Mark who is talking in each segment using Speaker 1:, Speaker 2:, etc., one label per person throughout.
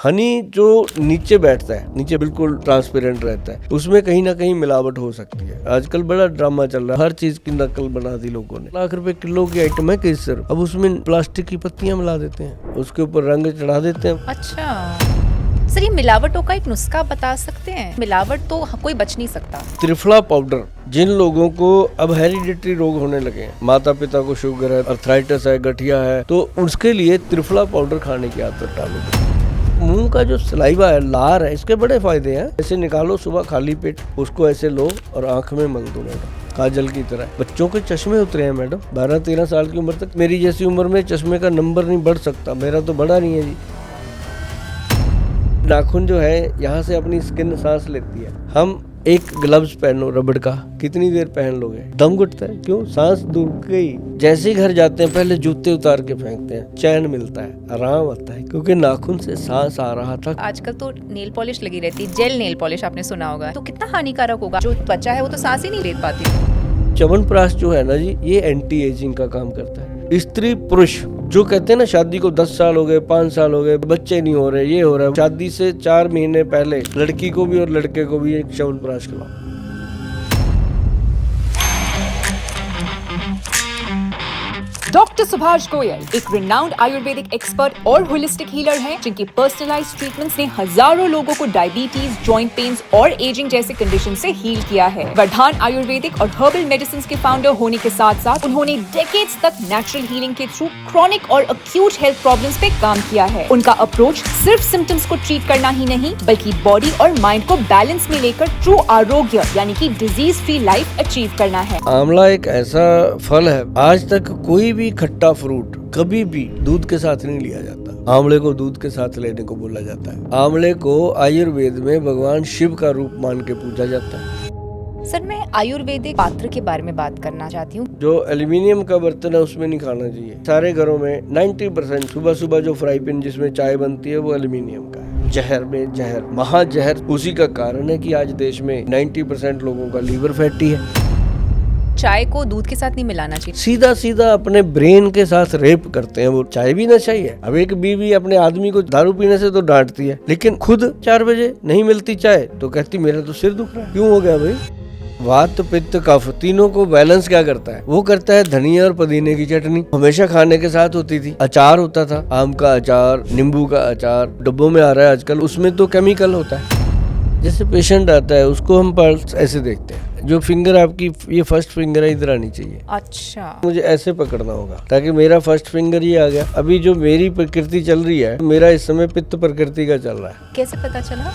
Speaker 1: हनी जो नीचे बैठता है, नीचे बिल्कुल ट्रांसपेरेंट रहता है, उसमें कहीं ना कहीं मिलावट हो सकती है। आजकल बड़ा ड्रामा चल रहा है, हर चीज की नकल बना दी लोगों ने। ₹1,00,000 किलो की आइटम है केसर, अब उसमें प्लास्टिक की पत्तियां मिला देते हैं, उसके ऊपर रंग चढ़ा देते हैं।
Speaker 2: अच्छा सर, ये मिलावटों का एक नुस्खा बता सकते हैं? मिलावट तो कोई बच नहीं सकता।
Speaker 1: त्रिफला पाउडर, जिन लोगों को अब हेरिडिटरी रोग होने लगे हैं, माता पिता को शुगर है, अर्थराइटिस है, गठिया है, तो उसके लिए त्रिफला पाउडर खाने की आदत डालो। मुंह का जो सलाइवा है, लार है, इसके बड़े फायदे हैं। ऐसे निकालो सुबह खाली पेट, उसको ऐसे लो और आंख में मल दो मैडम, काजल की तरह। बच्चों के चश्मे उतरे हैं मैडम, 12-13 साल की उम्र तक। मेरी जैसी उम्र में चश्मे का नंबर नहीं बढ़ सकता, मेरा तो बढ़ा नहीं है जी। नाखून जो है यहाँ से अपनी स्किन सांस लेती है। हम एक ग्लव्स पहनो रबड़ का, कितनी देर पहन लोगे? दम घुटता है, क्यों? सांस दूर गई। जैसे ही घर जाते हैं पहले जूते उतार के फेंकते हैं, चैन मिलता है, आराम आता है, क्योंकि नाखून से सांस आ रहा था।
Speaker 2: आजकल तो नेल पॉलिश लगी रहती है, जेल नेल पॉलिश, आपने सुना होगा, तो कितना हानिकारक होगा। जो त्वचा है वो तो सांस ही नहीं ले पाती।
Speaker 1: च्यवनप्राश जो है ना जी, ये एंटी एजिंग का काम करता है। स्त्री पुरुष जो कहते हैं ना, शादी को 10 साल हो गए, 5 साल हो गए, बच्चे नहीं हो रहे, ये हो रहा है, शादी से 4 महीने पहले लड़की को भी और लड़के को भी एक च्यवनप्राश खिलाओ।
Speaker 3: डॉक्टर सुभाष गोयल एक रिनाउंड आयुर्वेदिक एक्सपर्ट और होलिस्टिक हीलर हैं, जिनकी पर्सनलाइज्ड ट्रीटमेंट्स ने हजारों लोगों को डायबिटीज, जॉइंट पेन्स और एजिंग जैसे कंडीशन से हील किया है। वर्धान आयुर्वेदिक और हर्बल मेडिसिन के फाउंडर होने के साथ साथ उन्होंने डेकेड्स तक नेचुरल हीलिंग के थ्रू क्रॉनिक और अक्यूट हेल्थ प्रॉब्लम्स पे काम किया है। उनका अप्रोच सिर्फ सिम्टम्स को ट्रीट करना ही नहीं, बल्कि बॉडी और माइंड को बैलेंस में लेकर ट्रू आरोग्य यानी कि डिजीज फ्री लाइफ अचीव करना है।
Speaker 1: आंवला एक ऐसा फल है, आज तक कोई भी खट्टा फ्रूट कभी भी दूध के साथ नहीं लिया जाता। आंवले को दूध के साथ लेने को बोला जाता है। आंवले को आयुर्वेद में भगवान शिव का रूप मान के पूजा जाता है।
Speaker 2: सर, मैं आयुर्वेदिक पात्र के बारे में बात करना चाहती हूँ।
Speaker 1: जो एल्यूमिनियम का बर्तन है उसमें नहीं खाना चाहिए। सारे घरों में 90% सुबह सुबह जो फ्राई पैन जिसमें चाय बनती है वो एल्यूमिनियम का है। जहर में जहर, महाजहर। उसी का कारण है कि आज देश में 90% लोगों का लीवर फैटी है।
Speaker 2: चाय को दूध के साथ नहीं मिलाना चाहिए।
Speaker 1: सीधा सीधा अपने ब्रेन के साथ रेप करते हैं वो। चाय भी नशा ही है। अब एक बीवी अपने आदमी को दारू पीने से तो डांटती है, लेकिन खुद 4 बजे नहीं मिलती चाय तो कहती मेरा तो सिर दुख रहा है। क्यों हो गया भाई? वात, पित्त, कफ, तीनों को बैलेंस क्या करता है? वो करता है धनिया और पुदीने की चटनी। हमेशा खाने के साथ होती थी। अचार होता था, आम का अचार, नींबू का अचार, डब्बों में आ रहा है आजकल, उसमें तो केमिकल होता है। जैसे पेशेंट आता है उसको हम पल्स ऐसे देखते हैं, जो फिंगर आपकी ये फर्स्ट फिंगर है इधर आनी चाहिए।
Speaker 2: अच्छा,
Speaker 1: मुझे ऐसे पकड़ना होगा ताकि मेरा फर्स्ट फिंगर ये आ गया। अभी जो मेरी प्रकृति चल रही है, मेरा इस समय पित्त प्रकृति का चल रहा है।
Speaker 2: कैसे पता चला?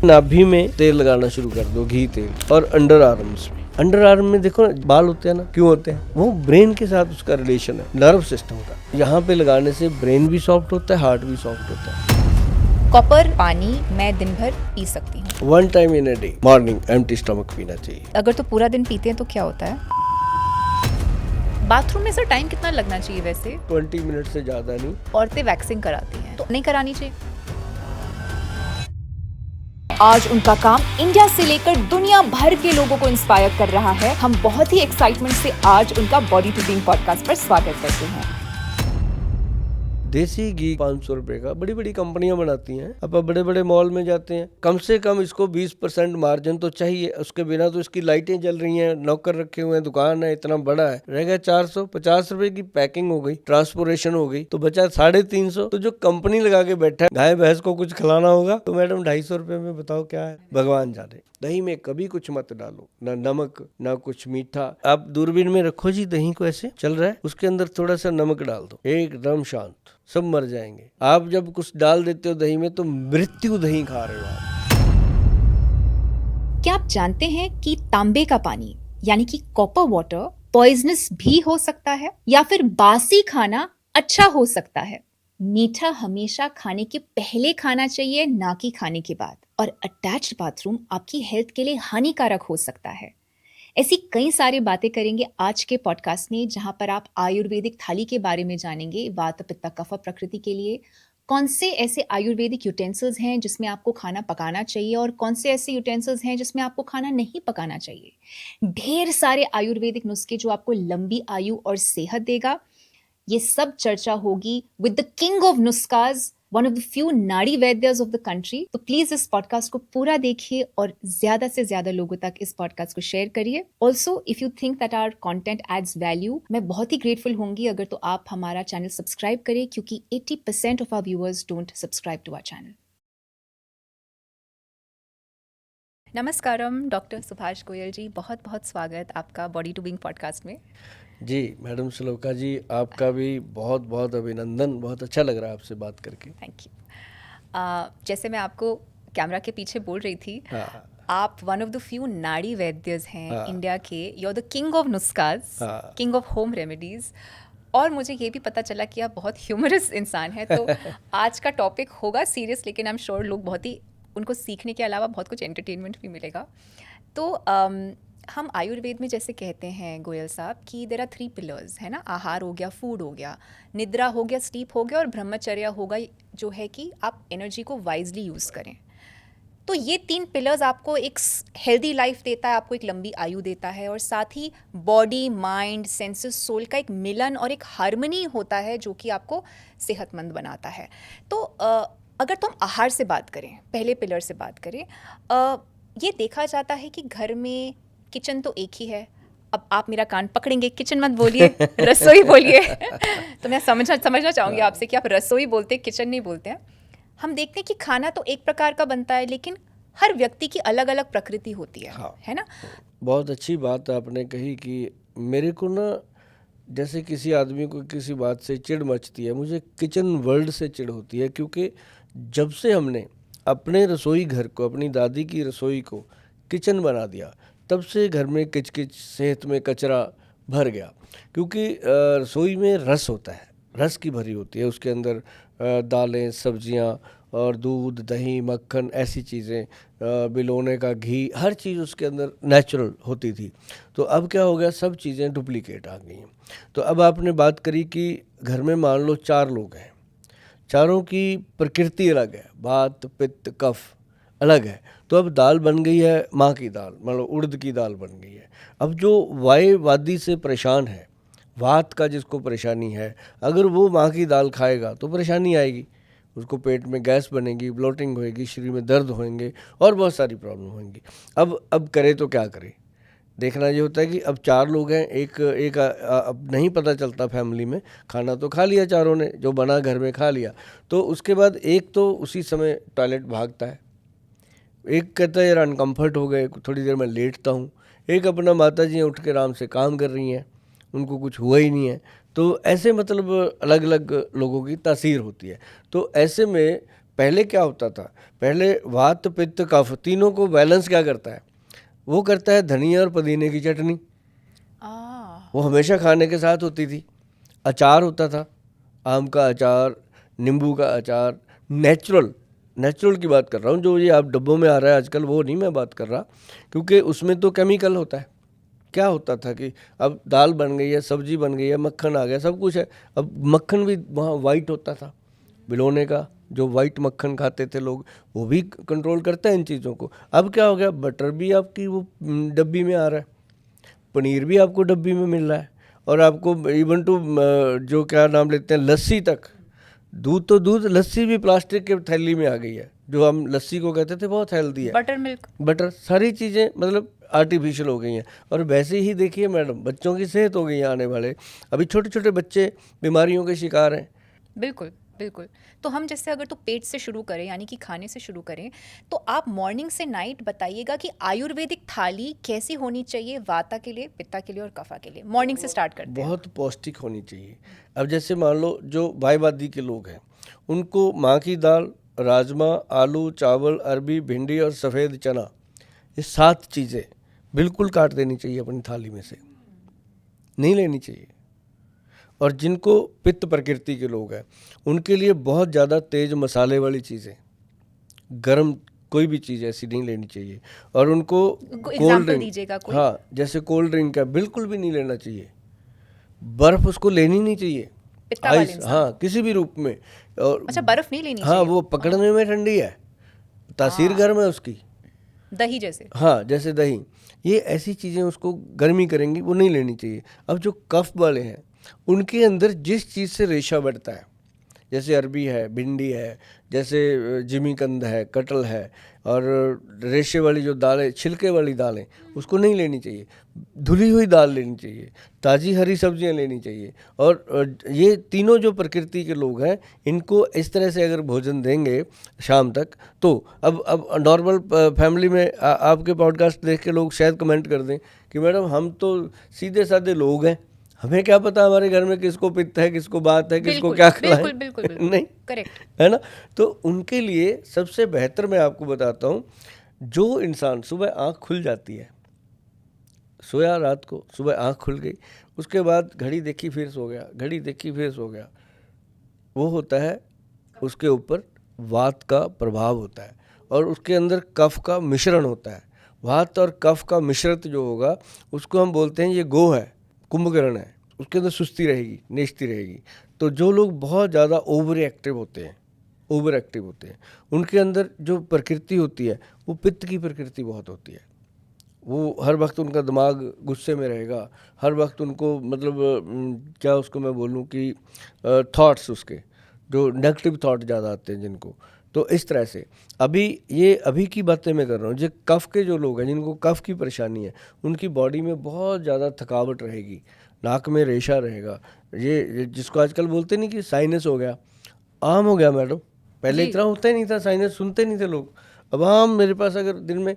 Speaker 1: नाभि में तेल लगाना शुरू कर दो, घी तेल, और अंडर आर्म्स में। अंडर आर्म में देखो ना बाल होते हैं ना, क्यों होते हैं? वो ब्रेन के साथ उसका रिलेशन है, नर्व सिस्टम का। यहाँ पे लगाने से ब्रेन भी सॉफ्ट होता है, हार्ट भी सॉफ्ट होता है।
Speaker 2: कॉपर पानी मैं दिन भर पी सकती हूँ?
Speaker 1: 1 time in a day, morning empty stomach पीना चाहिए।
Speaker 2: अगर तो पूरा दिन पीते हैं तो क्या होता है? बाथरूम में सर टाइम कितना लगना चाहिए वैसे?
Speaker 1: 20 मिनट से ज्यादा नहीं।
Speaker 2: औरतें वैक्सिंग कराती हैं तो नहीं करानी चाहिए?
Speaker 3: आज उनका काम इंडिया से लेकर दुनिया भर के लोगों को इंस्पायर कर रहा है। हम बहुत ही एक्साइटमेंट से आज उनका बॉडी टू बीइंग पॉडकास्ट पर स्वागत करते हैं।
Speaker 1: देसी घी 500 रुपए का बड़ी बड़ी कंपनियां बनाती हैं। अब बड़े बड़े मॉल में जाते हैं, कम से कम इसको 20% मार्जिन तो चाहिए। उसके बिना तो इसकी लाइटें जल रही हैं, नौकर रखे हुए हैं, दुकान है, इतना बड़ा है, रह गया 450 रुपए की पैकिंग हो गई, ट्रांसपोर्टेशन हो गई, तो बचा 350। तो जो कंपनी लगा के बैठा है, गाय भैंस को कुछ खिलाना होगा तो मैडम 250 रुपए में बताओ क्या है? भगवान जाने। दही में कभी कुछ मत डालो, ना नमक ना कुछ मीठा। आप दूरबीन में रखो जी, दही को ऐसे चल रहा है, उसके अंदर थोड़ा सा नमक डाल दो, एकदम शांत, सब मर जाएंगे। आप जब कुछ डाल देते हो दही में तो मृत्यु दही खा रहे हो आप।
Speaker 2: क्या आप जानते हैं कि तांबे का पानी यानी कि कॉपर वाटर पॉइजनस भी हो सकता है, या फिर बासी खाना अच्छा हो सकता है? मीठा हमेशा खाने के पहले खाना चाहिए, ना कि खाने के बाद। और अटैच्ड बाथरूम आपकी हेल्थ के लिए हानिकारक हो सकता है। ऐसी कई सारी बातें करेंगे आज के पॉडकास्ट में, जहां पर आप आयुर्वेदिक थाली के बारे में जानेंगे। वात, पित्त, कफ प्रकृति के लिए कौन से ऐसे आयुर्वेदिक यूटेंसिल्स हैं जिसमें आपको खाना पकाना चाहिए, और कौन से ऐसे यूटेंसिल्स हैं जिसमें आपको खाना नहीं पकाना चाहिए। ढेर सारे आयुर्वेदिक नुस्खे जो आपको लंबी आयु और सेहत देगा। ये सब चर्चा होगी विद द किंग ऑफ नुस्खास, वन ऑफ द फ्यू नाड़ी वैद्यर्स ऑफ द कंट्री। तो प्लीज इस पॉडकास्ट को पूरा देखिए और ज्यादा से ज्यादा लोगों तक इस पॉडकास्ट को शेयर करिए। Also if you think that our content adds value, मैं बहुत ही ग्रेटफुल होंगी अगर तो आप हमारा चैनल सब्सक्राइब करें, क्योंकि 80% of our viewers don't subscribe to our channel. नमस्कारम डॉक्टर सुभाष गोयल जी, बहुत बहुत स्वागत आपका बॉडी टू बीइंग पॉडकास्ट में।
Speaker 1: जी मैडम श्लोका जी, आपका भी बहुत बहुत अभिनंदन। बहुत अच्छा लग रहा है आपसे बात करके।
Speaker 2: Thank you. जैसे मैं आपको कैमरा के पीछे बोल रही थी,
Speaker 1: हाँ,
Speaker 2: आप वन ऑफ द फ्यू नाड़ी वैद्यर्स हैं
Speaker 1: हाँ,
Speaker 2: इंडिया के। You are the king of नुस्खास,
Speaker 1: हाँ।
Speaker 2: King of home remedies. और मुझे ये भी पता चला कि आप बहुत ह्यूमरस इंसान हैं। तो आज का टॉपिक होगा सीरियस, लेकिन आई एम श्योर लोग बहुत ही, उनको सीखने के अलावा बहुत कुछ एंटरटेनमेंट भी मिलेगा। तो हम आयुर्वेद में जैसे कहते हैं गोयल साहब कि देयर आर 3 पिलर्स, है ना। आहार हो गया, फूड हो गया, निद्रा हो गया, स्लीप हो गया, और ब्रह्मचर्य होगा, जो है कि आप एनर्जी को वाइजली यूज़ करें। तो ये 3 पिलर्स आपको एक हेल्दी लाइफ देता है, आपको एक लंबी आयु देता है, और साथ ही बॉडी, माइंड, सेंसेस, सोल का एक मिलन और एक हार्मनी होता है जो कि आपको सेहतमंद बनाता है। तो अगर तो हम आहार से बात करें, पहले पिलर से बात करें, ये देखा जाता है कि घर में किचन तो एक ही है। अब आप मेरा कान पकड़ेंगे, किचन मत बोलिए, रसोई बोलिए। तो मैं समझना चाहूँगी आपसे कि आप रसोई बोलते हैं, किचन नहीं बोलते हैं। हम देखते हैं कि खाना तो एक प्रकार का बनता है, लेकिन हर व्यक्ति की अलग अलग प्रकृति होती है,
Speaker 1: हाँ।
Speaker 2: है ना।
Speaker 1: बहुत अच्छी बात आपने कही कि मेरे को ना, जैसे किसी आदमी को किसी बात से चिढ़ मचती है, मुझे किचन वर्ल्ड से चिढ़ होती है। क्योंकि जब से हमने अपने रसोई घर को, अपनी दादी की रसोई को किचन बना दिया, तब से घर में किचकिच, सेहत में कचरा भर गया। क्योंकि रसोई में रस होता है, रस की भरी होती है। उसके अंदर दालें, सब्जियां और दूध, दही, मक्खन, ऐसी चीज़ें, बिलोने का घी, हर चीज़ उसके अंदर नेचुरल होती थी। तो अब क्या हो गया, सब चीज़ें डुप्लीकेट आ गई हैं। तो अब आपने बात करी कि घर में मान लो 4 लोग हैं, चारों की प्रकृति अलग है, वात, पित्त, कफ अलग है। तो अब दाल बन गई है माँ की दाल, मतलब उड़द की दाल बन गई है। अब जो वायवादी से परेशान है, वात का जिसको परेशानी है, अगर वो माँ की दाल खाएगा तो परेशानी आएगी, उसको पेट में गैस बनेगी, ब्लोटिंग होएगी, शरीर में दर्द होंगे और बहुत सारी प्रॉब्लम होंगी। अब करे तो क्या करे। देखना ये होता है कि अब 4 लोग हैं, एक अब नहीं पता चलता फैमिली में, खाना तो खा लिया चारों ने, जो बना घर में खा लिया। तो उसके बाद एक तो उसी समय टॉयलेट भागता है, एक कहता है यार अनकम्फर्ट हो गए, थोड़ी देर मैं लेटता हूँ। एक अपना माता जी उठ के आराम से काम कर रही हैं, उनको कुछ हुआ ही नहीं है। तो ऐसे मतलब अलग अलग लोगों की तासीर होती है। तो ऐसे में पहले क्या होता था, पहले वात, पित्त, कफ तीनों को बैलेंस क्या करता है, वो करता है धनिया और पुदीने की चटनी। वो हमेशा खाने के साथ होती थी। अचार होता था, आम का अचार, नींबू का अचार, नेचुरल की बात कर रहा हूँ। जो ये आप डब्बों में आ रहा है आजकल, वो नहीं मैं बात कर रहा, क्योंकि उसमें तो केमिकल होता है। क्या होता था कि अब दाल बन गई है, सब्जी बन गई है, मक्खन आ गया, सब कुछ है। अब मक्खन भी वहाँ वाइट होता था, बिलोने का, जो वाइट मक्खन खाते थे लोग, वो भी कंट्रोल करता है इन चीज़ों को। अब क्या हो गया, बटर भी आपकी वो डब्बी में आ रहा है, पनीर भी आपको डब्बी में मिल रहा है, और आपको इवन टू जो क्या नाम लेते हैं, लस्सी तक, दूध तो दूध, लस्सी भी प्लास्टिक के थैली में आ गई है। जो हम लस्सी को कहते थे बहुत हेल्दी है,
Speaker 2: बटर मिल्क,
Speaker 1: बटर, सारी चीज़ें मतलब आर्टिफिशियल हो गई हैं। और वैसे ही देखिए मैडम, बच्चों की सेहत हो गई है आने वाले, अभी छोटे छोटे बच्चे बीमारियों के शिकार हैं।
Speaker 2: बिल्कुल बिल्कुल। तो हम जैसे अगर तो पेट से शुरू करें, यानी कि खाने से शुरू करें, तो आप मॉर्निंग से नाइट बताइएगा कि आयुर्वेदिक थाली कैसी होनी चाहिए वाता के लिए, पित्ता के लिए और कफा के लिए। मॉर्निंग से स्टार्ट करते हैं।
Speaker 1: बहुत पौष्टिक होनी चाहिए। अब जैसे मान लो जो वायवादी के लोग हैं, उनको माँ की दाल, राजमा, आलू, चावल, अरबी, भिंडी और सफ़ेद चना, ये 7 चीज़ें बिल्कुल काट देनी चाहिए अपनी थाली में से, नहीं लेनी चाहिए। और जिनको पित्त प्रकृति के लोग हैं, उनके लिए बहुत ज़्यादा तेज़ मसाले वाली चीज़ें, गरम कोई भी चीज़ ऐसी नहीं लेनी चाहिए। और उनको कोल्ड ड्रिंक
Speaker 2: दीजिएगा कोई।
Speaker 1: हाँ, जैसे कोल्ड ड्रिंक है, बिल्कुल भी नहीं लेना चाहिए। बर्फ़ उसको लेनी नहीं चाहिए,
Speaker 2: पित्ता वाले
Speaker 1: आइस,
Speaker 2: इंसान।
Speaker 1: हाँ, किसी भी रूप में। और
Speaker 2: अच्छा, बर्फ नहीं लेनी
Speaker 1: हाँ,
Speaker 2: चाहिए।
Speaker 1: वो पकड़ने में ठंडी है, तासीर गर्म है उसकी।
Speaker 2: दही जैसे,
Speaker 1: हाँ, जैसे दही, ये ऐसी चीज़ें उसको गर्मी करेंगी, वो नहीं लेनी चाहिए। अब जो कफ वाले हैं, उनके अंदर जिस चीज़ से रेशा बढ़ता है, जैसे अरबी है, भिंडी है, जैसे जिमीकंद है, कटहल है, और रेशे वाली जो दालें, छिलके वाली दालें, उसको नहीं लेनी चाहिए। धुली हुई दाल लेनी चाहिए, ताज़ी हरी सब्जियां लेनी चाहिए। और ये तीनों जो प्रकृति के लोग हैं, इनको इस तरह से अगर भोजन देंगे शाम तक, तो अब नॉर्मल फैमिली में आपके पॉडकास्ट देख के लोग शायद कमेंट कर दें कि मैडम हम तो सीधे साधे लोग हैं, हमें क्या पता हमारे घर में किसको पित्त है, किसको बात है, किसको क्या खिलाएं।
Speaker 2: बिल्कुल
Speaker 1: नहीं,
Speaker 2: करेक्ट
Speaker 1: है ना। तो उनके लिए सबसे बेहतर मैं आपको बताता हूँ, जो इंसान सुबह आँख खुल जाती है, सोया रात को, सुबह आँख खुल गई, उसके बाद घड़ी देखी फिर सो गया, घड़ी देखी फिर सो गया, वो होता है उसके ऊपर वात का प्रभाव होता है, और उसके अंदर कफ का मिश्रण होता है। वात और कफ का मिश्रित जो होगा उसको हम बोलते हैं ये गो है, कुंभकर्ण है, उसके अंदर सुस्ती रहेगी, नेचती रहेगी। तो जो लोग बहुत ज़्यादा ओवर एक्टिव होते हैं, उनके अंदर जो प्रकृति होती है वो पित्त की प्रकृति बहुत होती है। वो हर वक्त उनका दिमाग गुस्से में रहेगा, हर वक्त उनको मतलब क्या उसको मैं बोलूँ कि थॉट्स, उसके जो नेगेटिव थॉट ज़्यादा आते हैं जिनको। तो इस तरह से अभी की बातें मैं कर रहा हूँ, जो कफ के जो लोग हैं, जिनको कफ की परेशानी है, उनकी बॉडी में बहुत ज़्यादा थकावट रहेगी, नाक में रेशा रहेगा। ये जिसको आजकल बोलते नहीं कि साइनस हो गया, आम हो गया मैडम। पहले इतना होता ही नहीं था, साइनस सुनते नहीं थे लोग। अब आम, मेरे पास अगर दिन में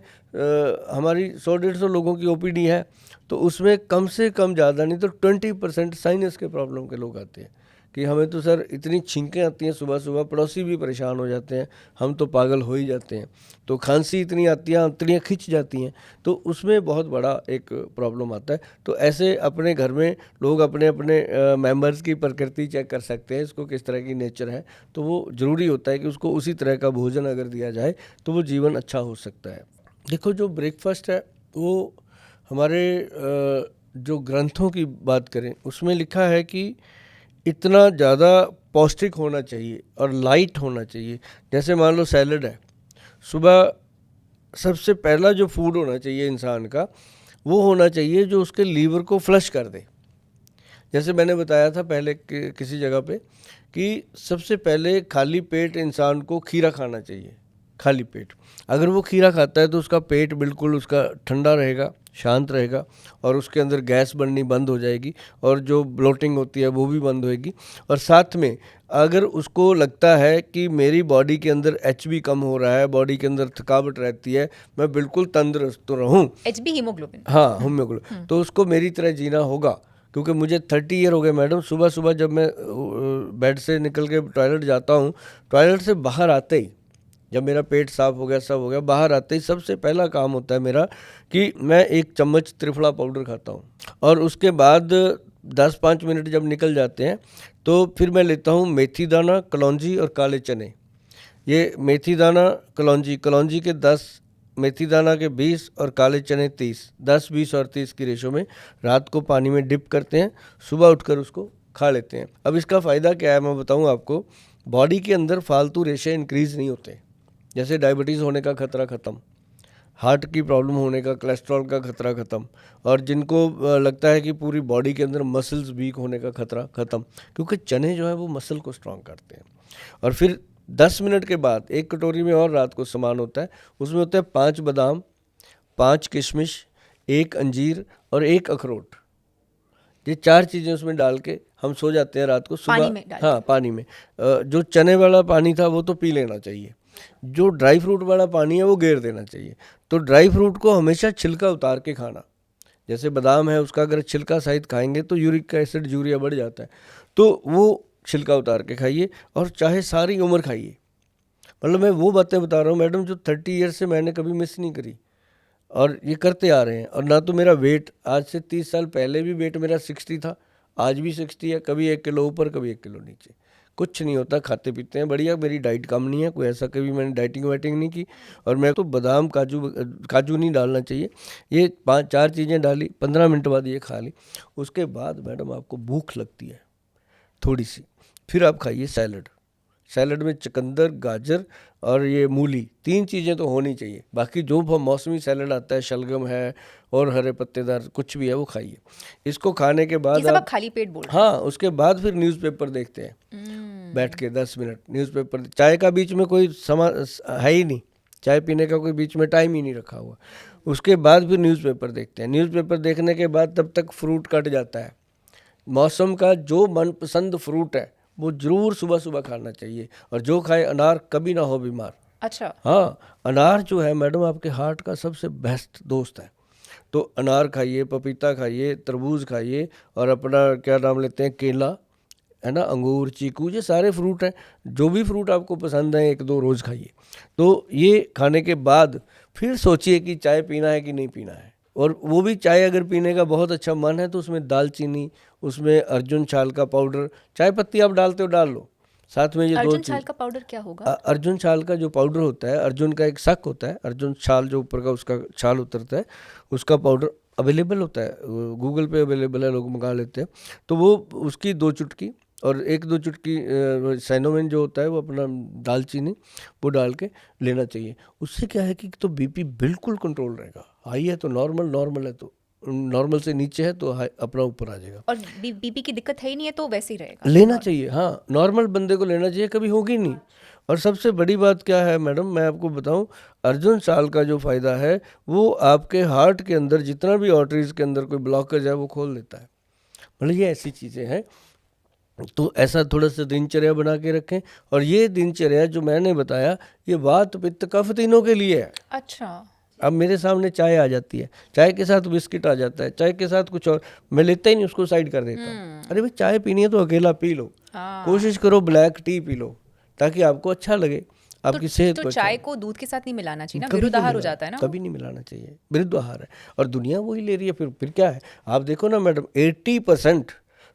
Speaker 1: हमारी 100-150 लोगों की ओपीडी है, तो उसमें कम से कम ज़्यादा नहीं तो 20% साइनस के प्रॉब्लम के लोग आते हैं कि हमें तो सर इतनी छींकें आती हैं सुबह सुबह, पड़ोसी भी परेशान हो जाते हैं, हम तो पागल हो ही जाते हैं। तो खांसी इतनी आती है, आंतड़ियाँ खिंच जाती हैं, तो उसमें बहुत बड़ा एक प्रॉब्लम आता है। तो ऐसे अपने घर में लोग अपने अपने मेंबर्स की प्रकृति चेक कर सकते हैं, इसको किस तरह की नेचर है। तो वो ज़रूरी होता है कि उसको उसी तरह का भोजन अगर दिया जाए तो वो जीवन अच्छा हो सकता है। देखो, जो ब्रेकफास्ट है वो हमारे जो ग्रंथों की बात करें उसमें लिखा है कि इतना ज़्यादा पौष्टिक होना चाहिए और लाइट होना चाहिए। जैसे मान लो सैलड है, सुबह सबसे पहला जो फूड होना चाहिए इंसान का, वो होना चाहिए जो उसके लीवर को फ्लश कर दे। जैसे मैंने बताया था पहले किसी जगह पे कि सबसे पहले खाली पेट इंसान को खीरा खाना चाहिए। खाली पेट अगर वो खीरा खाता है तो उसका पेट बिल्कुल उसका ठंडा रहेगा, शांत रहेगा, और उसके अंदर गैस बननी बंद हो जाएगी, और जो ब्लोटिंग होती है वो भी बंद होएगी। और साथ में अगर उसको लगता है कि मेरी बॉडी के अंदर HB कम हो रहा है, बॉडी के अंदर थकावट रहती है, मैं बिल्कुल तंदुरुस्त तो रहूँ,
Speaker 2: HB हीमोग्लोबिन,
Speaker 1: हाँ हीमोग्लोबिन, तो उसको मेरी तरह जीना होगा। क्योंकि मुझे 30 ईयर हो गए मैडम, सुबह सुबह जब मैं बेड से निकल के टॉयलेट जाता हूँ, टॉयलेट से बाहर आते ही, जब मेरा पेट साफ हो गया, सब हो गया, बाहर आते ही सबसे पहला काम होता है मेरा कि मैं 1 चम्मच त्रिफला पाउडर खाता हूँ। और उसके बाद 10-5 मिनट जब निकल जाते हैं तो फिर मैं लेता हूँ मेथी दाना, कलौंजी और काले चने। ये मेथी दाना, कलौंजी के 10, मेथी दाना के 20 और काले चने 30, 10, 20 और 30 की रेशो में रात को पानी में डिप करते हैं, सुबह उठकर उसको खा लेते हैं। अब इसका फ़ायदा क्या है मैं बताऊँ आपको। बॉडी के अंदर फालतू रेशे इंक्रीज़ नहीं होते, जैसे डायबिटीज़ होने का खतरा ख़त्म, हार्ट की प्रॉब्लम होने का, कोलेस्ट्रॉल का खतरा ख़त्म, और जिनको लगता है कि पूरी बॉडी के अंदर मसल्स वीक होने का खतरा ख़त्म, क्योंकि चने जो है वो मसल को स्ट्रॉन्ग करते हैं। और फिर 10 मिनट के बाद एक कटोरी में और रात को सामान होता है, उसमें होता है 5 बादाम, 5 किशमिश, 1 अंजीर और 1 अखरोट। ये 4 चीज़ें उसमें डाल के हम सो जाते हैं रात को। सुबह
Speaker 2: पानी में डाल,
Speaker 1: हाँ पानी में, जो चने वाला पानी था वो तो पी लेना चाहिए, जो ड्राई फ्रूट वाला पानी है वो गेर देना चाहिए। तो ड्राई फ्रूट को हमेशा छिलका उतार के खाना, जैसे बादाम है उसका अगर छिलका सहित खाएंगे तो यूरिक एसिड, यूरिया बढ़ जाता है, तो वो छिलका उतार के खाइए, और चाहे सारी उम्र खाइए। मतलब मैं वो बातें बता रहा हूँ मैडम जो 30 ईयर से मैंने कभी मिस नहीं करी, और ये करते आ रहे हैं। और ना तो मेरा वेट, आज से 30 साल पहले भी वेट मेरा 60 था, आज भी 60 है, कभी 1 किलो ऊपर, कभी 1 किलो नीचे, कुछ नहीं होता, खाते पीते हैं बढ़िया। मेरी डाइट कम नहीं है, कोई ऐसा कभी मैंने डाइटिंग वाइटिंग नहीं की। और मैं तो बादाम, काजू नहीं डालना चाहिए, ये 5-4 चीज़ें डाली, 15 मिनट बाद ये खा ली। उसके बाद मैडम आपको भूख लगती है थोड़ी सी, फिर आप खाइए सैलड। सैलड में चुकंदर, गाजर और ये मूली, 3 चीज़ें तो होनी चाहिए। बाकी जो मौसमी सैलड आता है, शलगम है और हरे पत्तेदार कुछ भी है, वो खाइए। इसको खाने के बाद
Speaker 2: आप खाली पेट बोल रहे हैं।
Speaker 1: हाँ, उसके बाद फिर न्यूज़पेपर देखते हैं। बैठ के 10 मिनट न्यूज़पेपर, चाय का बीच में कोई समा है ही नहीं, चाय पीने का कोई बीच में टाइम ही नहीं रखा हुआ। उसके बाद फिर न्यूज़पेपर देखते हैं, न्यूज़पेपर देखने के बाद तब तक फ्रूट कट जाता है। मौसम का जो मनपसंद फ्रूट है वो जरूर सुबह सुबह खाना चाहिए, और जो खाए अनार कभी ना हो बीमार।
Speaker 2: अच्छा।
Speaker 1: हाँ, अनार जो है मैडम आपके हार्ट का सबसे बेस्ट दोस्त है। तो अनार खाइए, पपीता खाइए, तरबूज खाइए, और अपना क्या नाम लेते हैं, केला है ना, अंगूर, चीकू, ये सारे फ्रूट हैं। जो भी फ्रूट आपको पसंद है 1-2 रोज़ खाइए। तो ये खाने के बाद फिर सोचिए कि चाय पीना है कि नहीं पीना है। और वो भी चाय अगर पीने का बहुत अच्छा मन है तो उसमें दालचीनी, उसमें अर्जुन छाल का पाउडर, चाय पत्ती आप डालते हो डाल लो, साथ में ये 2
Speaker 2: अर्जुन
Speaker 1: चीज़।
Speaker 2: छाल का पाउडर क्या होगा?
Speaker 1: अर्जुन छाल का जो पाउडर होता है, अर्जुन का एक शक होता है, अर्जुन छाल जो ऊपर का उसका छाल उतरता है, उसका पाउडर अवेलेबल होता है, गूगल पे अवेलेबल है, लोग मंगा लेते हैं। तो वो उसकी 2 चुटकी और 1-2 चुटकी साइनोमेन जो होता है वो अपना दालचीनी वो डाल के लेना चाहिए। उससे क्या है कि तो बीपी बिल्कुल कंट्रोल रहेगा। हाई है तो नॉर्मल, नॉर्मल है तो नॉर्मल से नीचे है तो अपना ऊपर आ जाएगा।
Speaker 2: और बीपी की दिक्कत है ही नहीं है तो वैसे ही रहेगा,
Speaker 1: लेना चाहिए। हाँ, नॉर्मल बंदे को लेना चाहिए, कभी होगी नहीं। और सबसे बड़ी बात क्या है मैडम, मैं आपको बताऊं, अर्जुन छाल का जो फ़ायदा है वो आपके हार्ट के अंदर जितना भी आर्टरीज के अंदर कोई ब्लॉकेज है वो खोल देता है। मतलब ये ऐसी चीज़ें हैं। तो ऐसा थोड़ा सा दिनचर्या बना के रखें। और ये दिनचर्या जो मैंने बताया ये वात पित्त कफ तीनों के लिए है।
Speaker 2: अच्छा।
Speaker 1: अब मेरे सामने चाय आ जाती है, चाय के साथ बिस्किट आ जाता है, चाय के साथ कुछ और, मैं लेता ही नहीं, उसको साइड कर देता हूँ। अरे भाई चाय पीनी है तो अकेला पी लो, कोशिश करो ब्लैक टी पी लो ताकि आपको अच्छा लगे, आपकी सेहत को
Speaker 2: तो
Speaker 1: अच्छा
Speaker 2: चाय
Speaker 1: लगे।
Speaker 2: को दूध के साथ नहीं मिलाना चाहिए ना,
Speaker 1: कभी नहीं
Speaker 2: विरुद्ध आहार हो
Speaker 1: मिलाना-
Speaker 2: जाता है ना।
Speaker 1: कभी नहीं मिलाना चाहिए, विरुद्ध आहार है। और दुनिया वही ले रही है, फिर क्या है। आप देखो ना मैडम, 80%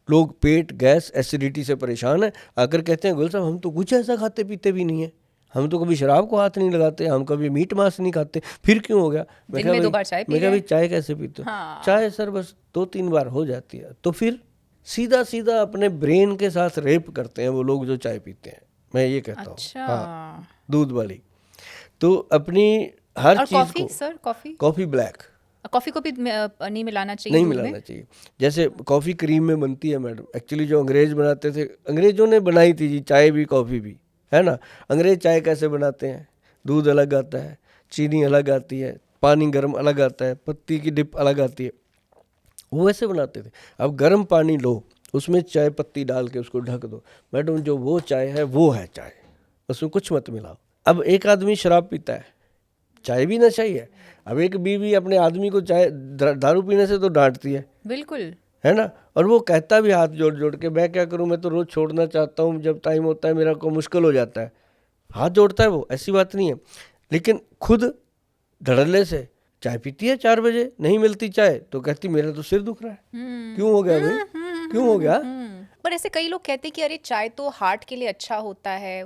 Speaker 1: लोग पेट गैस एसिडिटी से परेशान है, आकर कहते हैं गुल साहब हम तो कुछ ऐसा खाते पीते भी नहीं है, हम तो कभी शराब को हाथ नहीं लगाते, हम कभी मीट मांस नहीं खाते, फिर क्यों हो गया?
Speaker 2: दिन में 2 बार चाय पी
Speaker 1: मैं कहा
Speaker 2: रहे
Speaker 1: भाई चाय कैसे पीते हो?
Speaker 2: हाँ।
Speaker 1: चाय सर बस 2-3 बार हो जाती है। तो फिर सीधा सीधा अपने ब्रेन के साथ रेप करते हैं वो लोग जो चाय पीते हैं, मैं ये कहता हूँ।
Speaker 2: अच्छा।
Speaker 1: हाँ, दूध वाली। तो अपनी हर
Speaker 2: और
Speaker 1: चीज़
Speaker 2: कॉफी
Speaker 1: को,
Speaker 2: सर, कॉफी
Speaker 1: ब्लैक
Speaker 2: कॉफी को भी नहीं मिलाना चाहिए
Speaker 1: नहीं
Speaker 2: दूध में?
Speaker 1: मिलाना चाहिए। जैसे कॉफ़ी क्रीम में बनती है मैडम, एक्चुअली जो अंग्रेज बनाते थे, अंग्रेजों ने बनाई थी जी चाय भी कॉफ़ी भी, है ना। अंग्रेज चाय कैसे बनाते हैं, दूध अलग आता है, चीनी अलग आती है, पानी गर्म अलग आता है, पत्ती की डिप अलग आती है, वो वैसे बनाते थे। अब गर्म पानी लो, उसमें चाय पत्ती डाल के उसको ढक दो, मैडम जो वो चाय है वो है चाय, उसमें कुछ मत मिलाओ। अब एक आदमी शराब पीता है, चाय भी नशा ही है। अब एक बीवी अपने आदमी को चाय दारू पीने से तो डांटती है,
Speaker 2: बिल्कुल,
Speaker 1: है ना। और वो कहता भी हाथ जोड़ जोड़ के, मैं क्या करूं, मैं तो रोज़ छोड़ना चाहता हूं, जब टाइम होता है मेरा को मुश्किल हो जाता है। हाथ जोड़ता है वो, ऐसी बात नहीं है, लेकिन खुद धड़ल्ले से चाय पीती है। 4 बजे नहीं मिलती चाय तो कहती मेरा तो सिर दुख रहा है। क्यों हो गया भाई, क्यों हो गया?
Speaker 2: पर ऐसे कई लोग कहते हैं कि अरे चाय तो हार्ट के लिए अच्छा होता है,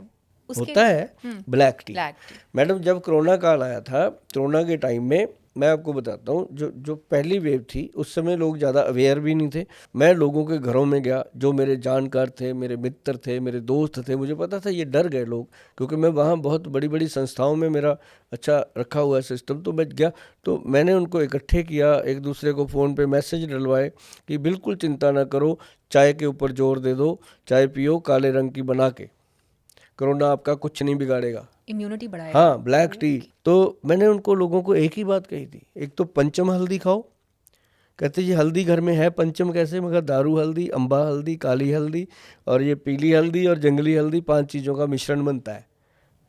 Speaker 1: होता है black T.
Speaker 2: Black T.
Speaker 1: Madam जब कोरोना काल आया था, कोरोना के टाइम में मैं आपको बताता हूँ, जो पहली वेव थी उस समय लोग ज़्यादा अवेयर भी नहीं थे। मैं लोगों के घरों में गया, जो मेरे जानकार थे, मेरे मित्र थे, मेरे दोस्त थे, मुझे पता था ये डर गए लोग, क्योंकि मैं वहाँ बहुत बड़ी बड़ी संस्थाओं में मेरा अच्छा रखा हुआ है सिस्टम। तो मैं गया तो मैंने उनको इकट्ठे किया, एक दूसरे को फ़ोन पे मैसेज डलवाए कि बिल्कुल चिंता ना करो, चाय के ऊपर जोर दे दो, चाय पियो काले रंग की बना के, कोरोना आपका कुछ नहीं बिगाड़ेगा,
Speaker 2: इम्यूनिटी बढ़ाएगा।
Speaker 1: हाँ ब्लैक टी। तो मैंने उनको लोगों को एक ही बात कही थी, एक तो पंचम हल्दी खाओ। कहते जी हल्दी घर में है, पंचम कैसे? मगर दारू हल्दी, अम्बा हल्दी, काली हल्दी और ये पीली हल्दी और जंगली हल्दी, 5 चीज़ों का मिश्रण बनता है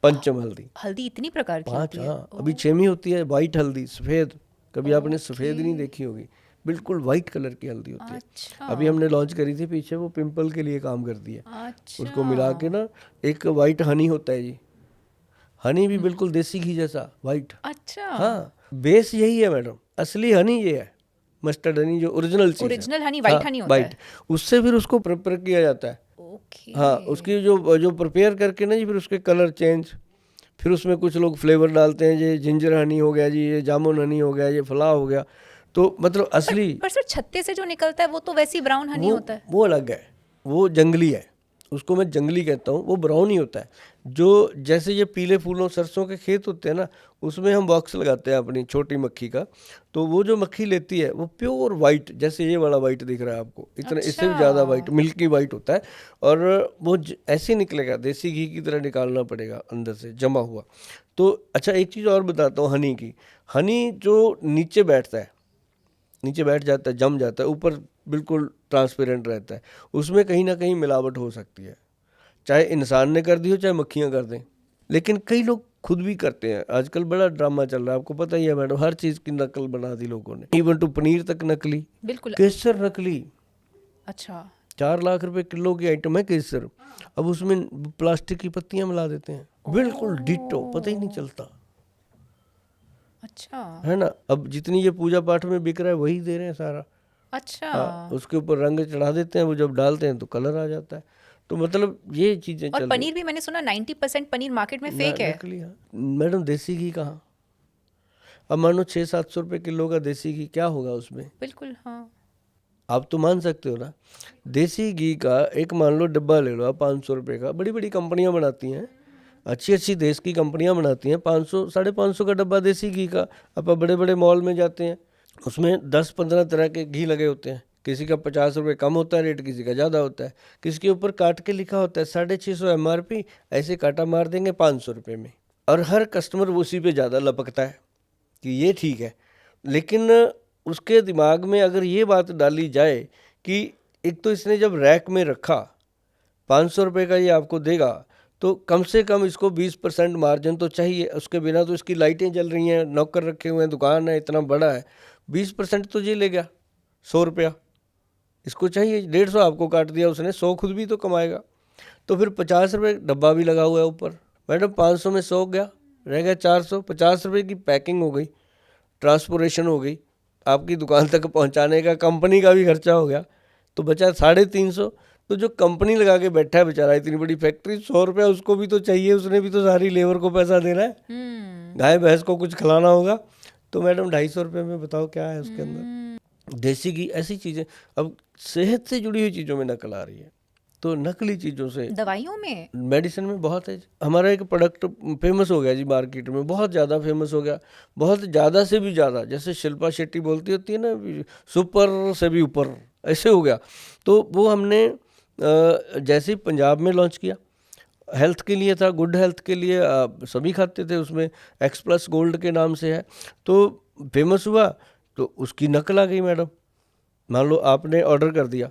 Speaker 1: पंचम हल्दी।
Speaker 2: हल्दी इतनी प्रकार की
Speaker 1: 5,
Speaker 2: होती है?
Speaker 1: हाँ। अभी 6वीं होती है वाइट हल्दी, सफ़ेद, कभी आपने सफ़ेद नहीं देखी होगी, बिल्कुल वाइट कलर की हल्दी होती है।
Speaker 2: अच्छा।
Speaker 1: अभी हमने लॉन्च करी थी पीछे, वो पिंपल के लिए काम करती है।
Speaker 2: अच्छा।
Speaker 1: उसको मिला के ना, एक वाइट हनी होता है जी, हनी भी बिल्कुल देसी घी जैसा वाइट।
Speaker 2: अच्छा।
Speaker 1: हाँ, बेस यही है मैडम, असली हनी ये है, मस्टर्ड हनी जो ओरिजिनल चीज़ है।
Speaker 2: ओरिजिनल हनी व्हाइट हनी होता
Speaker 1: वाइट, उससे फिर उसको प्रिपेयर किया जाता है।
Speaker 2: ओके।
Speaker 1: हाँ, उसकी जो प्रिपेयर करके ना जी, फिर उसके कलर चेंज, फिर उसमें कुछ लोग फ्लेवर डालते हैं, ये जिंजर हनी हो गया जी, ये जामुन हनी हो गया, ये फलाह हो गया। तो मतलब असली
Speaker 2: पर सर छत्ते से जो निकलता है वो तो वैसी ब्राउन हनी होता है।
Speaker 1: वो अलग है, वो जंगली है, उसको मैं जंगली कहता हूँ, वो ब्राउन ही होता है। जो जैसे ये पीले फूलों सरसों के खेत होते हैं ना, उसमें हम बॉक्स लगाते हैं अपनी छोटी मक्खी का, तो वो जो मक्खी लेती है वो प्योर वाइट, जैसे ये वाला वाइट दिख रहा है आपको, इतना इससे भी ज़्यादा वाइट, मिल्की वाइट होता है। और वो ऐसे निकलेगा, देसी घी की तरह निकालना पड़ेगा अंदर से जमा हुआ। तो अच्छा, एक चीज़ और बताता हूँ हनी की। हनी जो नीचे बैठता है, नीचे बैठ जाता है, जम जाता है, ऊपर बिल्कुल ट्रांसपेरेंट रहता है, उसमें कहीं ना कहीं मिलावट हो सकती है, चाहे इंसान ने कर दी हो चाहे मक्खियाँ कर दें। लेकिन कई लोग खुद भी करते हैं, आजकल बड़ा ड्रामा चल रहा है, आपको पता ही है मैडम, हर चीज़ की नकल बना दी लोगों ने, इवन टू पनीर तक नकली,
Speaker 2: बिल्कुल।
Speaker 1: केसर नकली।
Speaker 2: अच्छा,
Speaker 1: 4 लाख रुपए किलो की आइटम है केसर, अब उसमें प्लास्टिक की पत्तियां मिला देते हैं, बिल्कुल डिट्टो, पता ही नहीं चलता,
Speaker 2: अच्छा,
Speaker 1: है ना। अब जितनी ये पूजा पाठ में बिक रहा है वही दे रहे हैं सारा।
Speaker 2: अच्छा।
Speaker 1: हाँ, उसके ऊपर रंग चढ़ा देते हैं, वो जब डालते हैं तो कलर आ जाता है। तो मतलब ये चीजें
Speaker 2: और
Speaker 1: चल
Speaker 2: पनीर भी मैंने सुना 90% पनीर मार्केट में फेक है।
Speaker 1: नकली। हाँ मैडम, देसी घी कहाँ, अब मानो 600-700 रुपए किलो का देसी घी, क्या होगा उसमें?
Speaker 2: बिल्कुल, हाँ।
Speaker 1: आप तो मान सकते हो ना, देसी घी का एक मान लो डब्बा ले लो आप 500 रुपये का, बड़ी बड़ी कंपनियां बनाती हैं, अच्छी अच्छी देश की कंपनियां बनाती हैं, 500-550 का डब्बा देसी घी का। अब बड़े बड़े मॉल में जाते हैं, उसमें 10-15 तरह के घी लगे होते हैं, किसी का 50 रुपये कम होता है रेट, किसी का ज़्यादा होता है, किसी के ऊपर काट के लिखा होता है 650 MRP, ऐसे काटा मार देंगे 500 रुपये में, और हर कस्टमर उसी पे ज़्यादा लपकता है कि ये ठीक है। लेकिन उसके दिमाग में अगर ये बात डाली जाए कि एक तो इसने जब रैक में रखा 500 रुपये का ये आपको देगा, तो कम से कम इसको 20% मार्जिन तो चाहिए, उसके बिना तो इसकी लाइटें जल रही हैं, नौकर रखे हुए हैं, दुकान है, इतना बड़ा है, 20% तो ये ले गया, 100 रुपया इसको चाहिए, 150 आपको काट दिया उसने, 100 खुद भी तो कमाएगा। तो फिर 50 रुपये डब्बा भी लगा हुआ है ऊपर। मैडम 500 में 100 गया, रह गया 400, 50 रुपये की पैकिंग हो गई, ट्रांसपोर्टेशन हो गई, आपकी दुकान तक पहुंचाने का कंपनी का भी खर्चा हो गया, तो बचा 350। तो जो कंपनी लगा के बैठा है बेचारा, इतनी बड़ी फैक्ट्री, 100 रुपया उसको भी तो चाहिए, उसने भी तो सारी लेबर को पैसा देना है, गाय भैंस को कुछ खिलाना होगा। तो मैडम 250 रुपये में बताओ क्या है उसके अंदर। देसी घी, ऐसी चीज़ें, अब सेहत से जुड़ी हुई चीज़ों में नकल आ रही है, तो नकली चीज़ों से,
Speaker 2: दवाइयों में,
Speaker 1: मेडिसिन में बहुत है। हमारा एक प्रोडक्ट फेमस हो गया जी मार्केट में, बहुत ज़्यादा फेमस हो गया, बहुत ज़्यादा से भी ज़्यादा, जैसे शिल्पा शेट्टी बोलती होती है ना, सुपर से भी ऊपर, ऐसे हो गया। तो वो हमने जैसे ही पंजाब में लॉन्च किया, हेल्थ के लिए था, गुड हेल्थ के लिए, सभी खाते थे, उसमें एक्स+ गोल्ड के नाम से है, तो फेमस हुआ, तो उसकी नकल आ गई मैडम। मान लो आपने ऑर्डर कर दिया,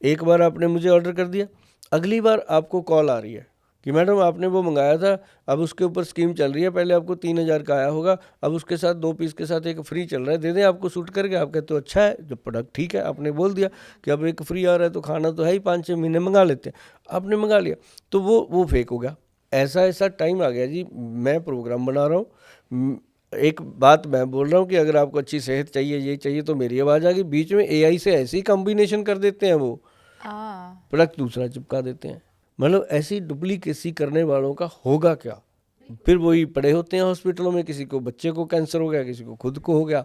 Speaker 1: एक बार आपने मुझे ऑर्डर कर दिया, अगली बार आपको कॉल आ रही है कि मैडम आपने वो मंगाया था, अब उसके ऊपर स्कीम चल रही है, पहले आपको 3000 का आया होगा, अब उसके साथ 2 पीस के साथ एक फ्री चल रहा है, दे दें आपको सूट करके। आप कहते हो अच्छा है, जो प्रोडक्ट ठीक है, आपने बोल दिया कि अब एक फ्री आ रहा है तो खाना तो है ही, 5-6 महीने मंगा लेते हैं, आपने मंगा लिया, तो वो फेक हो गया। ऐसा टाइम आ गया जी, मैं प्रोग्राम बना रहा हूँ, एक बात मैं बोल रहा हूँ कि अगर आपको अच्छी सेहत चाहिए, ये चाहिए, तो मेरी आवाज़ आ गई, बीच में AI से ऐसी कॉम्बिनेशन कर देते हैं, वो प्रोडक्ट दूसरा चिपका देते हैं। मतलब ऐसी डुप्लीकेसी करने वालों का होगा क्या, फिर वही पड़े होते हैं हॉस्पिटलों में, किसी को बच्चे को कैंसर हो गया, किसी को खुद को हो गया।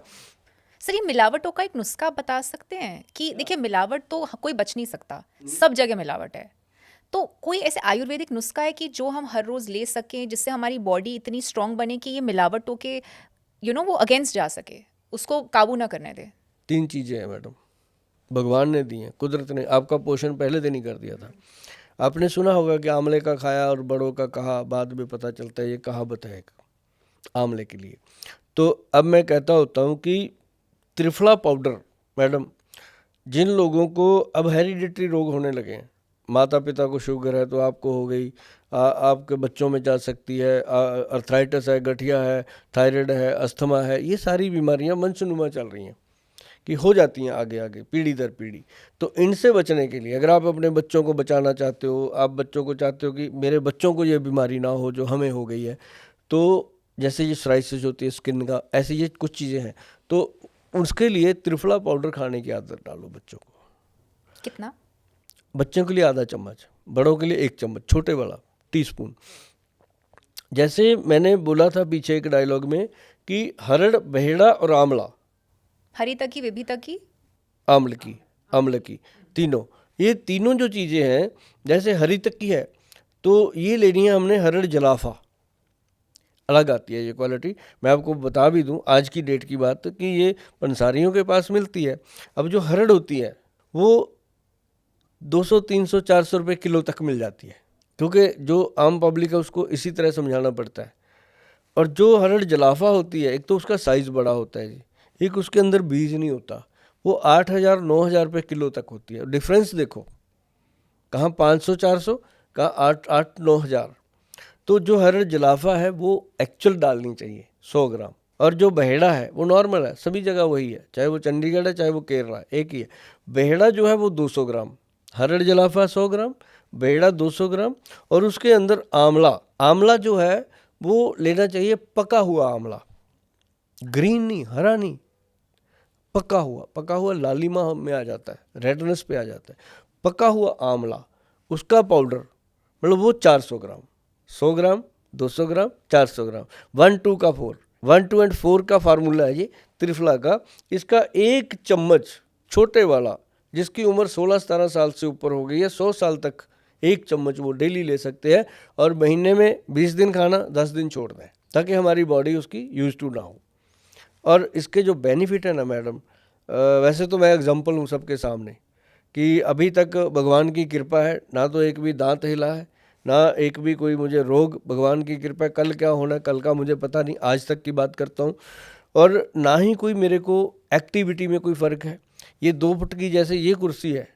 Speaker 2: सर ये मिलावटों का एक नुस्खा बता सकते हैं कि देखिए मिलावट तो कोई बच नहीं सकता, सब जगह मिलावट है, तो कोई ऐसे आयुर्वेदिक नुस्खा है कि जो हम हर रोज ले सकें, जिससे हमारी बॉडी इतनी स्ट्रांग बने कि ये मिलावटों के वो अगेंस्ट जा सके, उसको काबू ना करने दे?
Speaker 1: 3 चीज़ें हैं मैडम, भगवान ने दी हैं, कुदरत ने, आपका पोषण पहले दिन ही कर दिया था। आपने सुना होगा कि आंवले का खाया और बड़ों का कहा, बाद में पता चलता है, ये कहावत है एक आंवले के लिए। तो अब मैं कहता होता हूँ कि त्रिफला पाउडर, मैडम जिन लोगों को अब हेरिडिटरी रोग होने लगे हैं, माता पिता को शुगर है तो आपको हो गई, आपके बच्चों में जा सकती है, अर्थराइटिस है, गठिया है, थायराइड है, अस्थमा है, ये सारी बीमारियां वंशनुमा चल रही हैं कि हो जाती हैं आगे आगे, पीढ़ी दर पीढ़ी। तो इनसे बचने के लिए अगर आप अपने बच्चों को बचाना चाहते हो, आप बच्चों को चाहते हो कि मेरे बच्चों को ये बीमारी ना हो जो हमें हो गई है, तो जैसे ये सोराइसिस होती है स्किन का, ऐसे ये कुछ चीज़ें हैं, तो उसके लिए त्रिफला पाउडर खाने की आदत डालो बच्चों को।
Speaker 2: कितना?
Speaker 1: बच्चों के लिए आधा चम्मच, बड़ों के लिए 1 चम्मच, छोटे वाला टीस्पून। जैसे मैंने बोला था पीछे एक डायलॉग में कि हरड़, बहेड़ा और आंवला,
Speaker 2: हरी तकी, विभी तकी,
Speaker 1: आम्ल की तीनों ये तीनों जो चीज़ें हैं, जैसे हरी तक्की है तो ये लेनी है हमने हरड़ जलाफा, अलग आती है ये क्वालिटी। मैं आपको बता भी दूं आज की डेट की बात कि ये पंसारियों के पास मिलती है। अब जो हरड़ होती है वो 200 300 400 रुपये किलो तक मिल जाती है, क्योंकि जो आम पब्लिक है उसको इसी तरह समझाना पड़ता है। और जो हरड़ जलाफा होती है, एक तो उसका साइज़ बड़ा होता है जी, एक उसके अंदर बीज नहीं होता, वो 8,000 9,000 रुपये किलो तक होती है। डिफरेंस देखो, कहाँ 500 400, कहाँ 8 9,000। तो जो हरड़ जलाफा है वो एक्चुअल डालनी चाहिए 100 ग्राम, और जो बहेड़ा है वो नॉर्मल है, सभी जगह वही है, चाहे वो चंडीगढ़ है चाहे वो केरला है, एक ही है। बहेड़ा जो है वो 200 ग्राम, हरड़ जलाफा 100 ग्राम, बहेड़ा 200 ग्राम। और उसके अंदर आंवला, आंवला जो है वो लेना चाहिए पका हुआ आंवला, ग्रीन नहीं, हरा नहीं, पका हुआ लालिमा में आ जाता है, रेडनेस पे आ जाता है। पका हुआ आंवला, उसका पाउडर, मतलब वो 400 ग्राम, 100 ग्राम 200 ग्राम 400 ग्राम, 1 2 का 4, 1 2 एंड 4 का फार्मूला है ये त्रिफला का। इसका एक चम्मच छोटे वाला, जिसकी उम्र 16-17 साल से ऊपर हो गई है, 100 साल तक एक चम्मच वो डेली ले सकते हैं। और महीने में 20 दिन खाना, 10 दिन छोड़ दें, ताकि हमारी बॉडी उसकी यूज टू ना हो। और इसके जो बेनिफिट है ना मैडम, वैसे तो मैं एग्जांपल हूँ सबके सामने कि अभी तक भगवान की कृपा है, ना तो एक भी दांत हिला है, ना एक भी कोई मुझे रोग, भगवान की कृपा है। कल क्या होना कल का मुझे पता नहीं, आज तक की बात करता हूँ। और ना ही कोई मेरे को एक्टिविटी में कोई फ़र्क है। ये 2 फुट की जैसे ये कुर्सी है,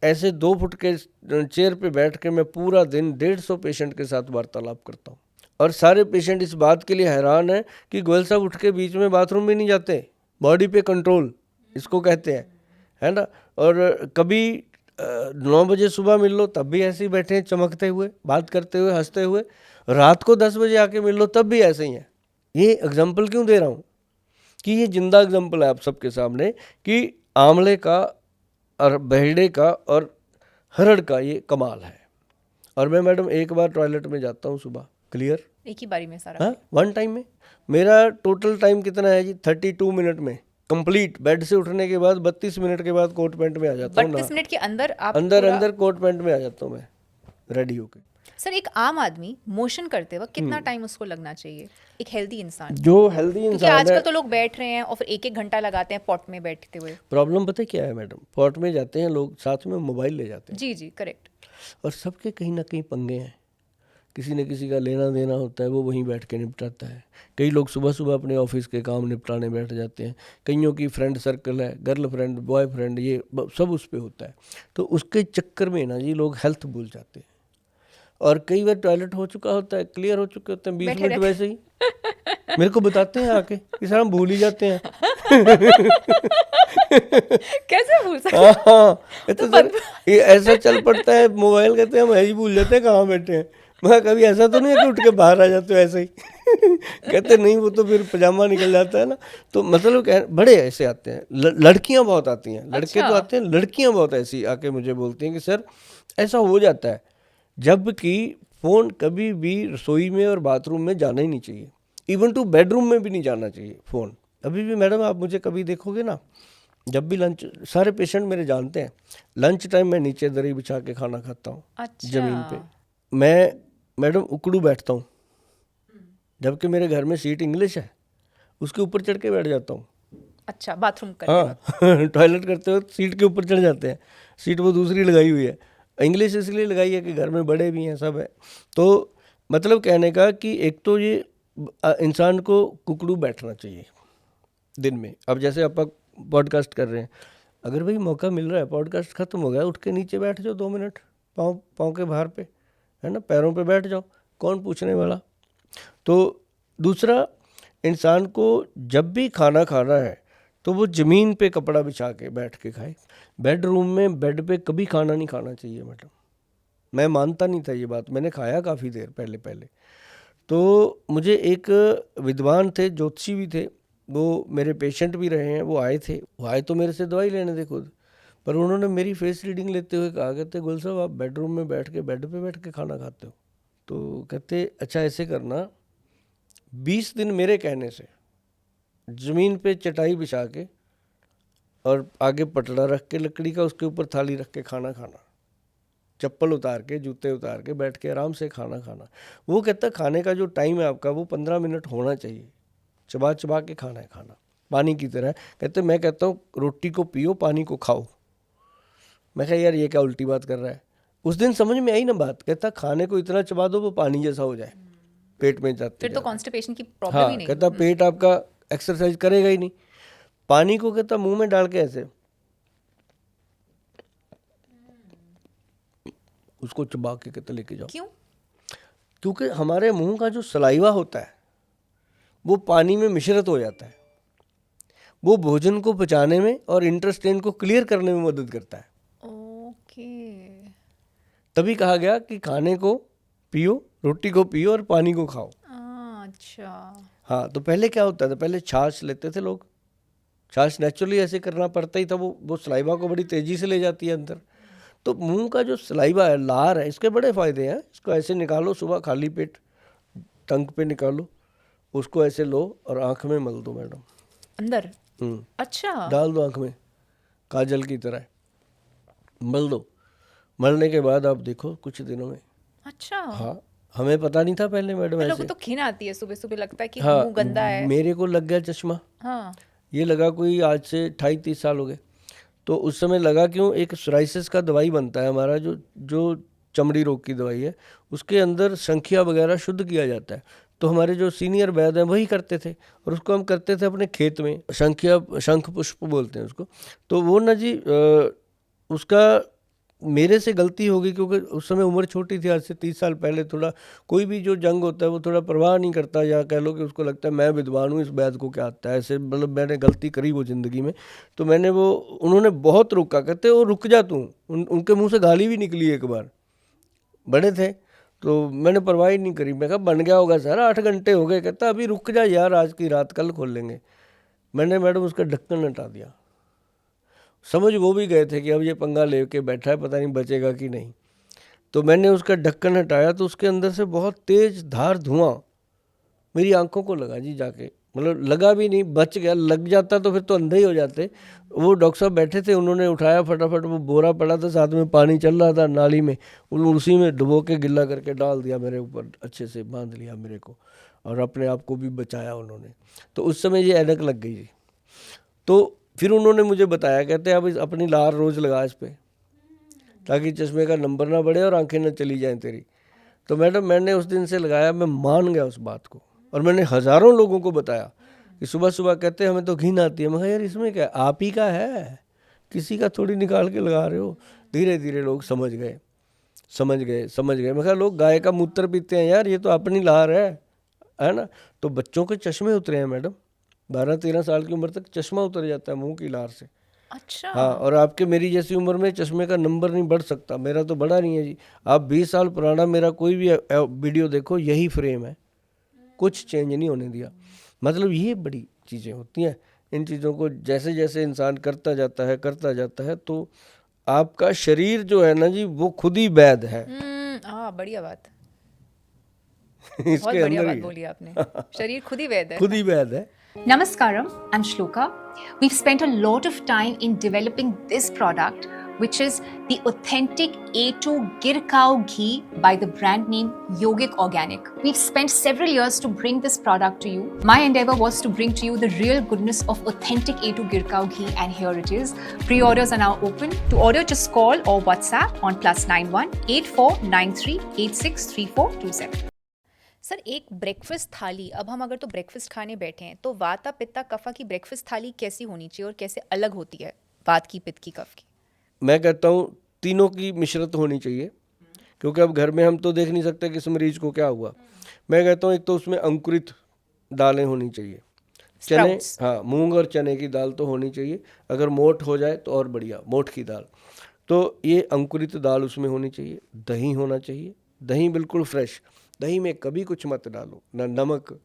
Speaker 1: ऐसे 2 फुट के चेयर पे बैठ के मैं पूरा दिन 150 पेशेंट के साथ वार्तालाप करता हूँ। और सारे पेशेंट इस बात के लिए हैरान है कि गोयल साहब उठ के बीच में बाथरूम भी नहीं जाते, बॉडी पे कंट्रोल इसको कहते हैं, है ना। और कभी 9 बजे सुबह मिल लो तब भी ऐसे ही बैठे हैं, चमकते हुए, बात करते हुए, हंसते हुए। रात को 10 बजे आके मिल लो तब भी ऐसे ही हैं। ये एग्जाम्पल क्यों दे रहा हूँ कि ये जिंदा एग्जाम्पल है आप सबके सामने कि आंवले का और बहेड़े का और हरड़ का ये कमाल है। और मैं मैडम एक बार टॉयलेट में जाता हूँ सुबह, क्लियर,
Speaker 2: एक ही बारी में सारा?
Speaker 1: हाँ, 1 टाइम में। मेरा टोटल टाइम कितना है जी, 32 मिनट में कंप्लीट। बेड से उठने के बाद 32 मिनट के बाद कोट पैंट में आ जाता हूँ।
Speaker 2: 32 मिनट के अंदर आप
Speaker 1: अंदर कोट पैंट में आ जाता हूँ मैं, रेडी होके।
Speaker 2: सर, एक आम आदमी मोशन करते वक्त कितना टाइम उसको लगना चाहिए, एक हेल्दी इंसान?
Speaker 1: जो हेल्दी
Speaker 2: क्योंकि
Speaker 1: इंसान
Speaker 2: आजकल
Speaker 1: है,
Speaker 2: तो लोग बैठ रहे हैं और फिर 1-1 घंटा लगाते हैं पॉट में बैठते हुए।
Speaker 1: प्रॉब्लम पता है क्या है मैडम, पॉट में जाते हैं लोग, साथ में मोबाइल ले जाते हैं,
Speaker 2: जी जी, करेक्ट।
Speaker 1: और सबके कहीं ना कहीं पंगे हैं। किसी न किसी का लेना देना होता है, वो वहीं बैठ के निपटाता है। कई लोग सुबह सुबह अपने ऑफिस के काम निपटाने बैठ जाते हैं। कईयों की फ्रेंड सर्कल है, गर्लफ्रेंड बॉयफ्रेंड, ये सब उस पर होता है। तो उसके चक्कर में ना जी लोग हेल्थ भूल जाते हैं। और कई बार टॉयलेट हो चुका होता है, क्लियर हो चुके होते हैं, 20 मिनट वैसे ही मेरे को बताते हैं आके कि सर हम भूल ही जाते हैं।
Speaker 2: कैसे भूल सकते?
Speaker 1: हाँ, तो सर ये ऐसा चल पड़ता है, मोबाइल कहते हैं हम ही भूल जाते हैं कहाँ बैठे हैं। मैं कभी ऐसा तो नहीं है कि उठ के बाहर आ जाते हो ऐसे ही। कहते नहीं, वो तो फिर पजामा निकल जाता है ना। तो मतलब बड़े ऐसे आते हैं, लड़कियां बहुत आती हैं, लड़के तो आते हैं, लड़कियां बहुत ऐसी आके मुझे बोलती हैं कि सर ऐसा हो जाता है। जबकि फ़ोन कभी भी रसोई में और बाथरूम में जाना ही नहीं चाहिए, इवन टू बेडरूम में भी नहीं जाना चाहिए फ़ोन। अभी भी मैडम आप मुझे कभी देखोगे ना, जब भी लंच, सारे पेशेंट मेरे जानते हैं, लंच टाइम मैं नीचे दरी बिछा के खाना खाता हूँ।
Speaker 2: अच्छा।
Speaker 1: ज़मीन पे मैं मैडम उकड़ू बैठता हूँ, जबकि मेरे घर में सीट इंग्लिश है, उसके ऊपर चढ़ के बैठ जाता हूँ।
Speaker 2: अच्छा, बाथरूम करते
Speaker 1: हाँ टॉयलेट करते वक्त सीट के ऊपर चढ़ जाते हैं। सीट वो दूसरी लगाई हुई है, इंग्लिश इसलिए लगाई है कि घर में बड़े भी हैं, सब है। तो मतलब कहने का कि एक तो ये इंसान को कुकड़ू बैठना चाहिए दिन में। अब जैसे आप पॉडकास्ट कर रहे हैं, अगर भाई मौका मिल रहा है, पॉडकास्ट खत्म हो गया, उठ के नीचे बैठ जाओ 2 मिनट, पाँव के बाहर पे, है ना, पैरों पे बैठ जाओ, कौन पूछने वाला। तो दूसरा, इंसान को जब भी खाना खाना है तो वो ज़मीन पे कपड़ा बिछा के बैठ के खाए। बेडरूम में बेड पे कभी खाना नहीं खाना चाहिए मैडम। मैं मानता नहीं था ये बात, मैंने खाया काफ़ी देर पहले। तो मुझे एक विद्वान थे, ज्योतिषी भी थे, वो मेरे पेशेंट भी रहे हैं, वो आए तो मेरे से दवाई लेने थे खुद, पर उन्होंने मेरी फेस रीडिंग लेते हुए कहा, कहते गुल साहब आप बेडरूम में बैठ के बेड पे बैठ के खाना खाते हो। तो कहते अच्छा ऐसे करना, 20 दिन मेरे कहने से ज़मीन पे चटाई बिछा के और आगे पटड़ा रख के लकड़ी का, उसके ऊपर थाली रख के खाना खाना, चप्पल उतार के, जूते उतार के, बैठ के आराम से खाना खाना। वो कहता खाने का जो टाइम है आपका वो 15 मिनट होना चाहिए, चबा चबा के खाना है खाना, पानी की तरह। कहते मैं कहता हूँ रोटी को पियो, पानी को खाओ। मैं कहा यार ये क्या उल्टी बात कर रहा है। उस दिन समझ में आई ना बात। कहता खाने को इतना चबा दो वो पानी जैसा हो जाए, पेट में जाते
Speaker 2: फिर तो
Speaker 1: जाते।
Speaker 2: कॉन्स्टिपेशन की प्रॉब्लम
Speaker 1: हाँ,
Speaker 2: ही नहीं।
Speaker 1: कहता पेट आपका एक्सरसाइज करेगा ही नहीं। पानी को कहता मुंह में डाल के ऐसे उसको चबा के कहता लेके जाओ।
Speaker 2: क्यों?
Speaker 1: क्योंकि हमारे मुंह का जो सलाइवा होता है वो पानी में मिश्रित हो जाता है। वो भोजन को पचाने में और इंटेस्टाइन को क्लियर करने में मदद करता है।
Speaker 2: ओके।
Speaker 1: तभी कहा गया कि खाने को पियो, रोटी को पियो और पानी को खाओ।
Speaker 2: अच्छा।
Speaker 1: हाँ, तो पहले क्या होता था, पहले छाछ लेते थे लोग। छाछ नेचुरली ऐसे करना पड़ता ही था, वो सलाइवा को बड़ी तेजी से ले जाती है अंदर। तो मुंह का जो सलाइवा है, लार है, इसके बड़े फायदे हैं। इसको ऐसे निकालो, सुबह खाली पेट टंग पे निकालो, उसको ऐसे लो और आंख में मल दो मैडम।
Speaker 2: अंदर? अच्छा।
Speaker 1: डाल दो आंख में, काजल की तरह मल दो। मलने के बाद आप देखो कुछ दिनों में।
Speaker 2: अच्छा।
Speaker 1: हाँ, हमें पता नहीं था पहले मैडम
Speaker 2: लोगों को
Speaker 1: ऐसे।
Speaker 2: तो घिन आती है, सुबह सुबह लगता है कि
Speaker 1: हाँ,
Speaker 2: मुंह गंदा है।
Speaker 1: मेरे को लग गया चश्मा।
Speaker 2: हाँ।
Speaker 1: ये लगा कोई आज से 28-30 साल हो गए। तो उस समय लगा क्यों, एक सोराइसिस का दवाई बनता है हमारा, जो चमड़ी रोग की दवाई है, उसके अंदर संखिया वगैरह शुद्ध किया जाता है। तो हमारे जो सीनियर वैद्य हैं वही करते थे, और उसको हम करते थे अपने खेत में। संखिया, शंख पुष्प बोलते हैं उसको। तो वो ना जी उसका मेरे से गलती हो गई, क्योंकि उस समय उम्र छोटी थी, आज से 30 साल पहले। थोड़ा कोई भी जो जंग होता है वो थोड़ा परवाह नहीं करता, या कह लो कि उसको लगता है मैं विद्वान हूँ, इस वैद्य को क्या आता है। ऐसे मतलब मैंने गलती करी वो ज़िंदगी में। तो मैंने वो, उन्होंने बहुत रोका, कहते वो रुक जा तू। उनके मुंह से गाली भी निकली एक बार, बड़े थे। तो मैंने परवाह ही नहीं करी। मैं कहा बन गया होगा सर, 8 घंटे हो गए। कहता अभी रुक जा यार, आज की रात कल खोल लेंगे। मैंने मैडम उसका ढक्कन हटा दिया। समझ वो भी गए थे कि अब ये पंगा लेके बैठा है, पता नहीं बचेगा कि नहीं। तो मैंने उसका ढक्कन हटाया तो उसके अंदर से बहुत तेज धार धुआं मेरी आंखों को लगा जी जाके। मतलब लगा भी नहीं, बच गया। लग जाता तो फिर तो अंधे ही हो जाते। वो डॉक्टर साहब बैठे थे, उन्होंने उठाया फटाफट, वो बोरा पड़ा था साथ में, पानी चल रहा था नाली में, उसी में डुबो के गिल्ला करके डाल दिया मेरे ऊपर, अच्छे से बांध लिया मेरे को, और अपने आप को भी बचाया उन्होंने। तो उस समय ये ऐनक लग गई जी। तो फिर उन्होंने मुझे बताया, कहते अब अपनी लार रोज़ लगा इस पर, ताकि चश्मे का नंबर ना बढ़े और आंखें ना चली जाएं तेरी। तो मैडम मैंने उस दिन से लगाया, मैं मान गया उस बात को, और मैंने हज़ारों लोगों को बताया कि सुबह सुबह कहते हमें तो घिन आती है। मैं कहा यार इसमें क्या, आप ही का है, किसी का थोड़ी निकाल के लगा रहे हो। धीरे धीरे लोग समझ गए। मैं कहा लोग गाय का मूत्र पीते हैं यार, ये तो अपनी लार है ना। तो बच्चों के चश्मे उतरे हैं मैडम, 12-13 साल की उम्र तक चश्मा उतर जाता है मुंह की लार से।
Speaker 2: अच्छा।
Speaker 1: हाँ, और आपके मेरी जैसी उम्र में चश्मे का नंबर नहीं बढ़ सकता। मेरा तो बढ़ा नहीं है जी। आप 20 साल पुराना मेरा कोई भी वीडियो देखो, यही फ्रेम है, कुछ चेंज नहीं होने दिया। मतलब ये बड़ी चीज़ें होती हैं। इन चीज़ों को जैसे जैसे इंसान करता जाता है तो आपका शरीर जो है ना जी, वो खुद ही वैद्य है।
Speaker 2: बढ़िया बात। बहुत
Speaker 1: इसके
Speaker 2: बढ़िया
Speaker 1: अंदर
Speaker 2: बात
Speaker 1: ही
Speaker 2: बोली आपने। शरीर खुद ही वैद्य है।
Speaker 1: खुद ही वैद्य है।
Speaker 2: Namaskaram, I'm Shloka. We've spent a lot of time in developing this product, which is the authentic A2 Gir Cow Ghee by the brand name Yogic Organic. We've spent several years to bring this product to you. My endeavor was to bring to you the real goodness of authentic A2 Gir Cow Ghee, and here it is. Pre-orders are now open. To order, just call or WhatsApp on +91 8493 863427. Sir, एक breakfast थाली, अब हम अगर तो breakfast खाने बैठे हैं तो वाता पित्ता कफा की ब्रेकफास्ट थाली कैसी होनी चाहिए और कैसे अलग होती है वात की, पित्त की, कफ की?
Speaker 1: मैं कहता हूँ तीनों की मिश्रित होनी चाहिए, क्योंकि अब घर में हम तो देख नहीं सकते किस मरीज को क्या हुआ। मैं कहता हूँ एक तो उसमें अंकुरित दालें होनी चाहिए, चने, हाँ, मूंग और चने की दाल तो होनी चाहिए। अगर मोठ हो जाए तो और बढ़िया, मोठ की दाल। तो ये अंकुरित दाल उसमें होनी चाहिए। दही होना चाहिए, दही बिल्कुल फ्रेश। दही में कभी कुछ मत डालो, ना नमक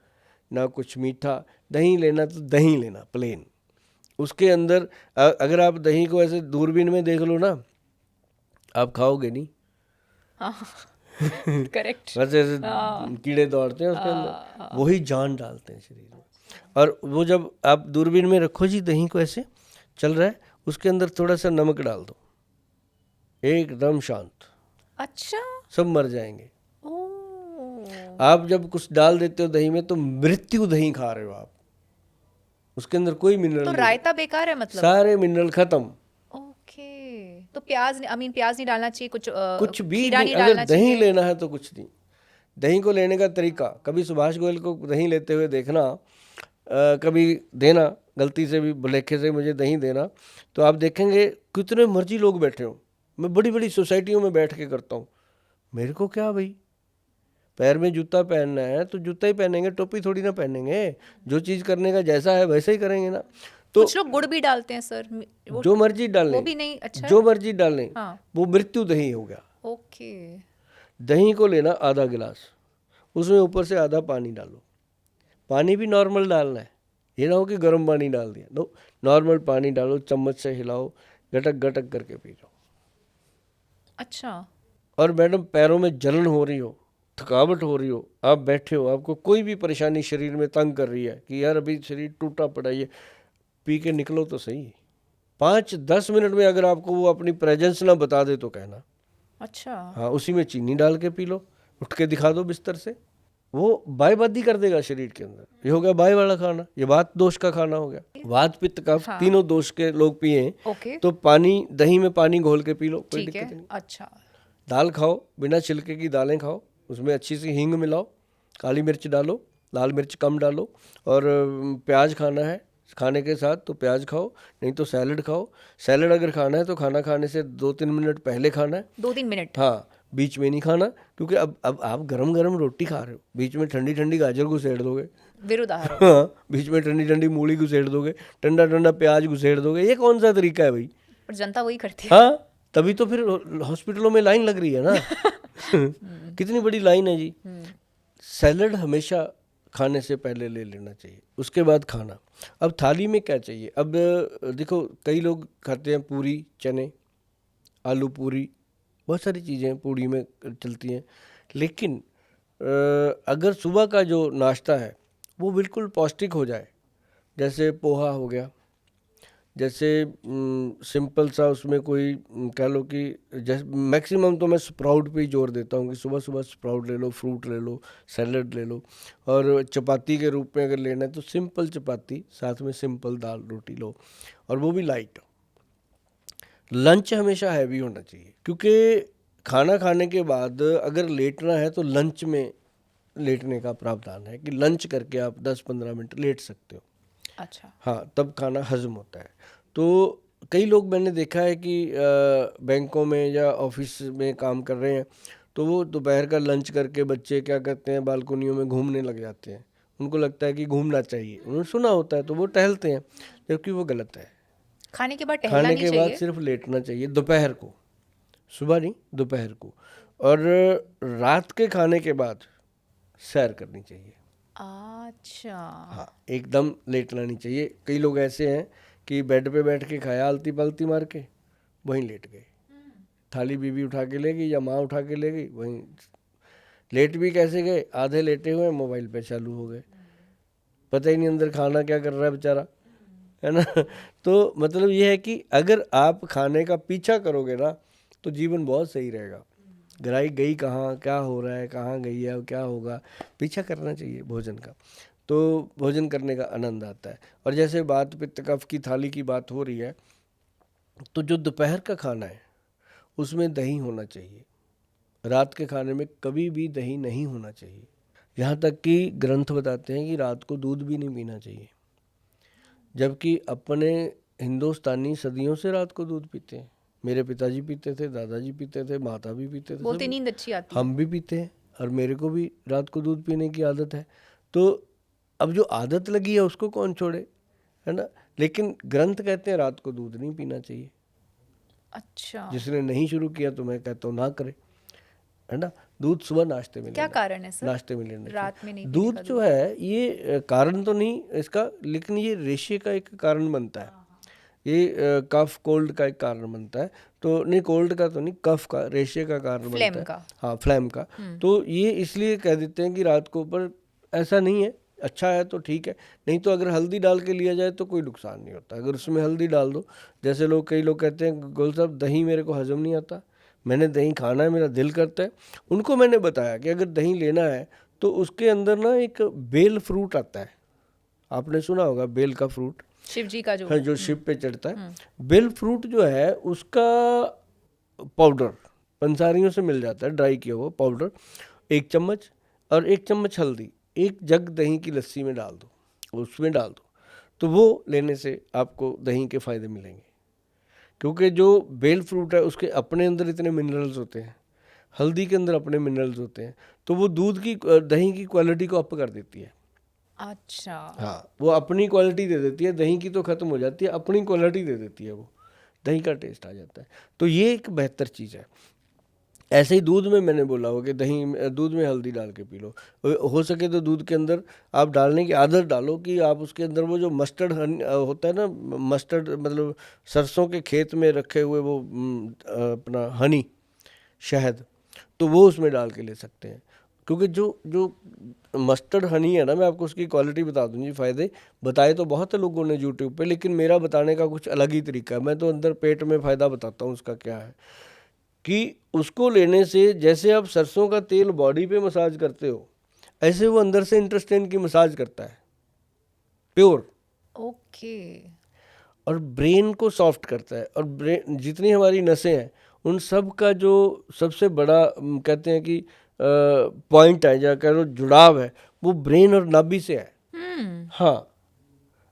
Speaker 1: ना कुछ मीठा। दही लेना तो दही लेना प्लेन। उसके अंदर अगर आप दही को ऐसे दूरबीन में देख लो ना, आप खाओगे नहीं।
Speaker 2: करेक्ट।
Speaker 1: वैसे ऐसे कीड़े दौड़ते हैं उसके अंदर, वही जान डालते हैं शरीर में। और वो जब आप दूरबीन में रखो जी, दही को ऐसे चल रहा है, उसके अंदर थोड़ा सा नमक डाल दो, एकदम शांत,
Speaker 2: अच्छा।
Speaker 1: सब मर जाएंगे।
Speaker 2: ओह।
Speaker 1: आप जब कुछ डाल देते हो दही में तो मृत्यु दही खा रहे हो आप, उसके अंदर कोई मिनरल
Speaker 2: तो
Speaker 1: नहीं,
Speaker 2: रायता बेकार है मतलब?
Speaker 1: सारे मिनरल खत्म।
Speaker 2: ओके, तो प्याज प्याज नहीं डालना चाहिए, कुछ
Speaker 1: कुछ भी
Speaker 2: खीरा
Speaker 1: नहीं,
Speaker 2: नहीं
Speaker 1: अगर
Speaker 2: डालना
Speaker 1: दही
Speaker 2: चाहिए?
Speaker 1: लेना है तो कुछ नहीं। दही को लेने का तरीका, कभी सुभाष गोयल को दही लेते हुए देखना, कभी देना गलती से भी भुलेखे से मुझे दही देना, तो आप देखेंगे कितने मर्जी लोग बैठे हो। मैं बड़ी बड़ी सोसाइटियों में बैठ के करता हूँ, मेरे को क्या भाई, पैर में जूता पहनना है तो जूता ही पहनेंगे, टोपी थोड़ी ना पहनेंगे। जो चीज़ करने का जैसा है वैसे ही करेंगे ना। तो
Speaker 2: कुछ लोग गुड़ भी डालते हैं सर, वो
Speaker 1: जो मर्जी डालें,
Speaker 2: वो भी नहीं अच्छा
Speaker 1: जो
Speaker 2: है?
Speaker 1: मर्जी डालें,
Speaker 2: हाँ।
Speaker 1: वो मृत्यु दही हो गया।
Speaker 2: ओके।
Speaker 1: दही को लेना आधा गिलास, उसमें ऊपर से आधा पानी डालो। पानी भी नॉर्मल डालना है, ये ना हो कि गर्म पानी डाल दिया, नो, नॉर्मल पानी डालो, चम्मच से हिलाओ, गटक गटक करके पी लो।
Speaker 2: अच्छा।
Speaker 1: और मैडम पैरों में जलन हो रही हो, थकावट हो रही हो, आप बैठे हो, आपको कोई भी परेशानी शरीर में तंग कर रही है कि यार अभी शरीर टूटा पड़ा, ये पी के निकलो तो सही। 5-10 मिनट में अगर आपको वो अपनी प्रेजेंस ना बता दे तो कहना।
Speaker 2: अच्छा।
Speaker 1: हाँ, उसी में चीनी डाल के पी लो, उठ के दिखा दो बिस्तर से, वो बायबादी कर देगा शरीर के अंदर। ये हो गया बाय वाला खाना, ये वात दोष का खाना हो गया। वात पित्त कफ
Speaker 2: हाँ।
Speaker 1: तीनों दोष के लोग पिए
Speaker 2: ओके।
Speaker 1: तो पानी, दही में पानी घोल के पी लो, कोई
Speaker 2: ठीक
Speaker 1: दिक्कत
Speaker 2: है।
Speaker 1: नहीं।
Speaker 2: अच्छा।
Speaker 1: दाल खाओ, बिना छिलके की दालें खाओ, उसमें अच्छी सी हींग मिलाओ, काली मिर्च डालो, लाल मिर्च कम डालो, और प्याज खाना है खाने के साथ तो प्याज खाओ, नहीं तो सैलड खाओ। सैलड अगर खाना है तो खाना खाने से 2-3 मिनट पहले खाना है।
Speaker 2: 2-3 मिनट?
Speaker 1: हाँ, बीच में नहीं खाना, क्योंकि अब आप गरम गरम रोटी खा रहे हो, बीच में ठंडी ठंडी गाजर घुसेड़ दोगे,
Speaker 2: विरुद्ध आहार हो।
Speaker 1: हाँ, बीच में ठंडी ठंडी मूली घुसेड़ दोगे, ठंडा ठंडा प्याज घुसेड़ दोगे, ये कौन सा तरीका है भाई?
Speaker 2: पर जनता वही करती है।
Speaker 1: हाँ, तभी तो फिर हॉस्पिटलों में लाइन लग रही है ना। कितनी बड़ी लाइन है जी। सैलड हमेशा खाने से पहले ले लेना चाहिए, उसके बाद खाना। अब थाली में क्या चाहिए? अब देखो, कई लोग खाते हैं पूरी, चने, आलू पूरी, बहुत सारी चीज़ें पूरी में चलती हैं, लेकिन अगर सुबह का जो नाश्ता है वो बिल्कुल पौष्टिक हो जाए, जैसे पोहा हो गया, जैसे सिंपल सा उसमें कोई कह लो कि जैसे मैक्सिमम तो मैं स्प्राउट पे ही जोर देता हूँ कि सुबह सुबह स्प्राउट ले लो, फ्रूट ले लो, सैलड ले लो। और चपाती के रूप में अगर लेना है तो सिंपल चपाती, साथ में सिंपल दाल रोटी लो, और वो भी लाइट। लंच हमेशा हैवी होना चाहिए, क्योंकि खाना खाने के बाद अगर लेटना है तो लंच में लेटने का प्रावधान है कि लंच करके आप 10-15 मिनट लेट सकते हो।
Speaker 2: अच्छा।
Speaker 1: हाँ, तब खाना हजम होता है। तो कई लोग मैंने देखा है कि बैंकों में या ऑफिस में काम कर रहे हैं तो वो दोपहर का लंच करके बच्चे क्या करते हैं, बालकोनियों में घूमने लग जाते हैं। उनको लगता है कि घूमना चाहिए, उन्होंने सुना होता है तो वो टहलते हैं, जबकि वो गलत है।
Speaker 2: खाने के बाद टहलना
Speaker 1: खाने
Speaker 2: नहीं
Speaker 1: के बाद
Speaker 2: चाहिए?
Speaker 1: सिर्फ लेटना चाहिए दोपहर को, सुबह नहीं, दोपहर को। और रात के खाने के बाद सैर करनी चाहिए।
Speaker 2: अच्छा।
Speaker 1: हाँ, एकदम लेटना नहीं चाहिए। कई लोग ऐसे हैं कि बेड पे बैठ के खाया आलती पलती मार के, वहीं लेट गए, थाली बीवी उठा के ले गई या माँ उठा के ले गई, वहीं लेट भी कैसे गए, आधे लेटे हुए मोबाइल पे चालू हो गए, पता ही नहीं अंदर खाना क्या कर रहा है बेचारा, है ना। तो मतलब ये है कि अगर आप खाने का पीछा करोगे ना तो जीवन बहुत सही रहेगा। गहराई गई कहाँ, क्या हो रहा है, कहाँ गई है, क्या होगा, पीछा करना चाहिए भोजन का, तो भोजन करने का आनंद आता है। और जैसे बात पित्त कफ की थाली की बात हो रही है, तो जो दोपहर का खाना है उसमें दही होना चाहिए, रात के खाने में कभी भी दही नहीं होना चाहिए। यहाँ तक कि ग्रंथ बताते हैं कि रात को दूध भी नहीं पीना चाहिए, जबकि अपने हिंदुस्तानी सदियों से रात को दूध पीते हैं। मेरे पिताजी पीते थे, दादाजी पीते थे, माता भी पीते थे,
Speaker 2: बोलते
Speaker 1: सब
Speaker 2: नींद अच्छी आती है।
Speaker 1: हम भी पीते हैं, और मेरे को भी रात को दूध पीने की आदत है। तो अब जो आदत लगी है उसको कौन छोड़े, है ना। लेकिन ग्रंथ कहते हैं रात को दूध नहीं पीना चाहिए।
Speaker 2: अच्छा।
Speaker 1: जिसने नहीं शुरू किया तो मैं कहता हूँ ना करे, है ना। दूध सुबह नाश्ते में
Speaker 2: क्या
Speaker 1: लेना,
Speaker 2: कारण है सर?
Speaker 1: नाश्ते में लेना
Speaker 2: रात में नहीं
Speaker 1: चाहिए।
Speaker 2: पीने
Speaker 1: दूध
Speaker 2: का
Speaker 1: जो है ये कारण तो नहीं इसका, लेकिन ये रेशे का एक कारण बनता है, ये कफ कोल्ड का एक कारण बनता है। तो नहीं, कोल्ड का तो नहीं, कफ का, रेशे का कारण बनता है।
Speaker 2: का।
Speaker 1: हाँ, फ्लैम का। तो ये इसलिए कह देते हैं कि रात को, पर ऐसा नहीं है, अच्छा है तो ठीक है, नहीं तो अगर हल्दी डाल के लिया जाए तो कोई नुकसान नहीं होता। अगर उसमें हल्दी डाल दो, जैसे कई लोग कहते हैं गोल साहब दही मेरे को हजम नहीं आता, मैंने दही खाना है, मेरा दिल करता है, उनको मैंने बताया कि अगर दही लेना है तो उसके अंदर ना एक बेल फ्रूट आता है, आपने सुना होगा बेल का फ्रूट,
Speaker 2: शिव जी का जो
Speaker 1: हाँ, जो शिव पे चढ़ता है। बेल फ्रूट जो है उसका पाउडर पंसारियों से मिल जाता है, ड्राई किया हुआ पाउडर, 1 चम्मच, और 1 चम्मच हल्दी 1 जग दही की लस्सी में डाल दो, उसमें डाल दो, तो वो लेने से आपको दही के फ़ायदे मिलेंगे। क्योंकि जो बेल फ्रूट है उसके अपने अंदर इतने मिनरल्स होते हैं, हल्दी के अंदर अपने मिनरल्स होते हैं, तो वो दूध की दही की क्वालिटी को अप कर देती है।
Speaker 2: अच्छा,
Speaker 1: हाँ, वो अपनी क्वालिटी दे देती है, दही की तो ख़त्म हो जाती है, अपनी क्वालिटी दे देती है, वो दही का टेस्ट आ जाता है। तो ये एक बेहतर चीज़ है। ऐसे ही दूध में मैंने बोला हो कि दूध में हल्दी डाल के पी लो, हो सके तो दूध के अंदर आप डालने की आदत डालो कि आप उसके अंदर वो जो मस्टर्ड होता है ना, मस्टर्ड मतलब सरसों के खेत में रखे हुए वो अपना हनी, शहद, तो वो उसमें डाल के ले सकते हैं। क्योंकि जो जो मस्टर्ड हनी है ना, मैं आपको उसकी क्वालिटी बता दूँ जी, फ़ायदे बताए तो बहुत है लोगों ने यूट्यूब पे, लेकिन मेरा बताने का कुछ अलग ही तरीका है। मैं तो अंदर पेट में फ़ायदा बताता हूँ उसका क्या है, कि उसको लेने से जैसे आप सरसों का तेल बॉडी पे मसाज करते हो, ऐसे वो अंदर से इंटेस्टाइन की मसाज करता है, प्योर,
Speaker 2: ओके,
Speaker 1: और ब्रेन को सॉफ्ट करता है। और ब्रेन जितनी हमारी नसें हैं उन सब का जो सबसे बड़ा कहते हैं कि पॉइंट है, या कह लो जुड़ाव है, वो ब्रेन और नाभि से है। हाँ,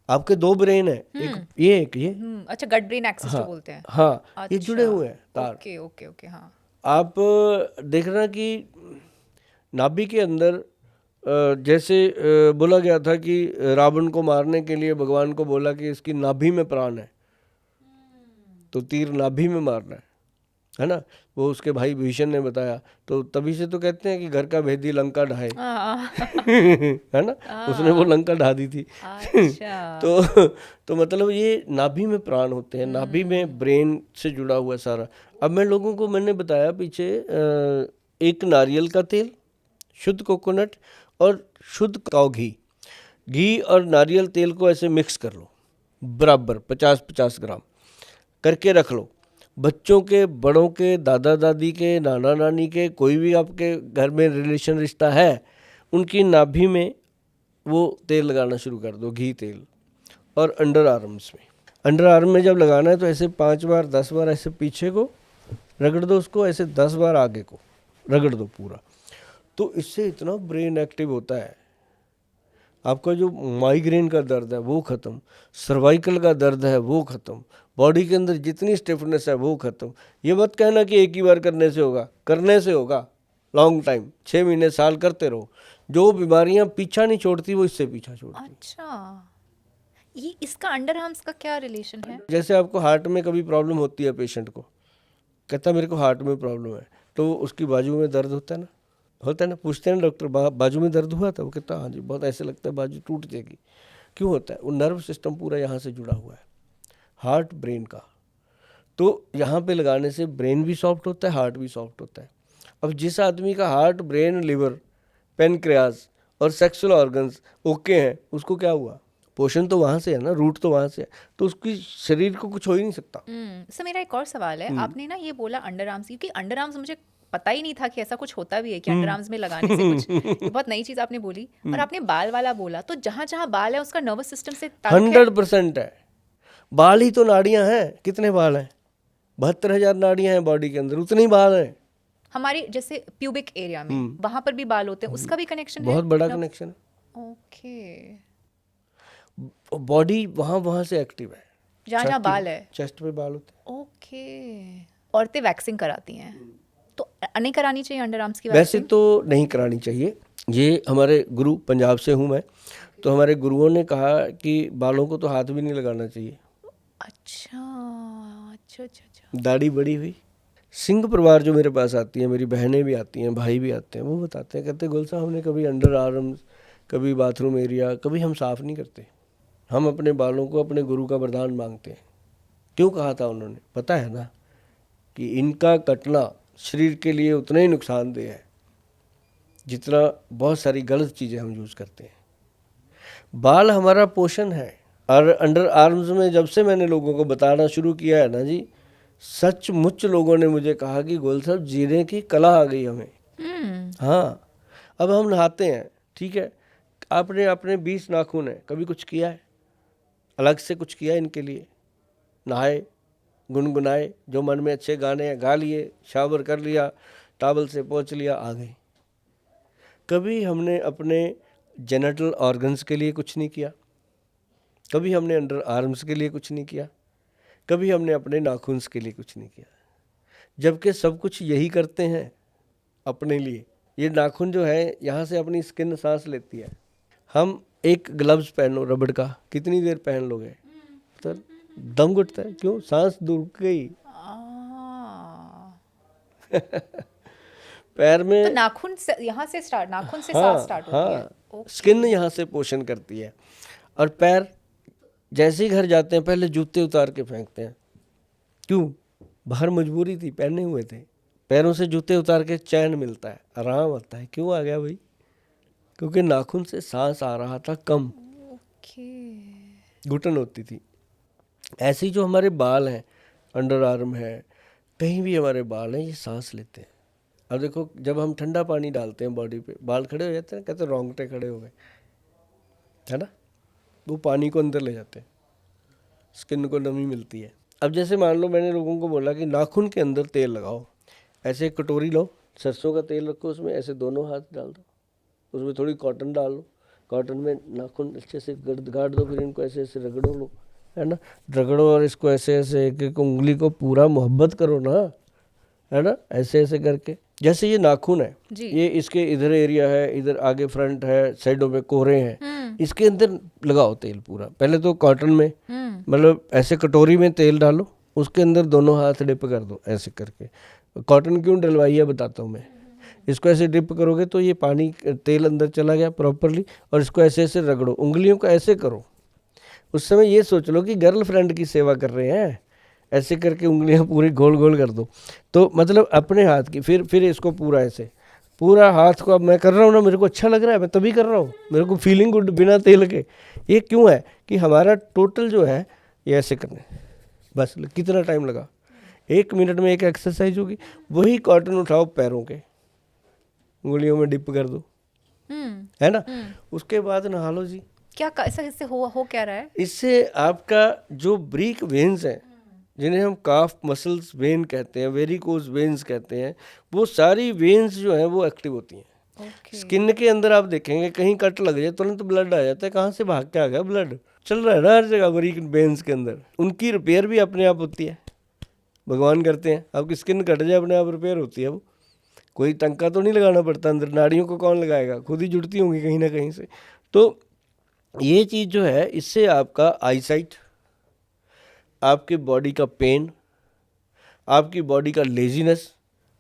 Speaker 1: आपके 2 ब्रेन है, एक ये
Speaker 2: अच्छा, गट ब्रेन एक्सिस जो
Speaker 1: हाँ
Speaker 2: बोलते हैं।
Speaker 1: हाँ, ये जुड़े
Speaker 2: अच्छा,
Speaker 1: हुए हैं तार।
Speaker 2: ओके ओके ओके, हाँ।
Speaker 1: आप देखना कि नाभि के अंदर जैसे बोला गया था कि रावण को मारने के लिए भगवान को बोला कि इसकी नाभि में प्राण है, तो तीर नाभि में मारना है ना, वो उसके भाई भीषण ने बताया। तो तभी से तो कहते हैं कि घर का भेदी लंका ढाए है ना, उसने वो लंका ढा दी थी।
Speaker 2: अच्छा,
Speaker 1: तो मतलब ये नाभि में प्राण होते हैं, नाभि में ब्रेन से जुड़ा हुआ है सारा। अब मैं लोगों को मैंने बताया पीछे, एक नारियल का तेल, शुद्ध कोकोनट और शुद्ध काऊ घी, घी और नारियल तेल को ऐसे मिक्स कर लो बराबर 50-50 ग्राम करके रख लो। बच्चों के, बड़ों के, दादा दादी के, नाना नानी के, कोई भी आपके घर में रिलेशन रिश्ता है, उनकी नाभि में वो तेल लगाना शुरू कर दो, घी तेल। और अंडर आर्म्स में, अंडर आर्म में जब लगाना है तो ऐसे 5 बार 10 बार ऐसे पीछे को रगड़ दो उसको, ऐसे 10 बार आगे को रगड़ दो पूरा। तो इससे इतना ब्रेन एक्टिव होता है, आपका जो माइग्रेन का दर्द है वो ख़त्म, सर्वाइकल का दर्द है वो ख़त्म, बॉडी के अंदर जितनी स्टिफनेस है वो ख़त्म। ये मत कहना कि एक ही बार करने से होगा, करने से होगा लॉन्ग टाइम, 6 महीने साल करते रहो। जो बीमारियां पीछा नहीं छोड़ती वो इससे पीछा छोड़ती।
Speaker 2: अच्छा, ये इसका अंडर आर्म्स का क्या रिलेशन है?
Speaker 1: जैसे आपको हार्ट में कभी प्रॉब्लम होती है, पेशेंट को कहता है मेरे को हार्ट में प्रॉब्लम है, तो उसकी बाजू में दर्द होता है ना, पूछते हैं ना डॉक्टर बाजू में दर्द हुआ था, वो कहता हाँ जी, बहुत ऐसे लगता है बाजू टूट जाएगी। क्यों होता है? वो नर्व सिस्टम पूरा यहाँ से जुड़ा हुआ है, हार्ट ब्रेन का। तो यहाँ पे लगाने से ब्रेन भी सॉफ्ट होता है, हार्ट भी सॉफ्ट होता है। अब जिस आदमी का हार्ट, ब्रेन, लिवर, पेनक्रियाज और सेक्सुअल ऑर्गन्स ओके हैं, उसको क्या हुआ? पोषण तो वहाँ से है ना, रूट तो वहाँ से है, तो उसकी शरीर को कुछ हो ही नहीं सकता।
Speaker 2: सर, मेरा एक और सवाल है, आपने ना ये बोला अंडर आर्म्स, क्योंकि अंडर आर्म्स मुझे पता ही नहीं था कि ऐसा कुछ होता भी है कि अंडर आर्म्स में लगाने से कुछ, बहुत नई चीज आपने बोली। और आपने बाल वाला बोला, तो जहां जहां बाल है उसका नर्वस सिस्टम से ताल्लुक है?
Speaker 1: 100% है। बाल ही तो नाड़ियां हैं, कितने बाल हैं? 72,000 नाड़ियां हैं बॉडी के अंदर, उतने ही बाल हैं।
Speaker 2: हमारे जैसे प्यूबिक एरिया में वहां पर भी बाल होते हैं, उसका भी कनेक्शन है?
Speaker 1: बहुत बड़ा कनेक्शन है।
Speaker 2: ओके,
Speaker 1: बॉडी वहाँ से एक्टिव है,
Speaker 2: जहाँ जहाँ बाल है,
Speaker 1: चेस्ट पे बाल होते हैं।
Speaker 2: ओके। औरतें वैक्सिंग कराती हैं, तो नहीं करानी चाहिए अंडर आर्म्स की
Speaker 1: वैसे
Speaker 2: वैक्सिंग?
Speaker 1: तो नहीं करानी चाहिए। ये हमारे गुरु, पंजाब से हूँ मैं, तो हमारे गुरुओं ने कहा कि बालों को तो हाथ भी नहीं लगाना चाहिए।
Speaker 2: अच्छा अच्छा अच्छा अच्छा।
Speaker 1: दाढ़ी बड़ी हुई, सिंह परिवार जो मेरे पास आती है, मेरी बहनें भी आती हैं, भाई भी आते हैं, वो बताते हैं, कहते गुल साहब हमने कभी अंडर आर्म्स, कभी बाथरूम एरिया, कभी हम साफ़ नहीं करते। हम अपने बालों को अपने गुरु का वरदान मांगते हैं। क्यों कहा था उन्होंने? पता है ना कि इनका कटना शरीर के लिए उतना ही नुकसानदेह है जितना बहुत सारी गलत चीज़ें हम यूज़ करते हैं। बाल हमारा पोषण है। और अंडर आर्म्स में जब से मैंने लोगों को बताना शुरू किया है ना जी, सचमुच लोगों ने मुझे कहा कि गोयल साहब जीने की कला आ गई हमें। हाँ, अब हम नहाते हैं, ठीक है, आपने अपने 20 नाखून है, कभी कुछ किया है अलग से, कुछ किया है इनके लिए? नहाए, गुनगुनाए, जो मन में अच्छे गाने हैं गा लिए, शावर कर लिया, टॉवल से पोंछ लिया, आ गए। कभी हमने अपने जेनिटल ऑर्गन्स के लिए कुछ नहीं किया, कभी हमने अंडर आर्म्स के लिए कुछ नहीं किया, कभी हमने अपने नाखून्स के लिए कुछ नहीं किया, जबकि सब कुछ यही करते हैं अपने लिए। ये नाखून जो है यहाँ से अपनी स्किन सांस लेती है। हम एक ग्लव्स पहनो रबड़ का, कितनी देर पहन लोगे? तो दम घुटता है, क्यों? सांस दूर गई। पैर में
Speaker 2: तो नाखून से यहाँ से स्टार्ट, नाखून से
Speaker 1: हाँ,
Speaker 2: सांस स्टार्ट होती है।
Speaker 1: हाँ, स्किन यहाँ से पोषण करती है। और पैर जैसे ही घर जाते हैं पहले जूते उतार के फेंकते हैं, क्यों? बाहर मजबूरी थी, पहने हुए थे। पैरों से जूते उतार के चैन मिलता है, आराम आता है। क्यों आ गया भाई? क्योंकि नाखून से सांस आ रहा था कम, घुटन होती थी। ऐसे ही जो हमारे बाल हैं, अंडर आर्म है, कहीं भी हमारे बाल हैं, ये सांस लेते हैं। अब देखो, जब हम ठंडा पानी डालते हैं बॉडी पे, बाल खड़े हो जाते हैं, कहते हैं रोंगटे खड़े हो गए, है ना? वो पानी को अंदर ले जाते हैं, स्किन को नमी मिलती है। अब जैसे मान लो मैंने लोगों को बोला कि नाखून के अंदर तेल लगाओ, ऐसे एक कटोरी लो, सरसों का तेल रखो, उसमें ऐसे दोनों हाथ डाल दो, उसमें थोड़ी कॉटन डाल लो, कॉटन में नाखून अच्छे से गाड़ दो, फिर इनको ऐसे ऐसे रगड़ो लो, है ना? रगड़ो और इसको ऐसे ऐसे एक एक उंगली को पूरा मोहब्बत करो ना, है ना? ऐसे ऐसे करके। जैसे ये नाखून है, ये इसके इधर एरिया है, इधर आगे फ्रंट है, साइडों में कोरे हैं, इसके अंदर लगाओ तेल पूरा। पहले तो कॉटन में, मतलब ऐसे कटोरी में तेल डालो, उसके अंदर दोनों हाथ डिप कर दो ऐसे करके। कॉटन क्यों डलवाई है बताता हूँ मैं। इसको ऐसे डिप करोगे तो ये पानी तेल अंदर चला गया प्रॉपरली, और इसको ऐसे ऐसे रगड़ो, उंगलियों को ऐसे करो। उस समय ये सोच लो कि गर्लफ्रेंड की सेवा कर रहे हैं, ऐसे करके उंगलियां पूरी गोल गोल कर दो। तो मतलब अपने हाथ की, फिर इसको पूरा ऐसे, पूरा हाथ को, अब मैं कर रहा हूँ ना, मेरे को अच्छा लग रहा है, मैं तभी कर रहा हूँ, मेरे को फीलिंग गुड बिना तेल के। ये क्यों है कि हमारा टोटल जो है ये ऐसे करने, बस कितना टाइम लगा, 1 मिनट में एक एक्सरसाइज होगी। वही कॉटन उठाओ, पैरों के उंगलियों में डिप कर दो, है ना? उसके बाद नहा लो जी।
Speaker 2: क्या ऐसा इससे हो क्या रहा है?
Speaker 1: इससे आपका जो ब्रीक वेन्स हैं, जिन्हें हम काफ मसल्स वेन कहते हैं, वेरिकोज वेन्स कहते हैं, वो सारी वेन्स जो हैं वो एक्टिव होती हैं। स्किन के अंदर आप देखेंगे कहीं कट लग जाए तुरंत ब्लड आ जाता है। कहाँ से भाग के आ गया ब्लड? चल रहा है ना हर जगह ब्रीक वेन्स के अंदर। उनकी रिपेयर भी अपने आप होती है, भगवान करते हैं। आपकी स्किन कट जाए अपने आप रिपेयर होती है, वो कोई टंका तो नहीं लगाना पड़ता अंदर। नाड़ियों को कौन लगाएगा? खुद ही जुड़ती होंगी कहीं ना कहीं से। तो ये चीज़ जो है, इससे आपका आईसाइट, आपके बॉडी का पेन, आपकी बॉडी का लेजीनेस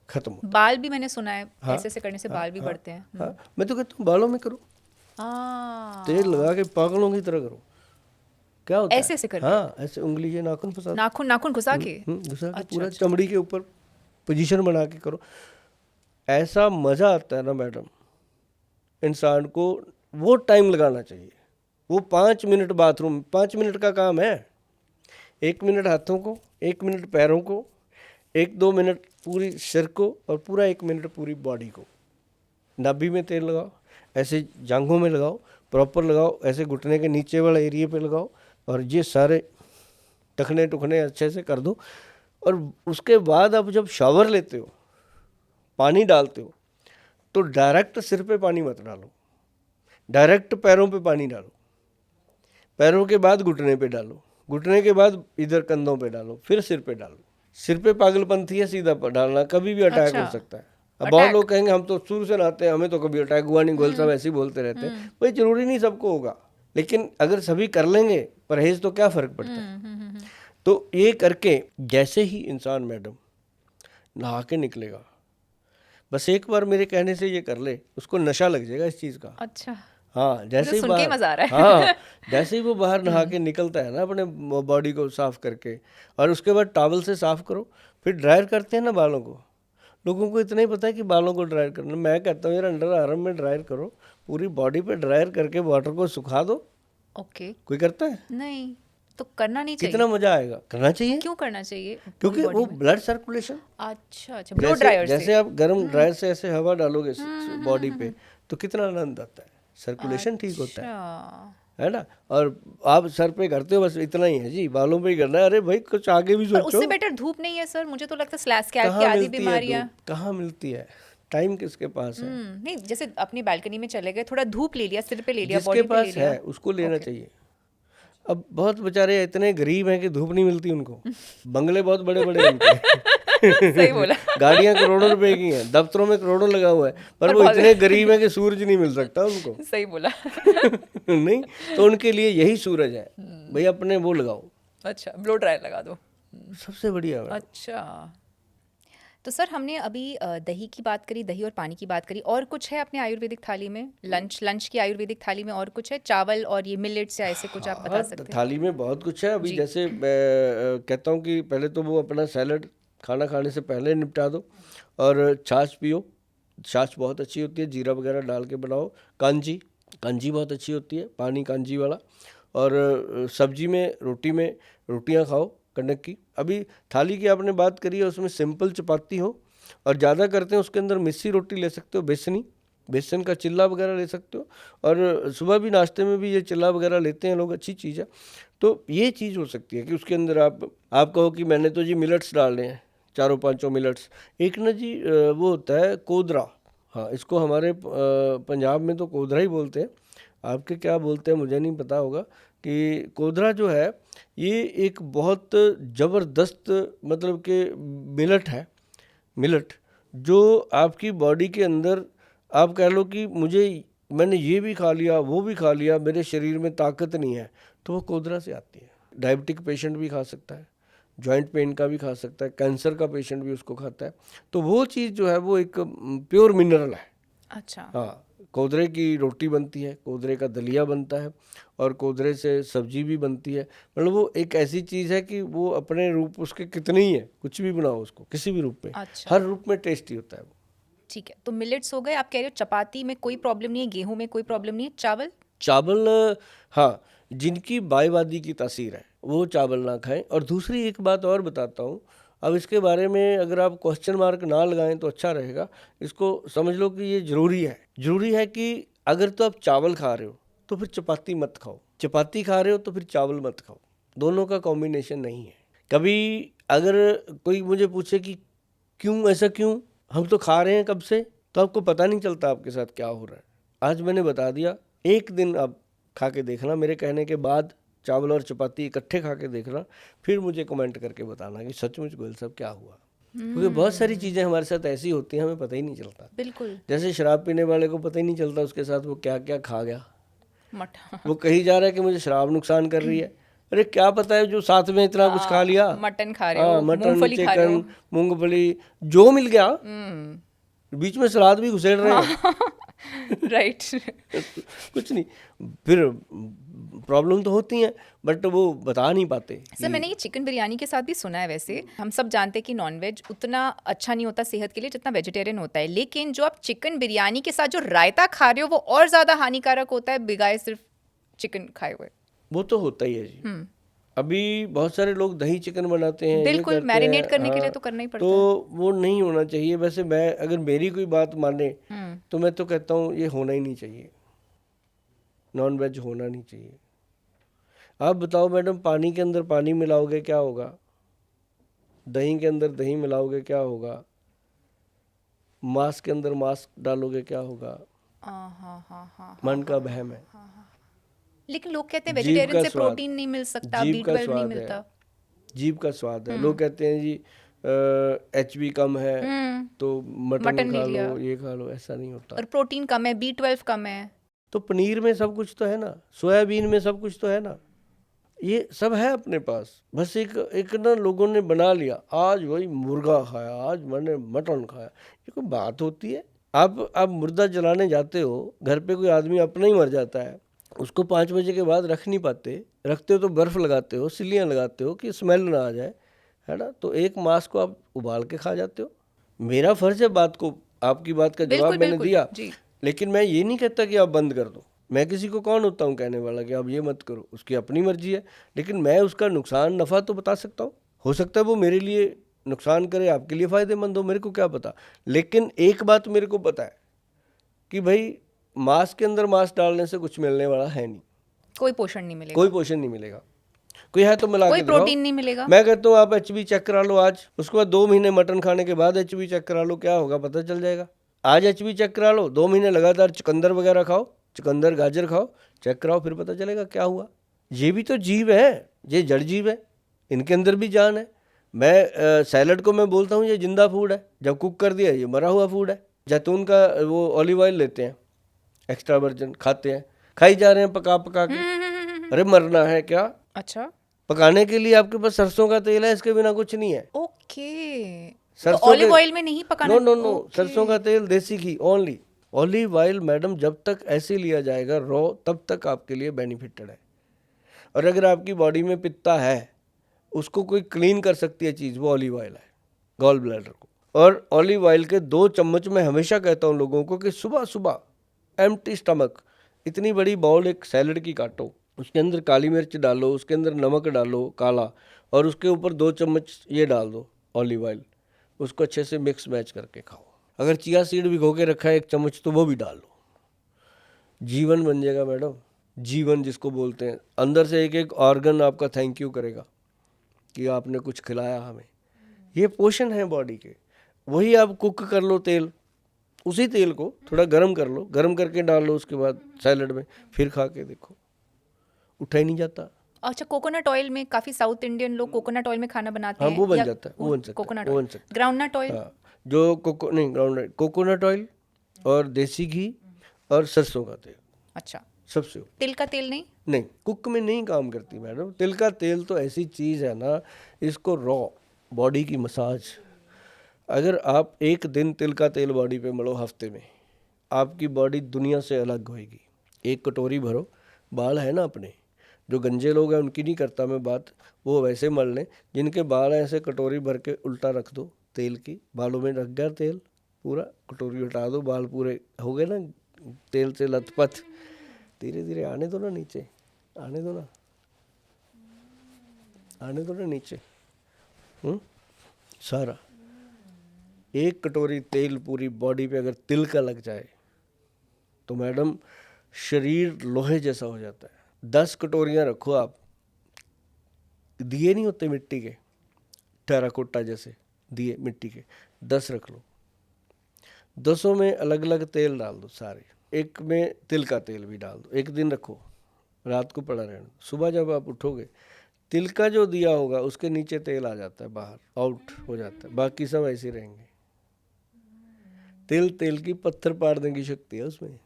Speaker 1: खत्म हो।
Speaker 2: बाल भी मैंने सुना है,
Speaker 1: हाँ,
Speaker 2: ऐसे ऐसे करने से बाल भी बढ़ते हैं।
Speaker 1: हाँ, मैं तो कहता हूँ बालों में करो, तेल लगा के पागलों की तरह करो। क्या होता
Speaker 2: ऐसे
Speaker 1: है?
Speaker 2: ऐसे करके?
Speaker 1: हाँ, ऐसे उंगली ये नाखून फंसा,
Speaker 2: नाखून घुसा के?
Speaker 1: घुसा के पूरा चमड़ी के ऊपर पोजीशन बना के करो। ऐसा मज़ा आता है ना मैडम, इंसान को वो टाइम लगाना चाहिए। वो 5 मिनट बाथरूम, 5 मिनट का काम है। 1 मिनट हाथों को, 1 मिनट पैरों को, 1-2 मिनट पूरी सिर को, और पूरा 1 मिनट पूरी बॉडी को। नाभि में तेल लगाओ, ऐसे जांघों में लगाओ, प्रॉपर लगाओ, ऐसे घुटने के नीचे वाले एरिया पे लगाओ, और ये सारे टखने टुखने अच्छे से कर दो। और उसके बाद आप जब शावर लेते हो, पानी डालते हो, तो डायरेक्ट सिर पे पानी मत डालो, डायरेक्ट पैरों पे पानी डालो। पैरों के बाद घुटने पे डालो, घुटने के बाद इधर कंधों पे डालो, फिर सिर पे डालो। सिर पे पागलपंथी है सीधा डालना, कभी भी अटैक हो सकता है। अब बहुत लोग कहेंगे हम तो शुरू से नहाते हैं, हमें तो कभी अटैक हुआ नहीं, गोयल साहब ऐसे ही बोलते रहते हैं। भाई जरूरी नहीं सबको होगा, लेकिन अगर सभी कर लेंगे परहेज तो क्या फर्क पड़ता है। तो ये करके जैसे ही इंसान मैडम नहा के निकलेगा, बस एक बार मेरे कहने से ये कर ले, उसको नशा लग जाएगा इस चीज़ का।
Speaker 2: अच्छा,
Speaker 1: हाँ, जैसे ही
Speaker 2: सुन के मजा आ रहा है।
Speaker 1: हाँ, जैसे ही वो बाहर नहा के निकलता है ना अपने बॉडी को साफ करके, और उसके बाद टॉवल से साफ करो, फिर ड्रायर करते हैं ना बालों को। लोगों को इतना ही पता है कि बालों को ड्रायर करना। मैं कहता हूँ यार अंडर आर्म में ड्रायर करो, पूरी बॉडी पे ड्रायर करके वाटर को सुखा दो।
Speaker 2: ओके,
Speaker 1: कोई करता है?
Speaker 2: नहीं तो करना नहीं चाहिए।
Speaker 1: कितना मजा आएगा, करना चाहिए।
Speaker 2: क्यों करना चाहिए?
Speaker 1: क्योंकि
Speaker 2: पूरी
Speaker 1: वो
Speaker 2: body में?
Speaker 1: ब्लड सर्कुलेशन,
Speaker 2: अच्छा अच्छा, ब्लो ड्रायर से।
Speaker 1: जैसे आप गर्म ड्रायर से ऐसे हवा डालोगे बॉडी पे तो कितना आनंद आता है, सर्कुलेशन ठीक होता
Speaker 2: अच्छा।
Speaker 1: है ना। और आप सर पे करते हो बस इतना ही है जी, बालों पे ही करना है। अरे भाई कुछ आगे भी
Speaker 2: पर
Speaker 1: सोचो।
Speaker 2: उससे बेटर धूप नहीं है सर, मुझे तो लगता है स्लैश कैल्प की
Speaker 1: कहाँ
Speaker 2: आदि
Speaker 1: मिलती है
Speaker 2: बीमारियां।
Speaker 1: धूप? कहाँ मिलती है? टाइम किसके पास है?
Speaker 2: नहीं, जैसे अपनी बालकनी में चले गए, थोड़ा धूप ले लिया, सिर पे ले लिया,
Speaker 1: जिसके
Speaker 2: बॉडी पे ले
Speaker 1: पास
Speaker 2: लिया।
Speaker 1: है उसको लेना चाहिए। अब बहुत बेचारे इतने गरीब हैं कि धूप नहीं मिलती उनको, बंगले बहुत बड़े बड़े हैं उनके।
Speaker 2: सही बोला।
Speaker 1: गाड़ियां करोड़ों रुपए की हैं, दफ्तरों में करोड़ों लगा हुआ है, पर वो इतने गरीब हैं कि सूरज नहीं मिल सकता उनको।
Speaker 2: सही बोला।
Speaker 1: नहीं, तो उनके लिए यही सूरज है भाई, अपने वो लगाओ,
Speaker 2: अच्छा, ब्लो ड्रायर लगा दो।
Speaker 1: सबसे बढ़िया है।
Speaker 2: अच्छा, तो सर हमने अभी दही की बात करी, दही और पानी की बात करी, और कुछ है अपने आयुर्वेदिक थाली में? लंच की आयुर्वेदिक थाली में और कुछ है? चावल और ये मिलेट्स या ऐसे कुछ आप बता सकते हैं?
Speaker 1: थाली में बहुत कुछ है। अभी जैसे मैं कहता हूँ कि पहले तो वो अपना सैलड खाना खाने से पहले निपटा दो, और छाछ पियो। छाछ बहुत अच्छी होती है, जीरा वगैरह डाल के बनाओ। कांजी बहुत अच्छी होती है, पानी कांजी वाला। और सब्जी में रोटियां खाओ कनक की। अभी थाली की आपने बात करी है, उसमें सिंपल चपाती हो, और ज़्यादा करते हैं उसके अंदर मिस्सी रोटी ले सकते हो, बेसन का चिल्ला वगैरह ले सकते हो। और सुबह भी नाश्ते में भी ये चिल्ला वगैरह लेते हैं लोग, अच्छी चीज़ है। तो ये चीज़ हो सकती है कि उसके अंदर आप कहो कि मैंने तो जी मिलट्स डालने हैं, 4-5 मिलट्स। एक ना जी वो होता है कोदरा, हाँ, इसको हमारे पंजाब में तो कोदरा ही बोलते हैं, आपके क्या बोलते हैं मुझे नहीं पता होगा। कि कोदरा जो है ये एक बहुत ज़बरदस्त मतलब कि मिलट जो आपकी बॉडी के अंदर, आप कह लो कि मैंने ये भी खा लिया वो भी खा लिया, मेरे शरीर में ताकत नहीं है, तो वो कोदरा से आती है। डायबिटिक पेशेंट भी खा सकता है, जॉइंट पेन का भी खा सकता है, कैंसर का पेशेंट भी उसको खाता है। तो वो चीज़ जो है वो एक प्योर मिनरल है।
Speaker 2: अच्छा,
Speaker 1: हाँ, कोदरे की रोटी बनती है, कोदरे का दलिया बनता है, और कोदरे से सब्जी भी बनती है। मतलब वो एक ऐसी चीज़ है कि वो अपने रूप उसके कितने ही है, कुछ भी बनाओ उसको किसी भी रूप में,
Speaker 2: अच्छा।
Speaker 1: हर रूप में टेस्टी होता है वो।
Speaker 2: ठीक है, तो मिलेट्स हो गए। आप कह रहे हो चपाती में कोई प्रॉब्लम नहीं है, गेहूं में कोई प्रॉब्लम नहीं है,
Speaker 1: चावल हाँ, जिनकी बाईवादी की तासीर है वो चावल ना खाएं। और दूसरी एक बात और बताता हूँ, अब इसके बारे में अगर आप क्वेश्चन मार्क ना लगाएं तो अच्छा रहेगा। इसको समझ लो कि ये ज़रूरी है कि अगर तो आप चावल खा रहे हो तो फिर चपाती मत खाओ, चपाती खा रहे हो तो फिर चावल मत खाओ, दोनों का कॉम्बिनेशन नहीं है। कभी अगर कोई मुझे पूछे कि ऐसा क्यों, हम तो खा रहे हैं कब से, तो आपको पता नहीं चलता आपके साथ क्या हो रहा है। आज मैंने बता दिया, एक दिन आप खा के देखना, मेरे कहने के बाद चावल और चपाती इकट्ठे खा के देखना, फिर मुझे कमेंट करके बताना कि सचमुच गोयल साहब क्या हुआ। क्योंकि बहुत सारी चीज़ें हमारे साथ ऐसी होती हैं, हमें पता ही नहीं चलता।
Speaker 2: बिल्कुल।
Speaker 1: जैसे शराब पीने वाले को पता ही नहीं चलता उसके साथ वो क्या क्या खा गया।
Speaker 2: मटन,
Speaker 1: वो कही जा रहा है कि मुझे शराब नुकसान कर रही है, अरे क्या पता है जो साथ में इतना कुछ खा लिया।
Speaker 2: मटन खा रहे हो,
Speaker 1: मटन,
Speaker 2: मूंगफली खा रहे हो।
Speaker 1: चिकन, मूंगफली जो मिल गया, बीच में सलाद भी घुसेड़ रहे हैं।
Speaker 2: राइट।
Speaker 1: कुछ नहीं, फिर प्रॉब्लम तो होती हैं, बट वो बता नहीं पाते।
Speaker 2: सर मैंने ये चिकन बिरयानी के साथ भी सुना है। वैसे हम सब जानते हैं कि नॉनवेज उतना अच्छा नहीं होता सेहत के लिए जितना वेजिटेरियन होता है, लेकिन जो आप चिकन बिरयानी के साथ जो रायता खा रहे हो वो और ज़्यादा हानिकारक होता है बिगाए सिर्फ चिकन खाए हुए।
Speaker 1: वो तो होता ही है जी। अभी बहुत सारे लोग दही चिकन बनाते हैं,
Speaker 2: बिल्कुल, मैरिनेट करने के लिए तो करना ही पड़ता है।
Speaker 1: तो वो नहीं होना चाहिए। वैसे मैं अगर मेरी कोई बात माने तो मैं तो कहता हूँ ये होना ही नहीं चाहिए, नॉन वेज होना नहीं चाहिए। आप बताओ मैडम, पानी के अंदर पानी मिलाओगे क्या होगा, दही के अंदर दही मिलाओगे क्या होगा, मांस के अंदर मांस डालोगे क्या होगा। मन का वहम है।
Speaker 2: लेकिन लोग कहते हैं
Speaker 1: जीभ
Speaker 2: वेजिटेरियन
Speaker 1: का
Speaker 2: से
Speaker 1: स्वाद,
Speaker 2: प्रोटीन नहीं मिल सकता,
Speaker 1: जीभ का
Speaker 2: B12 नहीं
Speaker 1: स्वाद
Speaker 2: मिलता।
Speaker 1: है, जीभ का स्वाद है। लोग कहते हैं जी HB कम है तो मटन
Speaker 2: मटन
Speaker 1: खा
Speaker 2: ले लिया।
Speaker 1: लो, ये खा लो, ऐसा नहीं होता।
Speaker 2: और प्रोटीन कम है, B12 कम है।
Speaker 1: तो पनीर में सब कुछ तो है ना, सोयाबीन में सब कुछ तो है ना, ये सब है अपने पास। बस एक ना लोगों ने बना लिया, आज वही मुर्गा खाया, आज मैंने मटन खाया, ये कोई बात होती है। आप मुर्दा जलाने जाते हो, घर पे कोई आदमी अपना ही मर जाता है, उसको 5 बजे के बाद रख नहीं पाते, रखते हो तो बर्फ़ लगाते हो, सिल्लियाँ लगाते हो कि स्मेल ना आ जाए, है ना। तो एक मांस को आप उबाल के खा जाते हो। मेरा फ़र्ज़ है बात को, आपकी बात का जवाब मैंने दिया लेकिन मैं ये नहीं कहता कि आप बंद कर दो। मैं किसी को कौन होता हूँ कहने वाला कि आप ये मत करो, उसकी अपनी मर्जी है। लेकिन मैं उसका नुकसान नफ़ा तो बता सकता हूँ। हो सकता है वो मेरे लिए नुकसान करे, आपके लिए फ़ायदेमंद हो, मेरे को क्या पता। लेकिन एक बात मेरे को पता है कि भाई मांस के अंदर मांस डालने से कुछ मिलने वाला है नहीं,
Speaker 2: कोई पोषण नहीं मिलेगा,
Speaker 1: कोई पोषण नहीं मिलेगा। कोई है तो मिला
Speaker 2: कोई
Speaker 1: के दिखाओ।
Speaker 2: प्रोटीन नहीं मिलेगा।
Speaker 1: मैं कहता हूँ आप HB चेक करा लो आज, उसके बाद 2 महीने मटन खाने के बाद HB चेक करा लो, क्या होगा पता चल जाएगा। आज HB चेक करा लो, 2 महीने लगातार चुकंदर वगैरह खाओ, चुकंदर गाजर खाओ, चेक कराओ, फिर पता चलेगा क्या हुआ। ये भी तो जीव है, ये जड़ जीव है, इनके अंदर भी जान है। मैं सैलड को मैं बोलता हूँ ये जिंदा फूड है, जब कुक कर दिया ये मरा हुआ फूड है। जैतून का वो ऑलिव ऑयल लेते हैं एक्स्ट्रा वर्जिन, खाते हैं, खाई जा रहे हैं पका पका के। अरे मरना है क्या?
Speaker 2: अच्छा,
Speaker 1: पकाने के लिए आपके पास सरसों का तेल है, इसके बिना कुछ नहीं है।
Speaker 2: ओके, तो
Speaker 1: सरसों
Speaker 2: ऑलिव
Speaker 1: के-
Speaker 2: ऑयल में नहीं पकाना।
Speaker 1: नो, सरसों का तेल, देसी घी ओनली। ऑलिव ऑयल मैडम जब तक ऐसे लिया जाएगा रॉ, तब तक आपके लिए बेनिफिटेड है। और अगर आपकी बॉडी में पित्ता है, उसको कोई क्लीन कर सकती है चीज़, वो ऑलिव ऑयल है, गॉल ब्लैडर को। और ऑलिव ऑयल के 2 चम्मच मैं हमेशा कहता हूँ लोगों को कि सुबह सुबह एम्प्टी स्टमक इतनी बड़ी बाउल एक सैलड की काटो, उसके अंदर काली मिर्च डालो, उसके अंदर नमक डालो काला, और उसके ऊपर 2 चम्मच ये डाल दो ऑलिव ऑयल, उसको अच्छे से मिक्स मैच करके खाओ। अगर चिया सीड भिगो के रखा है 1 चम्मच तो वो भी डाल लो, जीवन बन जाएगा मैडम। जीवन जिसको बोलते हैं, अंदर से एक एक ऑर्गन आपका थैंक यू करेगा कि आपने कुछ खिलाया हमें। ये पोषण है बॉडी के। वही आप कुक कर लो तेल, उसी तेल को थोड़ा गर्म कर लो, गर्म करके डाल लो उसके बाद सैलड में, फिर खा के देखो, उठा ही नहीं जाता।
Speaker 2: अच्छा, कोकोनट ऑयल में काफी साउथ इंडियन लोग कोकोनट ऑयल में खाना बनाते
Speaker 1: हाँ
Speaker 2: हैं।
Speaker 1: वो बन
Speaker 2: या
Speaker 1: जाता है, वो बन सकता है,
Speaker 2: कोकोनट
Speaker 1: वो
Speaker 2: ऑयल,
Speaker 1: बन सकता है।
Speaker 2: Groundnut oil.
Speaker 1: हाँ, जो कोकोनट ऑयल और देसी घी और सरसों का तेल,
Speaker 2: अच्छा,
Speaker 1: सबसे हो।
Speaker 2: तिल का तेल नहीं?
Speaker 1: नहीं, कुक में नहीं काम करती मैडम। तिल का तेल तो ऐसी चीज़ है ना, इसको रॉ बॉडी की मसाज। अगर आप 1 दिन तिल का तेल बॉडी पे मलो हफ्ते में, आपकी बॉडी दुनिया से अलग होएगी। 1 कटोरी भरो, बाल है ना अपने, जो गंजे लोग हैं उनकी नहीं करता मैं बात, वो वैसे मल लें। जिनके बाल हैं ऐसे कटोरी भर के उल्टा रख दो तेल की, बालों में रख गया तेल पूरा, कटोरी हटा दो, बाल पूरे हो गए ना तेल से लथपथ। धीरे धीरे आने दो ना नीचे, आने दो ना, आने दो ना नीचे। सारा 1 कटोरी तेल पूरी बॉडी पे अगर तिल का लग जाए तो मैडम शरीर लोहे जैसा हो जाता है। 10 कटोरियाँ रखो आप, दिए नहीं होते मिट्टी के, टेराकोटा जैसे दिए मिट्टी के, 10 रख लो, 10 में अलग अलग तेल डाल दो सारे, एक में तिल का तेल भी डाल दो, 1 दिन रखो, रात को पड़ा रहने दो। सुबह जब आप उठोगे, तिल का जो दिया होगा उसके नीचे तेल आ जाता है, बाहर आउट हो जाता है, बाकी सब ऐसे रहेंगे। तेल की पत्थर पाड़ने की शक्ति है उसमें।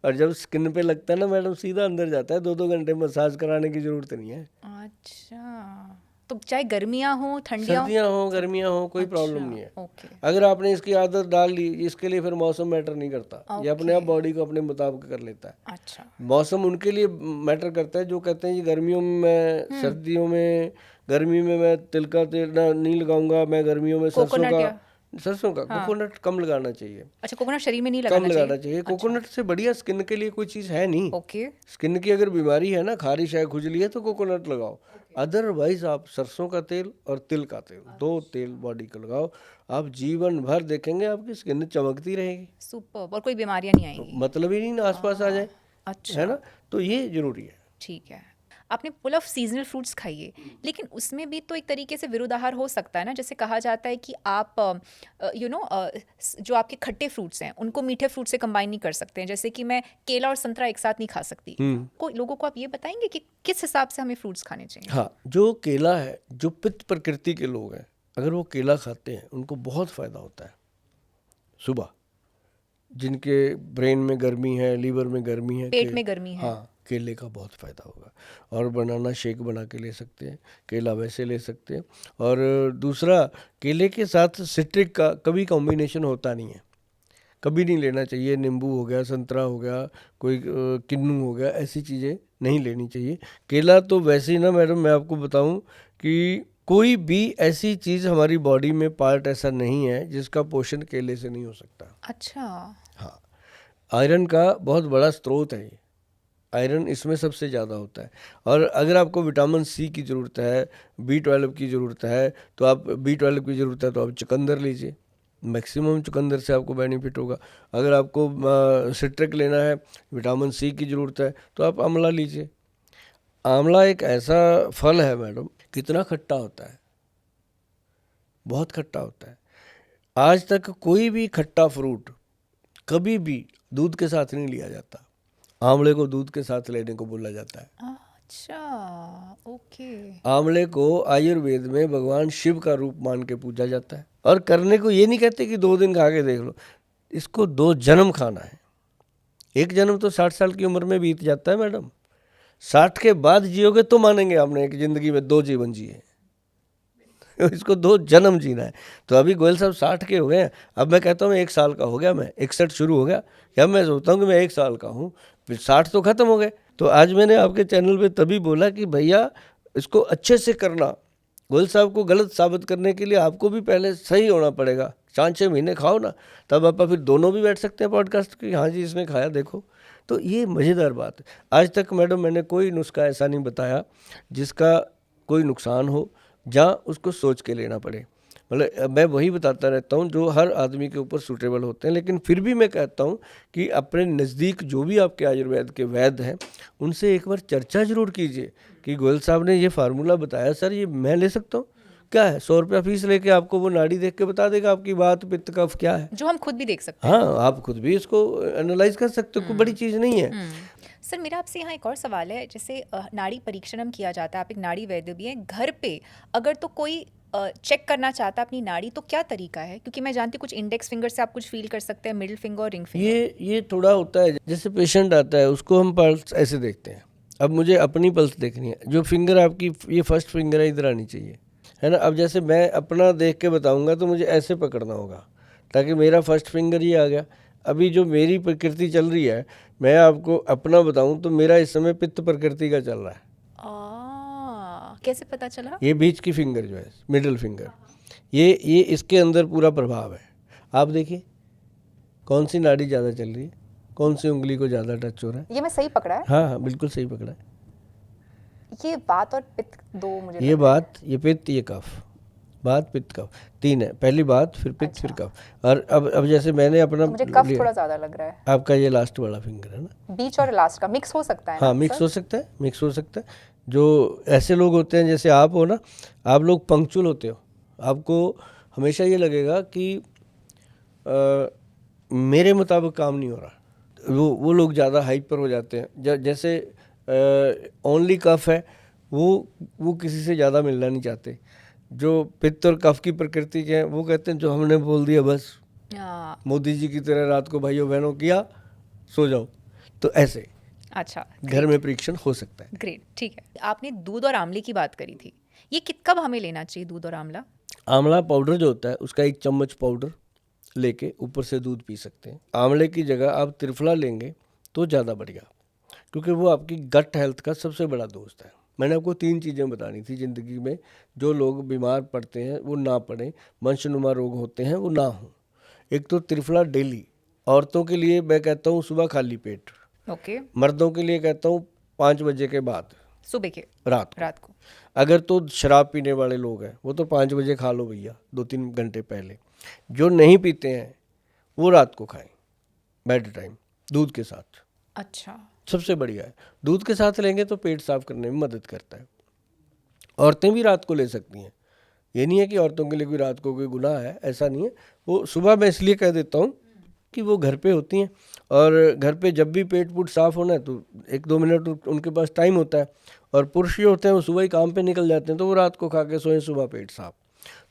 Speaker 1: और जब स्किन पे लगता है ना मैडम, सीधा अंदर जाता है, 2-2 घंटे मसाज कराने की जरूरत नहीं है।
Speaker 2: अच्छा, तो चाहे गर्मियां हो ठंडियां हो।
Speaker 1: सर्दियाँ हो गर्मियाँ हो कोई प्रॉब्लम नहीं है।
Speaker 2: ओके,
Speaker 1: अगर आपने इसकी आदत डाल ली, इसके लिए फिर मौसम मैटर नहीं करता, ये अपने आप बॉडी को अपने मुताबिक कर लेता है।
Speaker 2: अच्छा,
Speaker 1: मौसम उनके लिए मैटर करता है जो कहते हैं जी गर्मियों में मैं सर्दियों में, गर्मी में मैं तिल का तेल नहीं लगाऊंगा, मैं गर्मियों में सरसों का कोकोनट कम लगाना चाहिए।
Speaker 2: अच्छा, कोकोनट शरीर में नहीं
Speaker 1: कम
Speaker 2: लगाना
Speaker 1: लगाना चाहिए। कोकोनट से बढ़िया स्किन के लिए कोई चीज़ है नहीं।
Speaker 2: ओके,
Speaker 1: स्किन की अगर बीमारी है ना, खारिश है, खुजली है, तो कोकोनट लगाओ। अदरवाइज आप सरसों का तेल और तिल का तेल, 2 तेल बॉडी को लगाओ, आप जीवन भर देखेंगे आपकी स्किन चमकती रहेगी,
Speaker 2: सुपर, और कोई बीमारियां नहीं आएंगी।
Speaker 1: मतलब ही नहीं ना आसपास आ जाए,
Speaker 2: अच्छा,
Speaker 1: है ना। तो ये जरूरी है।
Speaker 2: ठीक है। आपने पुल ऑफ सीजनल फ्रूट्स खाइए, लेकिन उसमें भी तो एक तरीके से विरोधाभास हो सकता है ना। जैसे कहा जाता है कि आप जो आपके खट्टे फ्रूट्स हैं उनको मीठे फ्रूट से कंबाइन नहीं कर सकते हैं। जैसे कि मैं केला और संतरा एक साथ नहीं खा सकती। कोई लोगों को आप ये बताएंगे कि किस हिसाब से हमें फ्रूट्स खाने चाहिए?
Speaker 1: हाँ, जो केला है, जो पित्त प्रकृति के लोग हैं, अगर वो केला खाते हैं उनको बहुत फ़ायदा होता है। सुबह जिनके ब्रेन में गर्मी है, लीवर में गर्मी है,
Speaker 2: पेट में गर्मी है,
Speaker 1: हाँ, केले का बहुत फ़ायदा होगा। और बनाना शेक बना के ले सकते हैं, केला वैसे ले सकते हैं। और दूसरा, केले के साथ सिट्रिक का कभी कॉम्बिनेशन होता नहीं है, कभी नहीं लेना चाहिए। नींबू हो गया, संतरा हो गया, कोई किन्नू हो गया, ऐसी चीज़ें नहीं लेनी चाहिए। केला तो वैसे ही ना मैडम, मैं आपको बताऊं कि कोई भी ऐसी चीज़ हमारी बॉडी में पार्ट ऐसा नहीं है जिसका पोषण केले से नहीं हो सकता।
Speaker 2: अच्छा।
Speaker 1: हाँ, आयरन का बहुत बड़ा स्रोत है ये, आयरन इसमें सबसे ज़्यादा होता है। और अगर आपको विटामिन सी की ज़रूरत है, B12 की ज़रूरत है, तो आप B12 की ज़रूरत है तो आप चुकंदर लीजिए, मैक्सिमम चुकंदर से आपको बेनिफिट होगा। अगर आपको सिट्रिक लेना है, विटामिन सी की ज़रूरत है, तो आप आंवला लीजिए। आंवला एक ऐसा फल है मैडम, कितना खट्टा होता है, बहुत खट्टा होता है। आज तक कोई भी खट्टा फ्रूट कभी भी दूध के साथ नहीं लिया जाता, आंवले को दूध के साथ लेने को बोला जाता है।
Speaker 2: अच्छा, ओके।
Speaker 1: आंवले को आयुर्वेद में भगवान शिव का रूप मान के पूजा जाता है। और करने को ये नहीं कहते कि 2 दिन खा के देख लो, इसको 2 जन्म खाना है। एक जन्म तो 60 साल की उम्र में बीत जाता है मैडम, 60 के बाद जियोगे तो मानेंगे आपने एक ज़िंदगी में 2 जीवन जिए। इसको 2 जन्म जीना है। तो अभी गोयल साहब 60 के हो गए हैं, अब मैं कहता हूँ 1 साल का हो गया मैं, 61 शुरू हो गया, या मैं सोचता हूँ कि मैं 1 साल का हूँ, फिर 60 तो ख़त्म हो गए। तो आज मैंने आपके चैनल पे तभी बोला कि भैया इसको अच्छे से करना। गोयल साहब को गलत साबित करने के लिए आपको भी पहले सही होना पड़ेगा। 5-6 महीने खाओ ना, तब आप फिर दोनों भी बैठ सकते हैं पॉडकास्ट की, हाँ जी इसने खाया देखो। तो ये मज़ेदार बात है। आज तक मैडम मैंने कोई नुस्खा ऐसा नहीं बताया जिसका कोई नुकसान हो, जहाँ उसको सोच के लेना पड़े। मतलब मैं वही बताता रहता हूँ जो हर आदमी के ऊपर सूटेबल होते हैं। लेकिन फिर भी मैं कहता हूँ कि अपने नज़दीक जो भी आपके आयुर्वेद के वैद्य हैं उनसे एक बार चर्चा ज़रूर कीजिए कि गोयल साहब ने ये फार्मूला बताया, सर ये मैं ले सकता हूँ क्या है। 100 रुपया फीस लेके आपको वो नाड़ी देख के बता देगा आपकी बात पित्त कफ क्या है,
Speaker 2: जो हम खुद भी देख सकते हैं।
Speaker 1: हाँ आप खुद भी इसको एनालाइज कर सकते हो, कोई बड़ी चीज़ नहीं है।
Speaker 2: सर मेरा आपसे यहाँ एक और सवाल है, जैसे नाड़ी परीक्षण हम किया जाता है, आप एक नाड़ी वैद्य भी हैं, घर पे अगर तो कोई चेक करना चाहता है अपनी नाड़ी तो क्या तरीका है? क्योंकि मैं जानती हूँ कुछ इंडेक्स फिंगर से आप कुछ फील कर सकते हैं, मिडिल फिंगर और रिंग फिंगर।
Speaker 1: ये थोड़ा होता है, जैसे पेशेंट आता है उसको हम पल्स ऐसे देखते हैं। अब मुझे अपनी पल्स देखनी है, जो फिंगर आपकी ये फर्स्ट फिंगर है इधर आनी चाहिए, है ना। अब जैसे मैं अपना देख के बताऊंगा तो मुझे ऐसे पकड़ना होगा ताकि मेरा फर्स्ट फिंगर ये आ गया। अभी जो मेरी प्रकृति चल रही है, मैं आपको अपना बताऊं तो मेरा इस समय पित्त प्रकृति का चल रहा है।
Speaker 2: कैसे पता चला?
Speaker 1: ये बीच की फिंगर जो है मिडिल फिंगर, ये इसके अंदर पूरा प्रभाव है। आप देखिए कौन सी नाड़ी ज़्यादा चल रही है, कौन सी उंगली को ज़्यादा टच हो रहा है।
Speaker 2: ये मैं सही पकड़ा है?
Speaker 1: हाँ हाँ बिल्कुल सही पकड़ा है।
Speaker 2: ये बात और पित्त दो मुझे
Speaker 1: ये बात, ये पित्त, ये कफ, बात पित्त कफ 3 है। पहली बात, फिर पित्त, फिर कफ। और अब जैसे मैंने अपना
Speaker 2: मुझे कफ थोड़ा ज़्यादा लग रहा है।
Speaker 1: आपका ये लास्ट वाला फिंगर है ना,
Speaker 2: बीच और लास्ट का मिक्स हो सकता है?
Speaker 1: हाँ मिक्स हो सकता है, मिक्स हो सकता है। जो ऐसे लोग होते हैं जैसे आप हो ना, आप लोग पंक्चुअल होते हो, आपको हमेशा ये लगेगा कि मेरे मुताबिक काम नहीं हो रहा। वो लोग ज़्यादा हाइपर हो जाते हैं। जैसे ओनली कफ है वो किसी से ज़्यादा मिलना नहीं चाहते। जो पित्त और कफ की प्रकृति के हैं वो कहते हैं जो हमने बोल दिया बस, मोदी जी की तरह रात को भाइयों बहनों किया सो जाओ। तो ऐसे
Speaker 2: अच्छा
Speaker 1: घर में परीक्षण हो सकता है।
Speaker 2: ग्रेट, ठीक है। आपने दूध और आंवले की बात करी थी, ये कब हमें लेना चाहिए दूध और आंवला?
Speaker 1: आंवला पाउडर जो होता है उसका 1 चम्मच पाउडर लेके ऊपर से दूध पी सकते हैं। आंवले की जगह आप त्रिफला लेंगे तो ज़्यादा बढ़िया, क्योंकि वो आपकी गट हेल्थ का सबसे बड़ा दोस्त है। मैंने आपको 3 चीज़ें बतानी थी ज़िंदगी में जो लोग बीमार पड़ते हैं वो ना पड़े, वंशनुमा रोग होते हैं वो ना हो। एक तो त्रिफला डेली, औरतों के लिए मैं कहता हूँ सुबह खाली पेट,
Speaker 2: ओके।
Speaker 1: मर्दों के लिए कहता हूँ 5 बजे के बाद,
Speaker 2: सुबह के,
Speaker 1: रात को। अगर तो शराब पीने वाले लोग हैं वो तो 5 बजे खा लो भैया, 2-3 घंटे पहले। जो नहीं पीते हैं वो रात को खाएं बेड टाइम दूध के साथ।
Speaker 2: अच्छा,
Speaker 1: सबसे बढ़िया है। दूध के साथ लेंगे तो पेट साफ करने में मदद करता है। औरतें भी रात को ले सकती हैं, ये नहीं है कि औरतों के लिए कोई रात को कोई गुनाह है, ऐसा नहीं है। वो सुबह मैं इसलिए कह देता हूँ कि वो घर पे होती हैं और घर पे जब भी पेट पूट साफ़ होना है तो 1-2 मिनट उनके पास टाइम होता है। और पुरुष जो होते हैं वो सुबह ही काम पे निकल जाते हैं तो वो रात को खा के सोएं, सुबह पेट साफ।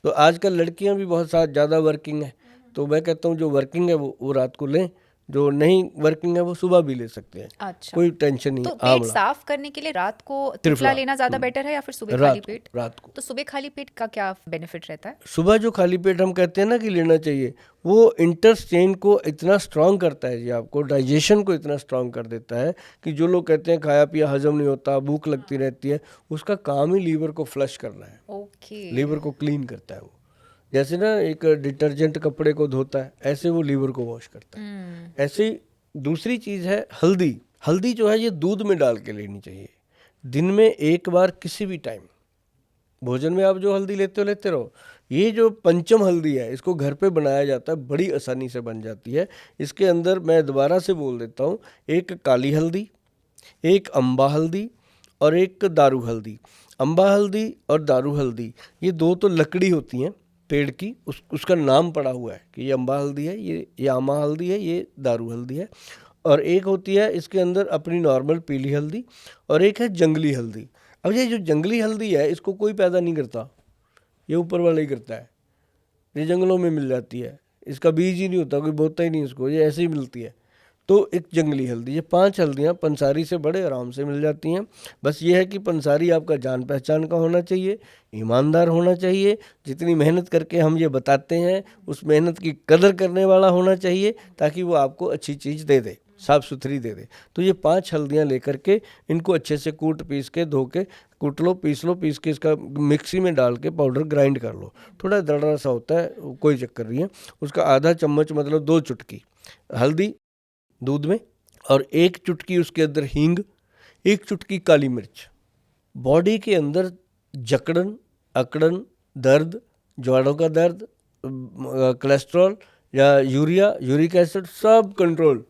Speaker 1: तो आजकल लड़कियां भी बहुत ज़्यादा वर्किंग है, तो मैं कहता हूँ जो वर्किंग है वो रात को लें जो नहीं वर्किंग है वो सुबह भी ले सकते हैं,
Speaker 2: अच्छा,
Speaker 1: कोई टेंशन नहीं
Speaker 2: तो
Speaker 1: है।
Speaker 2: पेट
Speaker 1: आंवला
Speaker 2: साफ करने के लिए रात को
Speaker 1: त्रिफला
Speaker 2: त्रिफला लेना ज्यादा बेटर है या फिर सुबह खाली
Speaker 1: रात
Speaker 2: पेट?
Speaker 1: को, रात को।
Speaker 2: तो सुबह खाली पेट का क्या बेनिफिट रहता है?
Speaker 1: सुबह जो खाली पेट हम कहते हैं ना कि लेना चाहिए, वो इंटेस्टाइन को इतना स्ट्रांग करता है जी, आपको डाइजेशन को इतना स्ट्रांग कर देता है कि जो लोग कहते हैं खाया पिया हजम नहीं होता, भूख लगती रहती है, उसका काम ही लीवर को फ्लश करना है,
Speaker 2: ओके।
Speaker 1: लीवर को क्लीन करता है वो। जैसे ना एक डिटर्जेंट कपड़े को धोता है, ऐसे वो लीवर को वॉश करता है। ऐसे ही दूसरी चीज़ है हल्दी। हल्दी जो है ये दूध में डाल के लेनी चाहिए, दिन में एक बार किसी भी टाइम। भोजन में आप जो हल्दी लेते हो लेते रहो। ये जो पंचम हल्दी है इसको घर पे बनाया जाता है, बड़ी आसानी से बन जाती है। इसके अंदर मैं दोबारा से बोल देता हूँ, एक काली हल्दी, एक अम्बा हल्दी और एक दारू हल्दी। अम्बा हल्दी और दारू हल्दी ये दो तो लकड़ी होती हैं पेड़ की, उसका नाम पड़ा हुआ है कि ये अम्बा हल्दी है, ये आमा हल्दी है, ये दारू हल्दी है। और एक होती है इसके अंदर अपनी नॉर्मल पीली हल्दी, और एक है जंगली हल्दी। अब ये जो जंगली हल्दी है इसको कोई पैदा नहीं करता, ये ऊपर वाला ही करता है। ये जंगलों में मिल जाती है, इसका बीज ही नहीं होता, कोई बोता ही नहीं इसको, ये ऐसे ही मिलती है। तो एक जंगली हल्दी, ये 5 हल्दियाँ पंसारी से बड़े आराम से मिल जाती हैं। बस ये है कि पंसारी आपका जान पहचान का होना चाहिए, ईमानदार होना चाहिए, जितनी मेहनत करके हम ये बताते हैं उस मेहनत की कदर करने वाला होना चाहिए, ताकि वो आपको अच्छी चीज़ दे दे, साफ़ सुथरी दे दे। तो ये 5 हल्दियाँ लेकर के इनको अच्छे से कूट पीस के धो के कूट लो, पीस के इसका मिक्सी में डाल के पाउडर ग्राइंड कर लो। थोड़ा दरदरा सा होता है, कोई चक्कर नहीं है। उसका आधा चम्मच मतलब 2 चुटकी हल्दी दूध में, और 1 चुटकी उसके अंदर हींग, 1 चुटकी काली मिर्च। बॉडी के अंदर जकड़न, अकड़न, दर्द, जोड़ों का दर्द, कोलेस्ट्रॉल या यूरिक एसिड सब कंट्रोल।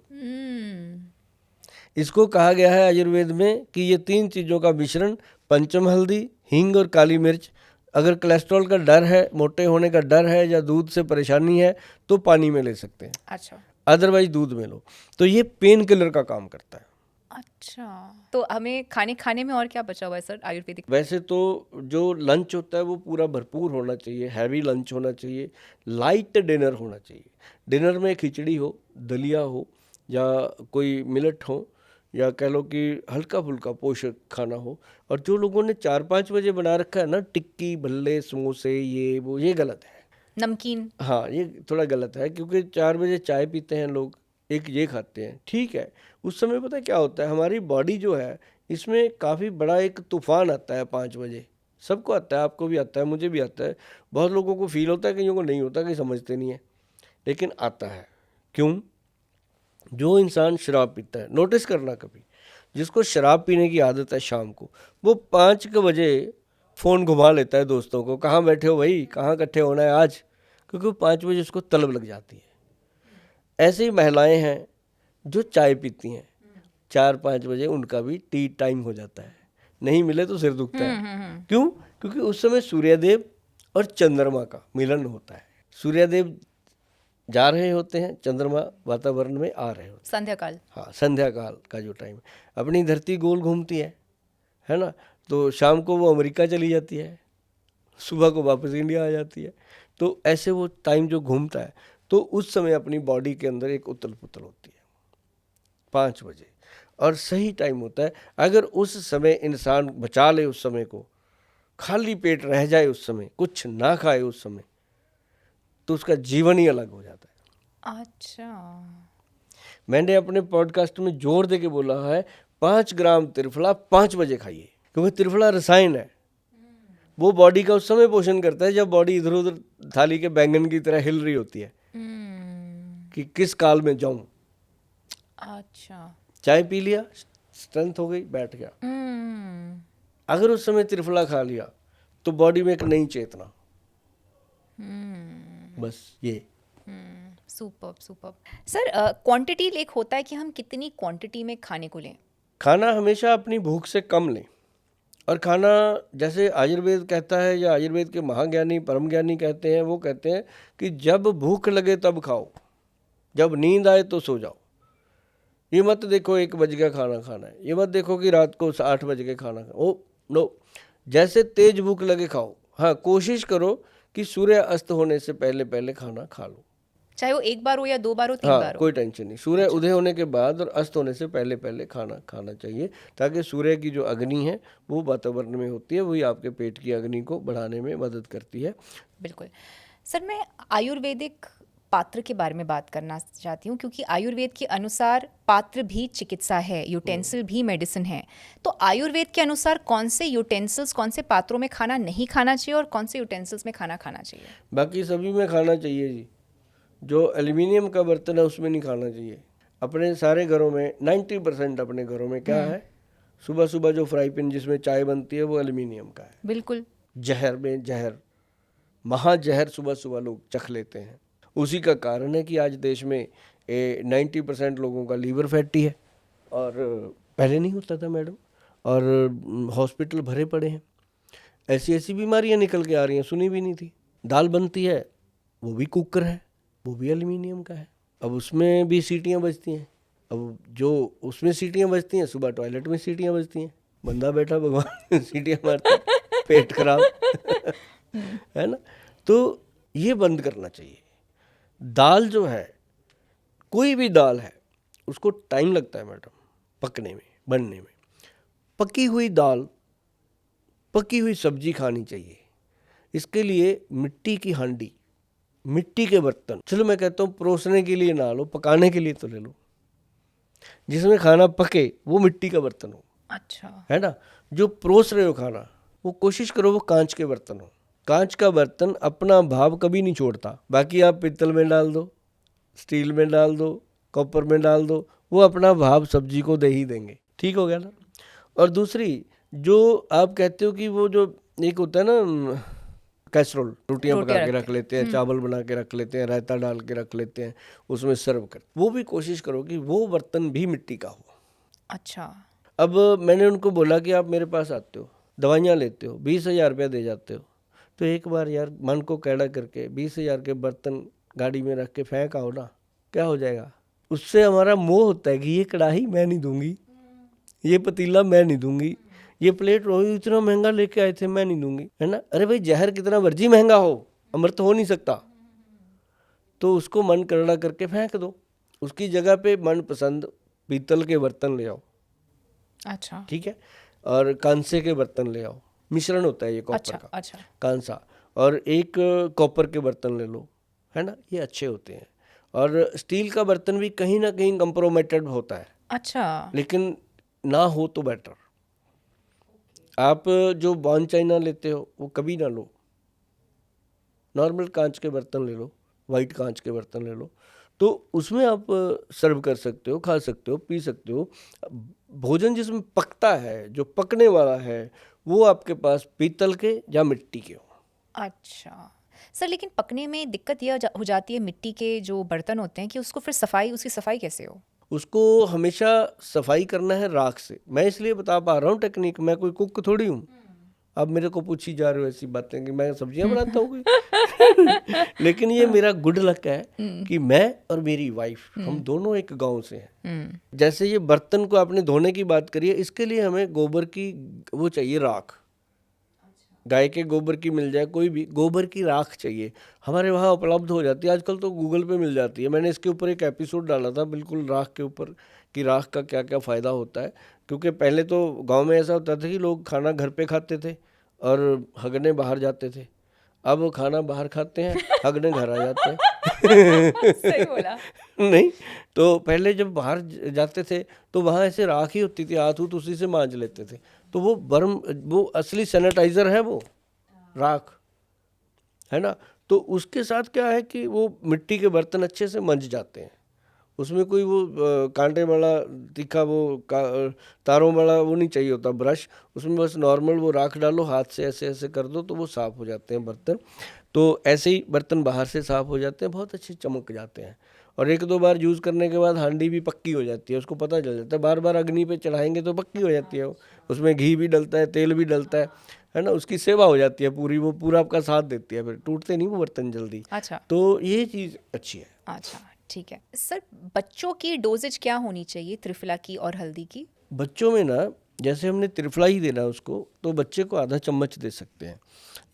Speaker 1: इसको कहा गया है आयुर्वेद में कि ये 3 चीज़ों का मिश्रण, पंचम हल्दी, हींग और काली मिर्च। अगर कोलेस्ट्रॉल का डर है, मोटे होने का डर है या दूध से परेशानी है तो पानी में ले सकते हैं,
Speaker 2: अच्छा,
Speaker 1: अदरवाइज दूध में लो। तो ये पेन किलर का काम करता है।
Speaker 2: अच्छा, तो हमें खाने में और क्या बचा हुआ है सर आयुर्वेदिक?
Speaker 1: वैसे तो जो लंच होता है वो पूरा भरपूर होना चाहिए, हैवी लंच होना चाहिए, लाइट डिनर होना चाहिए। डिनर में खिचड़ी हो, दलिया हो, या कोई मिलेट हो, या कह लो कि हल्का फुल्का पोषक खाना हो। और जो लोगों ने 4-5 बजे बना रखा है ना टिक्की भल्ले समोसे ये वो, ये गलत है।
Speaker 2: नमकीन?
Speaker 1: हाँ, ये थोड़ा गलत है, क्योंकि 4 बजे चाय पीते हैं लोग, एक ये खाते हैं, ठीक है। उस समय पता है क्या होता है, हमारी बॉडी जो है इसमें काफ़ी बड़ा एक तूफान आता है 5 बजे। सबको आता है, आपको भी आता है, मुझे भी आता है। बहुत लोगों को फील होता है, कईयों को नहीं होता, कहीं समझते नहीं है, लेकिन आता है। क्यों? जो इंसान शराब पीता है, नोटिस करना कभी, जिसको शराब पीने की आदत है शाम को, वो 5 बजे फ़ोन घुमा लेता है दोस्तों को, कहाँ बैठे हो भाई, कहाँ इकट्ठे होना है आज, क्योंकि वो 5 बजे उसको तलब लग जाती है। ऐसी महिलाएं हैं जो चाय पीती हैं 4-5 बजे, उनका भी टी टाइम हो जाता है, नहीं मिले तो सिर दुखता है। क्यों? क्योंकि उस समय सूर्यदेव और चंद्रमा का मिलन होता है। सूर्यदेव जा रहे होते हैं, चंद्रमा वातावरण में आ रहे होते हैं,
Speaker 2: संध्या काल?
Speaker 1: हाँ, संध्या काल का जो टाइम है। अपनी धरती गोल घूमती है ना, तो शाम को वो अमेरिका चली जाती है, सुबह को वापस इंडिया आ जाती है। तो ऐसे वो टाइम जो घूमता है, तो उस समय अपनी बॉडी के अंदर एक उथल पुथल होती है 5 बजे, और सही टाइम होता है। अगर उस समय इंसान बचा ले, उस समय को खाली पेट रह जाए, उस समय कुछ ना खाए उस समय, तो उसका जीवन ही अलग हो जाता है।
Speaker 2: अच्छा,
Speaker 1: मैंने अपने पॉडकास्ट में जोर दे के बोला है 5 ग्राम त्रिफला 5 बजे खाइए, क्योंकि त्रिफला रसायन है, वो बॉडी का उस समय पोषण करता है जब बॉडी इधर उधर थाली के बैंगन की तरह हिल रही होती है कि किस काल में जाऊं।
Speaker 2: अच्छा,
Speaker 1: चाय पी लिया, स्ट्रेंथ हो गई, बैठ गया। अगर उस समय त्रिफला खा लिया तो बॉडी में एक नई चेतना। बस ये।
Speaker 2: Superb superb. सर क्वांटिटी एक होता है कि हम कितनी क्वांटिटी में खाने को लें?
Speaker 1: खाना हमेशा अपनी भूख से कम लें, और खाना जैसे आयुर्वेद कहता है, या आयुर्वेद के महाज्ञानी परम ज्ञानी कहते हैं, वो कहते हैं कि जब भूख लगे तब खाओ, जब नींद आए तो सो जाओ। ये मत देखो 1 बज गया खाना खाना है, ये मत देखो कि रात को 8 बज के खाना ओ नो, जैसे तेज भूख लगे खाओ। हाँ, कोशिश करो कि सूर्य अस्त होने से पहले पहले खाना खा लो।
Speaker 2: चाहे वो एक बार हो या 2 बार हो, 3
Speaker 1: हाँ,
Speaker 2: बार हो।
Speaker 1: कोई टेंशन नहीं। सूर्य उदय होने के बाद और अस्त होने से पहले पहले खाना खाना चाहिए, ताकि सूर्य की जो अग्नि है वो वातावरण में होती है, वही आपके पेट की अग्नि को बढ़ाने में मदद करती है।
Speaker 2: बिल्कुल। सर, मैं आयुर्वेदिक पात्र के बारे में बात करना चाहती हूँ, क्योंकि आयुर्वेद के अनुसार पात्र भी चिकित्सा है, यूटेंसिल भी मेडिसिन है। तो आयुर्वेद के अनुसार कौन से यूटेंसिल्स, कौन से पात्रों में खाना नहीं खाना चाहिए और कौन से यूटेंसिल्स में खाना खाना चाहिए?
Speaker 1: बाकी सभी में खाना चाहिए जी। जो एल्युमिनियम का बर्तन है उसमें नहीं खाना चाहिए। अपने सारे घरों में 90% अपने घरों में क्या है, सुबह सुबह जो फ्राई पैन जिसमें चाय बनती है वो एल्युमिनियम का है।
Speaker 2: बिल्कुल।
Speaker 1: जहर में जहर, महाजहर सुबह सुबह लोग चख लेते हैं। उसी का कारण है कि आज देश में 90% लोगों का लीवर फैटी है, और पहले नहीं होता था मैडम, और हॉस्पिटल भरे पड़े हैं। ऐसी ऐसी बीमारियां निकल के आ रही हैं, सुनी भी नहीं थी। दाल बनती है वो भी कुकर है, वो भी एल्युमिनियम का है। अब उसमें भी सीटियां बजती हैं। अब जो उसमें सीटियां बजती हैं, सुबह टॉयलेट में सीटियां बजती हैं, बंदा बैठा भगवान सीटियां मारता है, पेट खराब है ना। तो ये बंद करना चाहिए। दाल जो है, कोई भी दाल है, उसको टाइम लगता है मैडम पकने में, बनने में। पकी हुई दाल, पकी हुई सब्जी खानी चाहिए। इसके लिए मिट्टी की हांडी, मिट्टी के बर्तन, चलो मैं कहता हूँ परोसने के लिए ना लो, पकाने के लिए तो ले लो, जिसमें खाना पके वो मिट्टी का बर्तन हो।
Speaker 2: अच्छा।
Speaker 1: है ना। जो परोस रहे हो खाना, वो कोशिश करो वो कांच के बर्तन हो। कांच का बर्तन अपना भाव कभी नहीं छोड़ता। बाकी आप पित्तल में डाल दो, स्टील में डाल दो, कॉपर में डाल दो, वो अपना भाव सब्जी को दे ही देंगे। ठीक हो गया ना। और दूसरी, जो आप कहते हो कि वो जो एक होता है ना कैसरोल, रोटियां पका के रख लेते हैं, चावल बना के रख लेते हैं, रायता डाल के रख लेते हैं, उसमें सर्व कर, वो भी कोशिश करो कि वो बर्तन भी मिट्टी का हो।
Speaker 2: अच्छा।
Speaker 1: अब मैंने उनको बोला कि आप मेरे पास आते हो, दवाइयाँ लेते हो, 20,000 रुपया दे जाते हो, तो एक बार यार मन को कैड़ा करके 20,000 के बर्तन गाड़ी में रख के फेंक आओ ना, क्या हो जाएगा। उससे हमारा मोह होता है कि ये कढ़ाई मैं नहीं दूंगी, ये पतीला मैं नहीं दूंगी, ये प्लेट रोही इतना महंगा लेके आए थे मैं नहीं दूंगी, है ना। अरे भाई, जहर कितना मर्जी महंगा हो, अमृत हो नहीं सकता। तो उसको मन करड़ा करके फेंक दो, उसकी जगह पे मन पसंद पीतल के बर्तन ले आओ।
Speaker 2: अच्छा।
Speaker 1: ठीक है। और कांसे के बर्तन ले आओ, मिश्रण होता है ये कॉपर
Speaker 2: अच्छा।
Speaker 1: का,
Speaker 2: अच्छा।
Speaker 1: कांसा, और एक कॉपर के बर्तन ले लो, है ना, ये अच्छे होते हैं। और स्टील का बर्तन भी कहीं ना कहीं कंप्रोमेटेड होता है,
Speaker 2: अच्छा।
Speaker 1: लेकिन ना हो तो बेटर। आप जो बॉन चाइना लेते हो वो कभी ना लो, नॉर्मल कांच के बर्तन ले लो, वाइट कांच के बर्तन ले लो, तो उसमें आप सर्व कर सकते हो, खा सकते हो, पी सकते हो। भोजन जिसमें पकता है, जो पकने वाला है, वो आपके पास पीतल के या मिट्टी के हो।
Speaker 2: अच्छा सर, लेकिन पकने में दिक्कत यह हो जाती है, मिट्टी के जो बर्तन होते हैं, कि उसको फिर उसकी सफाई कैसे हो?
Speaker 1: उसको हमेशा सफाई करना है राख से। मैं इसलिए बता पा रहा हूँ टेक्निक, मैं कोई कुक थोड़ी हूँ। अब मेरे को पूछी जा रही हो ऐसी बातें कि मैं सब्जियां बनाता हूँ लेकिन ये मेरा गुड लक है कि मैं और मेरी वाइफ, हम दोनों एक गांव से हैं। जैसे ये बर्तन को आपने धोने की बात करी है, इसके लिए हमें गोबर की वो चाहिए, राख। गाय के गोबर की मिल जाए, कोई भी गोबर की राख चाहिए, हमारे वहाँ उपलब्ध हो जाती है। आजकल तो गूगल पे मिल जाती है। मैंने इसके ऊपर एक एपिसोड डाला था बिल्कुल राख के ऊपर, कि राख का क्या क्या फ़ायदा होता है। क्योंकि पहले तो गांव में ऐसा होता था कि लोग खाना घर पे खाते थे और हगने बाहर जाते थे। अब खाना बाहर खाते हैं, हगने घर आ जाते हैं
Speaker 2: सही बोला।
Speaker 1: नहीं, तो पहले जब बाहर जाते थे तो वहाँ ऐसे राख ही होती थी, हाथ उठ उसी से मांज लेते थे। तो वो असली सैनिटाइज़र है वो राख, है ना। तो उसके साथ क्या है कि वो मिट्टी के बर्तन अच्छे से मंज जाते हैं। उसमें कोई वो कांटे वाला तीखा तारों वाला वो नहीं चाहिए होता ब्रश, उसमें बस नॉर्मल वो राख डालो, हाथ से ऐसे ऐसे कर दो तो वो साफ़ हो जाते हैं बर्तन। तो ऐसे ही बर्तन बाहर से साफ़ हो जाते हैं, बहुत अच्छे चमक जाते हैं। और एक दो बार यूज़ करने के बाद हांडी भी पक्की हो जाती है, उसको पता चल जाता है। बार बार अग्नि पे चढ़ाएंगे तो पक्की हो जाती है वो, उसमें घी भी डलता है, तेल भी डलता है ना। उसकी सेवा हो जाती है पूरी, वो पूरा आपका साथ देती है, फिर टूटते नहीं वो बर्तन जल्दी।
Speaker 2: अच्छा,
Speaker 1: तो ये चीज़ अच्छी है।
Speaker 2: अच्छा ठीक है सर। बच्चों की डोजेज क्या होनी चाहिए त्रिफला की और हल्दी की?
Speaker 1: बच्चों में ना जैसे हमने त्रिफला ही देना है उसको, तो बच्चे को आधा चम्मच दे सकते हैं।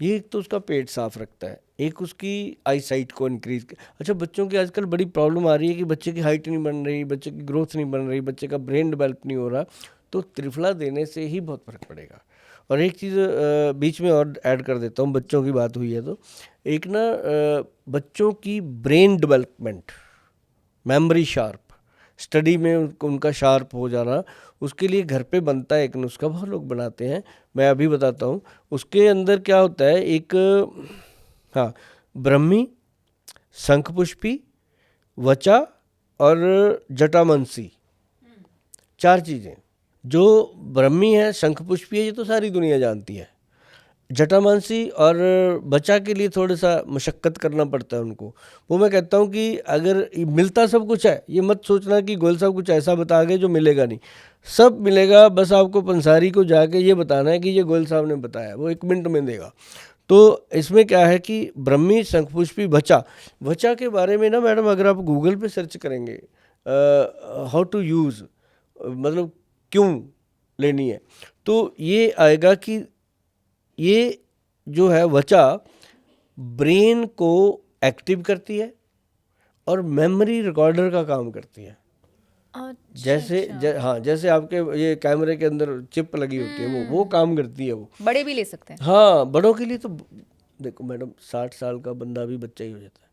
Speaker 1: ये एक तो उसका पेट साफ रखता है, एक उसकी आई साइट को इंक्रीज। अच्छा, बच्चों की आजकल बड़ी प्रॉब्लम आ रही है कि बच्चे की हाइट नहीं बन रही, बच्चे की ग्रोथ नहीं बन रही, बच्चे का ब्रेन डेवलप नहीं हो रहा, तो त्रिफला देने से ही बहुत फर्क पड़ेगा। और एक चीज़ बीच में और ऐड कर देता हूँ, बच्चों की बात हुई है तो एक ना बच्चों की brain development, memory sharp, study में उनका शार्प हो जाना, उसके लिए घर पे बनता है एक नुस्खा, बहुत लोग बनाते हैं, मैं अभी बताता हूँ। उसके अंदर क्या होता है, एक हाँ, ब्रह्मी, शंखपुष्पी, वचा और जटामांसी, 4 चीज़ें। जो ब्रह्मी है, शंखपुष्पी है, ये तो सारी दुनिया जानती है। जटामांसी और बचा के लिए थोड़ा सा मशक्क़त करना पड़ता है उनको। वो मैं कहता हूँ कि अगर मिलता सब कुछ है, ये मत सोचना कि गोयल साहब कुछ ऐसा बता गए जो मिलेगा नहीं, सब मिलेगा। बस आपको पंसारी को जाके ये बताना है कि ये गोयल साहब ने बताया, वो 1 मिनट में देगा। तो इसमें क्या है कि ब्रह्मी, शंखपुष्पी, वचा के बारे में ना मैडम, अगर आप गूगल पे सर्च करेंगे हाउ टू यूज़, मतलब क्यों लेनी है, तो ये आएगा कि ये जो है वचा ब्रेन को एक्टिव करती है और मेमोरी रिकॉर्डर का काम करती है। जैसे हाँ, जैसे आपके ये कैमरे के अंदर चिप लगी होती है, वो काम करती है। वो
Speaker 2: बड़े भी ले सकते हैं।
Speaker 1: हाँ, बड़ों के लिए तो देखो मैडम, 60 साल का बंदा भी बच्चा ही हो जाता है,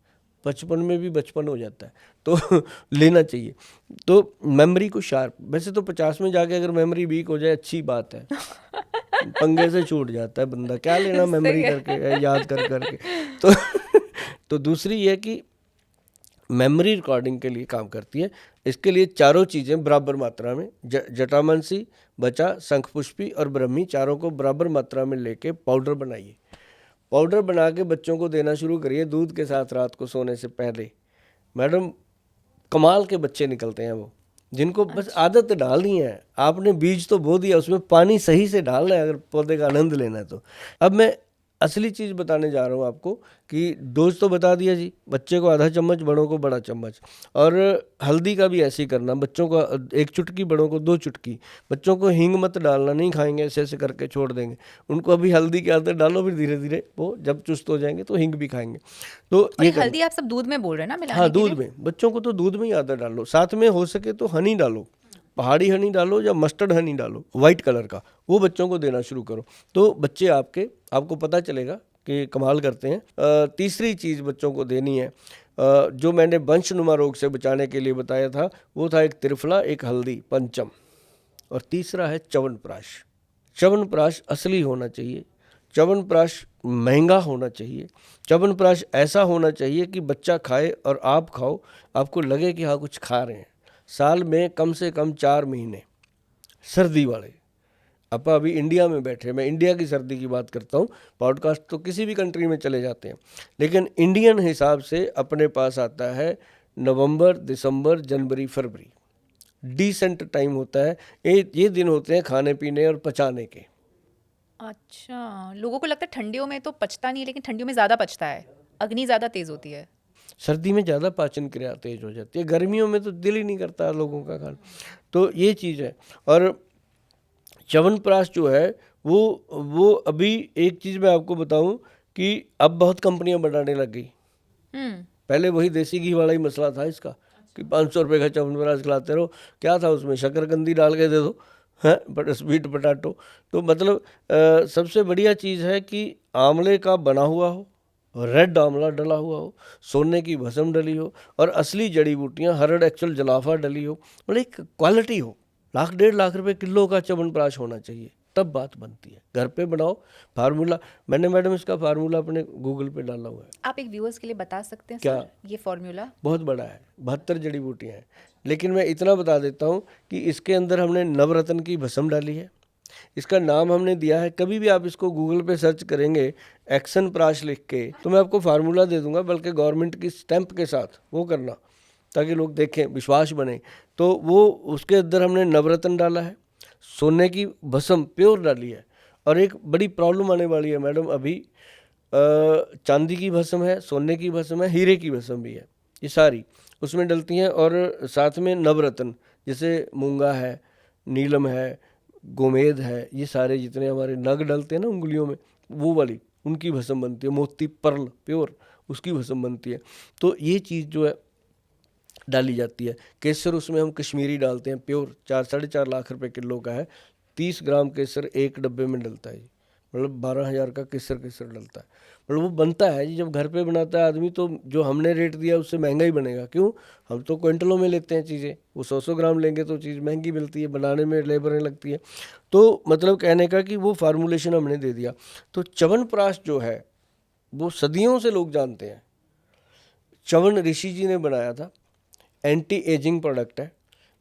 Speaker 1: 55 में भी बचपन हो जाता है, तो लेना चाहिए। तो मेमोरी को शार्प, वैसे तो 50 में जाके अगर मेमोरी वीक हो जाए अच्छी बात है, पंगे से छूट जाता है बंदा, क्या लेना मेमोरी करके, याद कर करके। तो दूसरी ये है कि मेमोरी रिकॉर्डिंग के लिए काम करती है। इसके लिए चारों चीज़ें बराबर मात्रा में, जटामांसी, बचा, शंखपुष्पी और ब्रह्मी, चारों को बराबर मात्रा में लेके पाउडर बनाइए। पाउडर बना के बच्चों को देना शुरू करिए दूध के साथ रात को सोने से पहले। मैडम, कमाल के बच्चे निकलते हैं वो, जिनको बस आदत डालनी है। आपने बीज तो बो दिया, उसमें पानी सही से डालना है अगर पौधे का आनंद लेना है तो। अब मैं असली चीज़ बताने जा रहा हूँ आपको कि डोज तो बता दिया जी, बच्चे को आधा चम्मच, बड़ों को बड़ा चम्मच। और हल्दी का भी ऐसे ही करना, बच्चों को 1 चुटकी, बड़ों को 2 चुटकी। बच्चों को हींग मत डालना, नहीं खाएंगे, ऐसे ऐसे करके छोड़ देंगे उनको। अभी हल्दी की आदत डालो, फिर धीरे धीरे वो जब चुस्त हो जाएंगे तो हींग भी खाएंगे। तो
Speaker 2: ये हल्दी आप सब दूध में बोल रहे हैं ना मिलाने
Speaker 1: हाँ,
Speaker 2: के लिए?
Speaker 1: दूध में, बच्चों को तो दूध में ही आदत डालो। साथ में हो सके तो हनी डालो, पहाड़ी हनी डालो या मस्टर्ड हनी डालो, वाइट कलर का, वो बच्चों को देना शुरू करो। तो बच्चे आपको पता चलेगा कि कमाल करते हैं। तीसरी चीज़ बच्चों को देनी है, जो मैंने वंशनुमा रोग से बचाने के लिए बताया था, वो था एक त्रिफला, एक हल्दी, पंचम, और तीसरा है च्यवनप्राश। च्यवनप्राश असली होना चाहिए, च्यवनप्राश महंगा होना चाहिए, च्यवनप्राश ऐसा होना चाहिए कि बच्चा खाए और आप खाओ, आपको लगे कि हाँ कुछ खा रहे हैं। साल में कम से कम 4 महीने सर्दी वाले, अपा अभी इंडिया में बैठे, मैं इंडिया की सर्दी की बात करता हूँ, पॉडकास्ट तो किसी भी कंट्री में चले जाते हैं, लेकिन इंडियन हिसाब से अपने पास आता है नवंबर, दिसंबर, जनवरी, फरवरी। डिसेंट टाइम होता है, ये दिन होते हैं खाने पीने और पचाने के।
Speaker 2: अच्छा, लोगों को लगता है ठंडियों में तो पचता नहीं है, लेकिन ठंडियों में ज़्यादा पचता है, अग्नि ज़्यादा तेज़ होती है।
Speaker 1: सर्दी में ज़्यादा पाचन क्रिया तेज हो जाती है, गर्मियों में तो दिल ही नहीं करता लोगों का खाना। तो ये चीज़ है। और च्यवनप्राश जो है वो अभी एक चीज़ मैं आपको बताऊं कि अब बहुत कंपनियां बनाने लग गई। पहले वही देसी घी वाला ही मसला था इसका कि 500 रुपये का च्यवनप्राश खिलाते रहो, क्या था उसमें, शकरकंदी डाल के दे दो, है बट स्वीट पोटैटो। तो मतलब सबसे बढ़िया चीज़ है कि आंवले का बना हुआ हो, रेड आंवला डला हुआ हो, सोने की भस्म डली हो, और असली जड़ी बूटियाँ, हरड़, एक्चुअल, जलाफा डली हो, मतलब एक क्वालिटी हो। 1 लाख 1.5 लाख रुपए किलो का च्यवनप्राश होना चाहिए, तब बात बनती है। घर पे बनाओ, फार्मूला, मैंने मैडम इसका फार्मूला अपने गूगल पे डाला हुआ है।
Speaker 2: आप एक व्यूअर्स के लिए बता सकते हैं
Speaker 1: क्या?
Speaker 2: सर, ये फॉर्मूला
Speaker 1: बहुत बड़ा है, 72 जड़ी बूटियाँ हैं, लेकिन मैं इतना बता देता हूँ कि इसके अंदर हमने नवरत्न की भस्म डाली है। इसका नाम हमने दिया है, कभी भी आप इसको गूगल पे सर्च करेंगे एक्शन प्राश लिख के, तो मैं आपको फार्मूला दे दूंगा, बल्कि गवर्नमेंट की स्टैंप के साथ वो करना, ताकि लोग देखें, विश्वास बने। तो वो उसके अंदर हमने नवरत्न डाला है, सोने की भस्म प्योर डाली है, और एक बड़ी प्रॉब्लम आने वाली है मैडम अभी, चांदी की भस्म है, सोने की भस्म है, हीरे की भस्म भी है, ये सारी उसमें डलती हैं। और साथ में नवरत्न, जैसे मूंगा है, नीलम है, गोमेद है, ये सारे जितने हमारे नग डलते हैं ना उंगलियों में, वो वाली उनकी भस्म बनती है। मोती पर्ल प्योर, उसकी भस्म बनती है। तो ये चीज़ जो है डाली जाती है। केसर उसमें हम कश्मीरी डालते हैं प्योर, 4-4.5 लाख रुपए किलो का है। 30 ग्राम केसर एक डब्बे में डलता है जी, मतलब 12,000 का केसर डलता है। मतलब वो बनता है जी, जब घर पे बनाता है आदमी तो जो हमने रेट दिया उससे महंगा ही बनेगा। क्यों? हम तो क्विंटलों में लेते हैं चीज़ें, वो 100-100 ग्राम लेंगे तो चीज़ महंगी मिलती है, बनाने में लेबरें लगती है। तो मतलब कहने का कि वो फार्मूलेशन हमने दे दिया। तो च्यवनप्राश जो है वो सदियों से लोग जानते हैं। च्यवन ऋषि जी ने बनाया था, एंटी एजिंग प्रोडक्ट है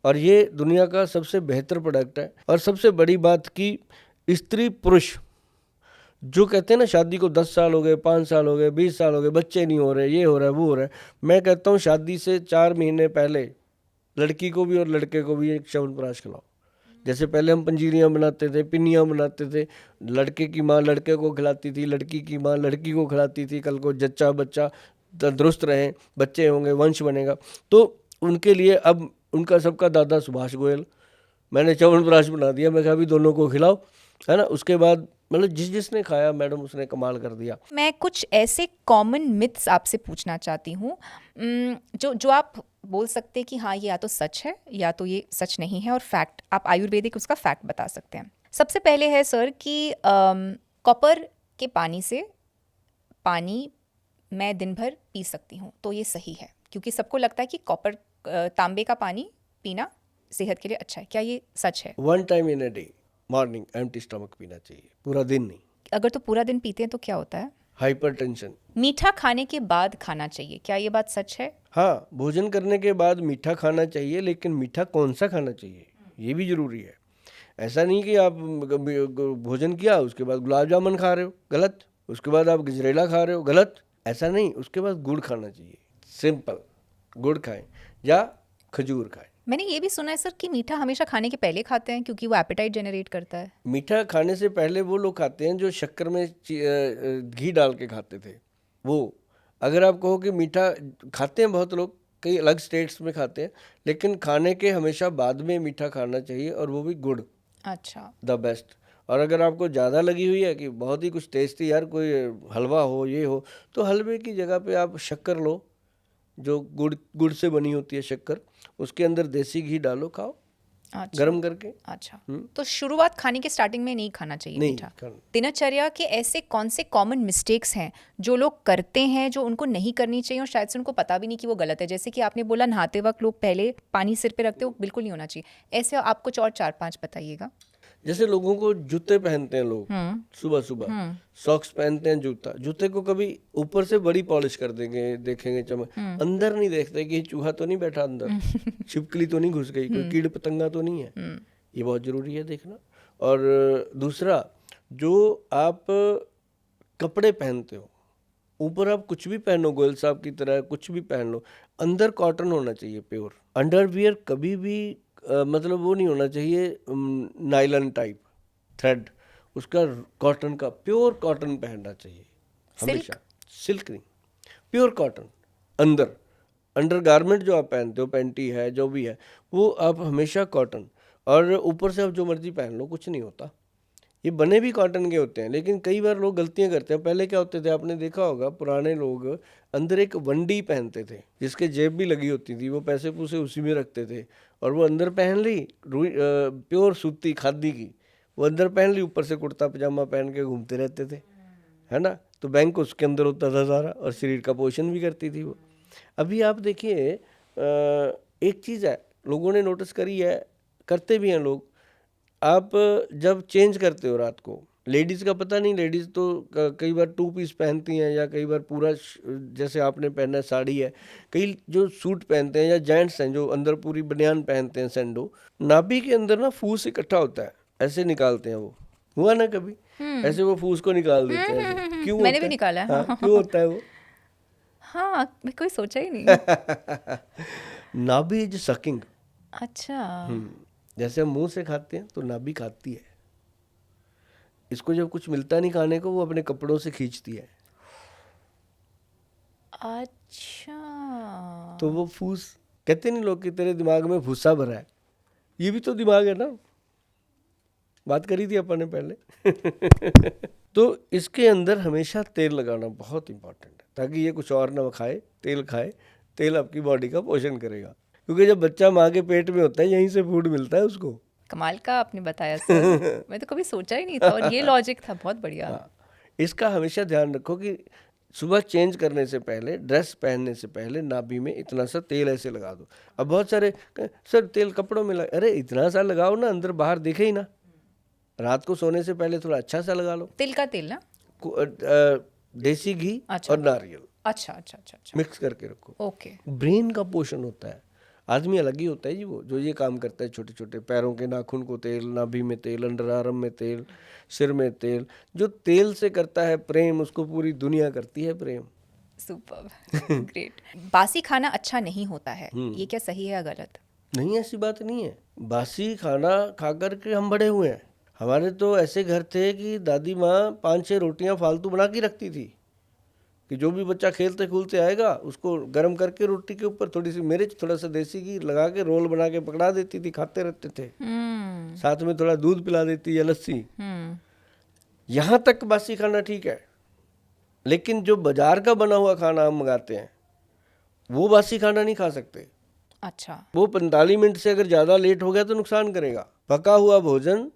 Speaker 1: और ये दुनिया का सबसे बेहतर प्रोडक्ट है। और सबसे बड़ी बात कि स्त्री पुरुष जो कहते हैं ना शादी को 10 साल हो गए, 5 साल हो गए, 20 साल हो गए, बच्चे नहीं हो रहे, ये हो रहा है, वो हो रहा है, मैं कहता हूँ शादी से 4 महीने पहले लड़की को भी और लड़के को भी एक च्यवनप्राश खिलाओ। जैसे पहले हम पंजीरियाँ बनाते थे, पिन्नियाँ बनाते थे, लड़के की माँ लड़के को खिलाती थी, लड़की की माँ लड़की को खिलाती थी। कल को जच्चा बच्चा तंदुरुस्त रहें, बच्चे होंगे, वंश बनेगा। तो उनके लिए अब उनका सबका दादा सुभाष गोयल, मैंने च्यवनप्राश बना दिया। मैं कहा भी दोनों को खिलाओ, है ना। उसके बाद मतलब जिसने खाया मैडम उसने कमाल कर दिया।
Speaker 2: मैं कुछ ऐसे कॉमन मिथ्स आपसे पूछना चाहती हूँ जो आप बोल सकते हैं कि हाँ ये या तो सच है या तो ये सच नहीं है, और फैक्ट आप आयुर्वेदिक उसका फैक्ट बता सकते हैं। सबसे पहले है सर कि कॉपर के पानी से पानी मैं दिन भर पी सकती हूँ, तो ये सही है? क्योंकि सबको लगता है कि कॉपर तांबे का पानी पीना सेहत के लिए अच्छा है, क्या ये सच है?
Speaker 1: 1 time in a day morning empty stomach पीना चाहिए, पूरा दिन नहीं।
Speaker 2: अगर तो पूरा दिन पीते हैं तो क्या होता है?
Speaker 1: हाइपरटेंशन।
Speaker 2: मीठा खाने के बाद खाना चाहिए, क्या ये बात सच है?
Speaker 1: हाँ, भोजन करने के बाद मीठा खाना चाहिए, लेकिन मीठा कौन सा खाना चाहिए ये भी जरूरी है। ऐसा नहीं कि आप भोजन किया उसके बाद गुलाब जामुन खा रहे हो, गलत। उसके बाद आप गजरेला खा रहे हो, गलत। ऐसा नहीं, उसके बाद गुड़ खाना चाहिए, सिंपल गुड़ खाएं या खजूर खाएं।
Speaker 2: मैंने ये भी सुना है सर कि मीठा हमेशा खाने के पहले खाते हैं क्योंकि वो एपेटाइट जनरेट करता है।
Speaker 1: मीठा खाने से पहले वो लोग खाते हैं जो शक्कर में घी डाल के खाते थे वो। अगर आप कहो कि मीठा खाते हैं बहुत लोग, कई अलग स्टेट्स में खाते हैं, लेकिन खाने के हमेशा बाद में मीठा खाना चाहिए, और वो भी गुड़,
Speaker 2: अच्छा,
Speaker 1: द बेस्ट। और अगर आपको ज़्यादा लगी हुई है कि बहुत ही कुछ टेस्टी यार, कोई हलवा हो ये हो, तो हलवे की जगह पे आप शक्कर लो, जो गुड़ से बनी होती है शक्कर, उसके अंदर देसी घी डालो, खाओ
Speaker 2: अच्छा,
Speaker 1: गरम करके।
Speaker 2: अच्छा। तो शुरुआत खाने के स्टार्टिंग में नहीं खाना चाहिए
Speaker 1: नहीं
Speaker 2: मीठा।
Speaker 1: खाना।
Speaker 2: दिनचर्या के ऐसे कौन से कॉमन मिस्टेक्स हैं जो लोग करते हैं जो उनको नहीं करनी चाहिए और शायद से उनको पता भी नहीं कि वो गलत है? जैसे कि आपने बोला नहाते वक्त लोग पहले पानी सिर पे रखते हो, बिल्कुल नहीं होना चाहिए। ऐसे आप कुछ और 4-5 बताइएगा।
Speaker 1: जैसे लोगों को जूते पहनते हैं लोग सुबह सुबह, सॉक्स पहनते हैं, जूते को कभी ऊपर से बड़ी पॉलिश कर देंगे, देखेंगे चमक, अंदर नहीं देखते कि चूहा तो नहीं बैठा अंदर, छिपकली तो नहीं घुस गई, कोई कीड़ पतंगा तो नहीं है। ये बहुत जरूरी है देखना। और दूसरा, जो आप कपड़े पहनते हो, ऊपर आप कुछ भी पहनो, गोयल साहब की तरह कुछ भी पहन लो, अंदर कॉटन होना चाहिए प्योर। अंडरवियर कभी भी मतलब वो नहीं होना चाहिए नायलन टाइप थ्रेड, उसका कॉटन का, प्योर कॉटन पहनना चाहिए हमेशा। सिल्क नहीं, प्योर कॉटन। अंडर गारमेंट जो आप पहनते हो, पैंटी है जो भी है, वो आप हमेशा कॉटन। और ऊपर से आप जो मर्जी पहन लो, कुछ नहीं होता। ये बने भी कॉटन के होते हैं, लेकिन कई बार लोग गलतियां करते हैं। पहले क्या होते थे, आपने देखा होगा, पुराने लोग अंदर एक वंडी पहनते थे जिसके जेब भी लगी होती थी, वो पैसे पूसे उसी में रखते थे, और वो अंदर पहन ली प्योर सूती खादी की, वो अंदर पहन ली, ऊपर से कुर्ता पजामा पहन के घूमते रहते थे, है ना। तो बैंक उसके अंदर होता था सारा, और शरीर का पोषण भी करती थी वो। अभी आप देखिए, एक चीज़ है लोगों ने नोटिस करी है, करते भी हैं लोग, आप जब चेंज करते हो रात को, लेडीज़ का पता नहीं, लेडीज़ तो कई बार 2 पीस पहनती हैं, या कई बार पूरा जैसे आपने पहना है साड़ी है, कई जो सूट पहनते हैं, या जेंट्स हैं जो अंदर पूरी बनियान पहनते हैं सैंडो, नाभि के अंदर ना फूस इकट्ठा होता है, ऐसे निकालते हैं वो, हुआ ना कभी? ऐसे वो फूस को निकाल देते हैं, क्यों?
Speaker 2: मैंने भी निकाला है।
Speaker 1: हाँ, क्यों होता है वो?
Speaker 2: हाँ, मैं कोई सोचा ही नहीं।
Speaker 1: नाभि इज सकिंग।
Speaker 2: अच्छा,
Speaker 1: जैसे हम मुंह से खाते हैं तो नाभि खाती है, इसको जब कुछ मिलता नहीं खाने को, वो अपने कपड़ों से खींचती है,
Speaker 2: अच्छा।
Speaker 1: तो वो फूस, कहते नहीं लोग कि तेरे दिमाग में भूसा भरा है, ये भी तो दिमाग है ना। बात करी थी अपन ने पहले। तो इसके अंदर हमेशा तेल लगाना बहुत इंपॉर्टेंट है, ताकि ये कुछ और ना खाए, तेल खाए। तेल आपकी बॉडी का पोषण करेगा, क्योंकि जब बच्चा माँ के पेट में होता है यहीं से फूड मिलता है उसको।
Speaker 3: कमाल का आपने बताया सर, मैं तो कभी सोचा ही नहीं था, और ये लॉजिक था, बहुत बढ़िया।
Speaker 1: हाँ, इसका हमेशा ध्यान रखो कि सुबह चेंज करने से पहले, ड्रेस पहनने से पहले नाभि में इतना सा तेल ऐसे लगा दो। अब बहुत सारे सर तेल कपड़ों में अरे इतना सा लगाओ ना, अंदर बाहर दिखे ही ना। रात को सोने से पहले थोड़ा अच्छा सा लगा लो।
Speaker 3: तिल का तेल ना?
Speaker 1: देसी घी
Speaker 3: अच्छा।
Speaker 1: और नारियल
Speaker 3: अच्छा अच्छा अच्छा अच्छा,
Speaker 1: मिक्स करके रखो।
Speaker 3: ओके।
Speaker 1: ब्रेन का पोषण होता है। आदमी अलग ही होता है जी, वो जो ये काम करता है, छोटे छोटे पैरों के नाखून को तेल, नाभि में तेल, अंडर आर्म में तेल, सिर में तेल। जो तेल से करता है प्रेम, उसको पूरी दुनिया करती है प्रेम।
Speaker 3: Super, great. बासी खाना अच्छा नहीं होता है, ये क्या सही है या गलत?
Speaker 1: नहीं, ऐसी बात नहीं है। बासी खाना खा कर के हम बड़े हुए हैं। हमारे तो ऐसे घर थे कि दादी माँ 5-6 रोटियां फालतू बना के रखती थी, कि जो भी बच्चा खेलते खूलते आएगा उसको गर्म करके रोटी के ऊपर थोड़ी सी मिर्च, थोड़ा सा देसी घी लगा के रोल बना के पकड़ा देती थी, खाते रहते थे। साथ में थोड़ा दूध पिला देती या लस्सी। यहाँ तक बासी खाना ठीक है, लेकिन जो बाजार का बना हुआ खाना हम मंगाते हैं वो बासी खाना नहीं खा सकते।
Speaker 3: अच्छा।
Speaker 1: वो 45 मिनट से अगर ज़्यादा लेट हो गया तो नुकसान करेगा। पका हुआ भोजन,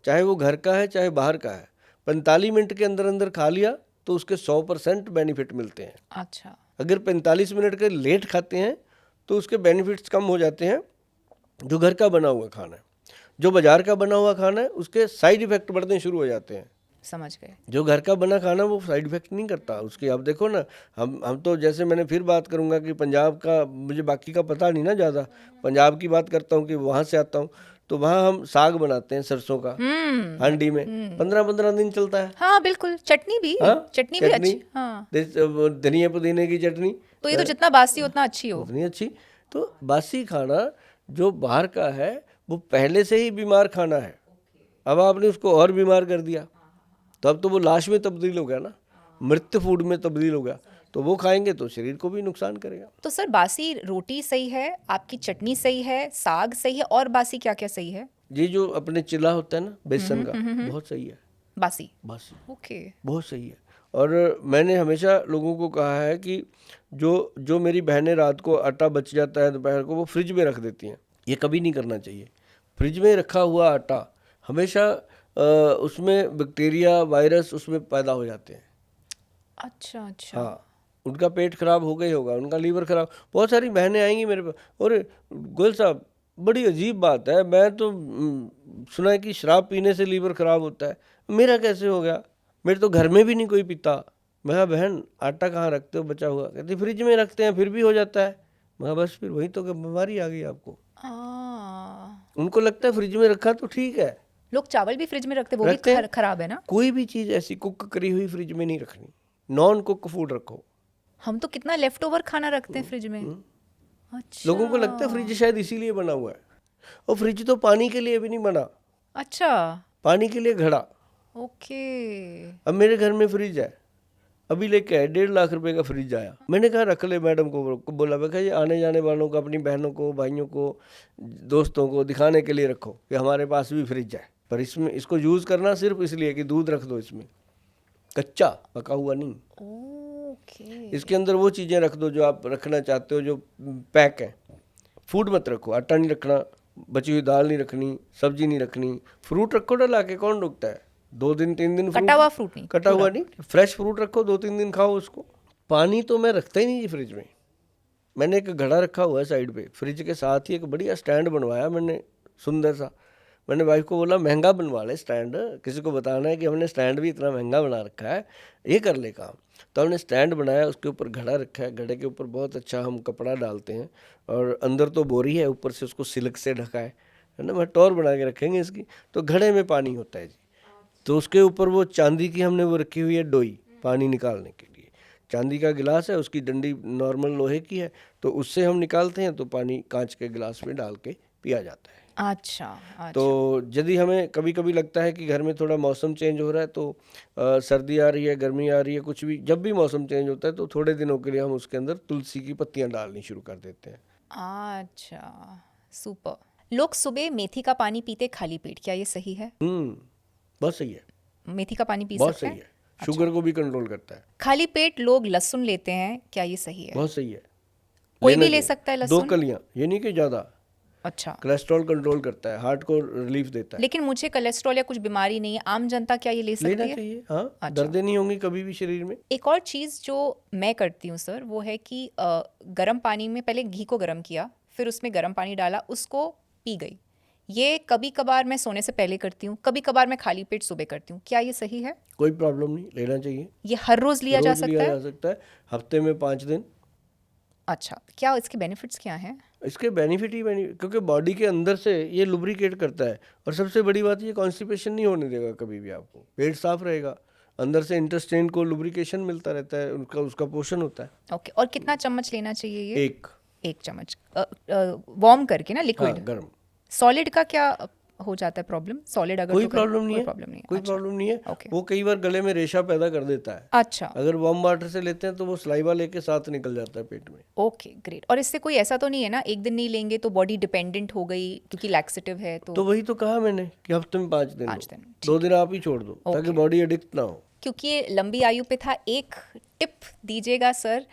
Speaker 1: चाहे वो घर का है चाहे बाहर का है, 45 मिनट के अंदर अंदर खा लिया तो उसके 100% बेनिफिट मिलते हैं।
Speaker 3: अच्छा।
Speaker 1: अगर 45 मिनट के लेट खाते हैं तो उसके बेनिफिट्स कम हो जाते हैं। जो घर का बना हुआ खाना है, जो बाजार का बना हुआ खाना है, उसके साइड इफेक्ट बढ़ने शुरू हो जाते हैं।
Speaker 3: समझ गए।
Speaker 1: जो घर का बना खाना वो साइड इफेक्ट नहीं करता उसकी। आप देखो ना, हम तो जैसे मैंने फिर बात करूंगा कि पंजाब का, मुझे बाकी का पता नहीं ना ज़्यादा, पंजाब की बात करता हूँ कि वहाँ से आता हूँ, तो वहाँ हम साग बनाते हैं सरसों का हांडी में, 15-15 दिन चलता है।
Speaker 3: हाँ बिल्कुल, चटनी भी।
Speaker 1: हाँ,
Speaker 3: चटनी भी अच्छी। हाँ,
Speaker 1: धनिया पुदीने की चटनी,
Speaker 3: तो ये तो जितना बासी उतना अच्छी हो।
Speaker 1: उतनी अच्छी। तो बासी खाना जो बाहर का है वो पहले से ही बीमार खाना है, अब आपने उसको और बीमार कर दिया, तो अब तो वो लाश में तब्दील हो गया ना, मृत फूड में तब्दील हो गया। तो वो खाएंगे तो शरीर को भी नुकसान करेगा।
Speaker 3: तो सर बासी रोटी सही है, आपकी चटनी सही है, साग सही है, और बासी क्या क्या सही है?
Speaker 1: ये जो अपने चिल्ला होता है ना बेसन का, बहुत सही है।
Speaker 3: बासी।
Speaker 1: बासी
Speaker 3: ओके।
Speaker 1: बहुत सही है। और मैंने हमेशा लोगों को कहा है कि जो मेरी बहनें रात को आटा बच जाता है दोपहर को, वो फ्रिज में रख देती हैं। ये कभी नहीं करना चाहिए। फ्रिज में रखा हुआ आटा हमेशा उसमें बैक्टीरिया, वायरस उसमें पैदा हो जाते हैं।
Speaker 3: अच्छा अच्छा।
Speaker 1: हाँ, उनका पेट खराब हो गई होगा, उनका लीवर खराब। बहुत सारी बहनें आएंगी मेरे पास, और गोयल साहब बड़ी अजीब बात है, मैं तो सुना है कि शराब पीने से लीवर खराब होता है, मेरा कैसे हो गया? मेरे तो घर में भी नहीं कोई पीता। मैं कहा बहन आटा कहाँ रखते हो बचा हुआ? कहती फ्रिज में रखते हैं फिर भी हो जाता है। मैं कहा बस फिर वही तो बीमारी आ गई आपको। उनको लगता है फ्रिज में रखा तो ठीक है।
Speaker 3: लोग चावल भी फ्रिज में रखते, वो भी खराब है ना?
Speaker 1: कोई भी चीज़ ऐसी कुक करी हुई फ्रिज में नहीं रखनी, नॉन कुक फूड रखो।
Speaker 3: हम तो कितना लेफ्ट ओवर खाना रखते हैं फ्रिज में। अच्छा।
Speaker 1: लोगों को लगता है फ्रिज शायद इसीलिए बना हुआ है, और फ्रिज तो पानी के लिए भी नहीं बना।
Speaker 3: अच्छा।
Speaker 1: पानी के लिए घड़ा।
Speaker 3: ओके।
Speaker 1: अब मेरे घर में फ्रिज है, अभी लेके आए 1.5 लाख रुपए का फ्रिज आया। मैंने कहा रख ले, मैडम को बोला, मैं कहा ये आने जाने वालों को, अपनी बहनों को, भाइयों को, दोस्तों को दिखाने के लिए रखो कि हमारे पास भी फ्रिज है। पर इसमें इसको यूज़ करना सिर्फ इसलिए कि दूध रख दो इसमें, कच्चा पका हुआ नहीं।
Speaker 3: ओके।
Speaker 1: इसके अंदर वो चीज़ें रख दो जो आप रखना चाहते हो, जो पैक है। फूड मत रखो, आटा नहीं रखना, बची हुई दाल नहीं रखनी, सब्जी नहीं रखनी। फ्रूट रखो ना लाके, कौन रोकता है? 2 दिन 3 दिन
Speaker 3: कटा हुआ फ्रूट नहीं,
Speaker 1: कटा हुआ नहीं, फ्रेश फ्रूट रखो, 2-3 दिन खाओ उसको। पानी तो मैं रखता ही नहीं जी फ्रिज में। मैंने एक घड़ा रखा हुआ है साइड पे, फ्रिज के साथ ही एक बढ़िया स्टैंड बनवाया मैंने, सुंदर सा। मैंने वाइफ को बोला महंगा बनवा ले स्टैंड, किसी को बताना है कि हमने स्टैंड भी इतना महंगा बना रखा है, ये कर ले काम। तो हमने स्टैंड बनाया, उसके ऊपर घड़ा रखा है, घड़े के ऊपर बहुत अच्छा हम कपड़ा डालते हैं, और अंदर तो बोरी है, ऊपर से उसको सिल्क से ढका है ना, मैं टॉर बना के रखेंगे इसकी। तो घड़े में पानी होता है जी। तो उसके ऊपर वो चांदी की हमने वो रखी हुई है डोई, पानी निकालने के लिए। चांदी का गिलास है, उसकी डंडी नॉर्मल लोहे की है, तो उससे हम निकालते हैं, तो पानी कांच के गिलास में डाल के पिया जाता है।
Speaker 3: अच्छा, अच्छा।
Speaker 1: तो यदि हमें कभी कभी लगता है कि घर में थोड़ा मौसम चेंज हो रहा है, तो सर्दी आ रही है, गर्मी आ रही है, कुछ भी, जब भी मौसम चेंज होता है तो थोड़े दिनों के लिए हम उसके अंदर तुलसी की पत्तियां डालनी शुरू कर देते हैं।
Speaker 3: अच्छा, सुपर।
Speaker 2: लोग सुबह मेथी का पानी पीते खाली पेट, क्या ये सही है?
Speaker 1: बहुत सही है,
Speaker 2: मेथी का पानी पी
Speaker 1: बहुत
Speaker 2: सकते
Speaker 1: सही
Speaker 2: हैं?
Speaker 1: है, शुगर को भी कंट्रोल करता है।
Speaker 2: खाली पेट लोग लहसुन लेते हैं, क्या ये सही है?
Speaker 1: बहुत सही है,
Speaker 2: कोई
Speaker 1: लेना
Speaker 2: भी ले
Speaker 1: चाहिए।
Speaker 2: सकता है
Speaker 1: 2
Speaker 2: लहसुन?
Speaker 1: कलियां, ये नहीं कि ज्यादा।
Speaker 2: अच्छा,
Speaker 1: कोलेस्ट्रॉल कंट्रोल करता है, हार्ट को रिलीफ देता है।
Speaker 2: लेकिन मुझे कोलेस्ट्रॉल या कुछ बीमारी नहीं है, आम जनता क्या ये ले
Speaker 1: लेना
Speaker 2: सकती है?
Speaker 1: चाहिए, हाँ।
Speaker 2: अच्छा।
Speaker 1: दर्दें नहीं होंगी कभी भी शरीर में।
Speaker 2: एक और चीज़ जो मैं करती हूँ सर, वो है कि गर्म पानी में पहले घी को गर्म किया, फिर उसमें गर्म पानी डाला, उसको पी गई। ये कभी कभार मैं सोने से पहले करती हूँ, कभी कभार मैं खाली पेट सुबह करती हूँ, क्या ये सही है?
Speaker 1: कोई प्रॉब्लम नहीं, लेना चाहिए।
Speaker 2: ये हर रोज लिया जा
Speaker 1: रोज लिया
Speaker 2: सकता
Speaker 1: जा
Speaker 2: है?
Speaker 1: सकता है, हफ्ते में 5 दिन।
Speaker 2: अच्छा, क्या इसके बेनिफिट्स क्या हैं?
Speaker 1: इसके बेनिफिट ही बेनिफिट, क्योंकि बॉडी के अंदर से ये लुब्रिकेट करता है, और सबसे बड़ी बात ये कॉन्स्टिपेशन नहीं होने देगा कभी भी। आपको पेट साफ रहेगा, अंदर से इंटेस्टाइन को लुब्रिकेशन मिलता रहता है, उसका पोषण होता है।
Speaker 2: ओके, और कितना चम्मच लेना चाहिए ये?
Speaker 1: एक।
Speaker 2: चम्मच वार्म करके ना,
Speaker 1: हाँ,
Speaker 2: लिक्विड।
Speaker 1: गर्म।
Speaker 2: सॉलिड का क्या हो जाता है प्रॉब्लम? सॉलिड अगर
Speaker 1: कोई
Speaker 2: तो
Speaker 1: प्रॉब्लम नहीं है,
Speaker 2: प्रॉब्लम नहीं है।
Speaker 1: कोई
Speaker 2: अच्छा,
Speaker 1: प्रॉब्लम नहीं है।
Speaker 2: ओके।
Speaker 1: वो कई बार गले में रेशा पैदा कर देता है।
Speaker 2: अच्छा,
Speaker 1: अगर वार्म वाटर से लेते हैं तो वो सलाइवा लेके साथ निकल जाता है पेट में।
Speaker 2: Okay, great. और इससे कोई ऐसा तो नहीं है ना, एक दिन नहीं लेंगे तो बॉडी डिपेंडेंट हो गई, क्योंकि लैक्सेटिव है
Speaker 1: तो वही तो कहा मैंने कि हफ्ते में 5 दिन
Speaker 2: 5
Speaker 1: लो।
Speaker 2: दिन,
Speaker 1: 2 दिन आप ही छोड़ दो, ताकि
Speaker 2: ओके।
Speaker 1: बॉडी एडिक्ट ना हो।
Speaker 2: क्योंकि ये लंबी आयु पे था, एक टिप दीजिएगा सर,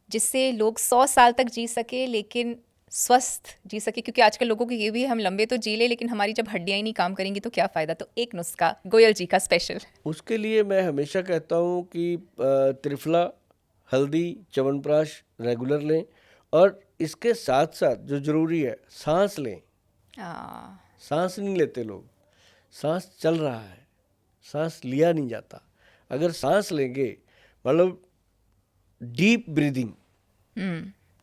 Speaker 2: जिससे लोग 100 साल तक जी सके, लेकिन स्वस्थ जी सके। क्योंकि आजकल लोगों को ये भी है, हम लंबे तो जी ले, लेकिन हमारी जब हड्डियां ही नहीं काम करेंगी तो क्या फ़ायदा। तो एक नुस्खा गोयल जी का स्पेशल।
Speaker 1: उसके लिए मैं हमेशा कहता हूँ कि त्रिफला, हल्दी, च्यवनप्राश रेगुलर लें, और इसके साथ साथ जो ज़रूरी है, सांस लें। सांस नहीं लेते लोग, सांस चल रहा है, सांस लिया नहीं जाता। अगर सांस लेंगे, मतलब डीप ब्रीदिंग,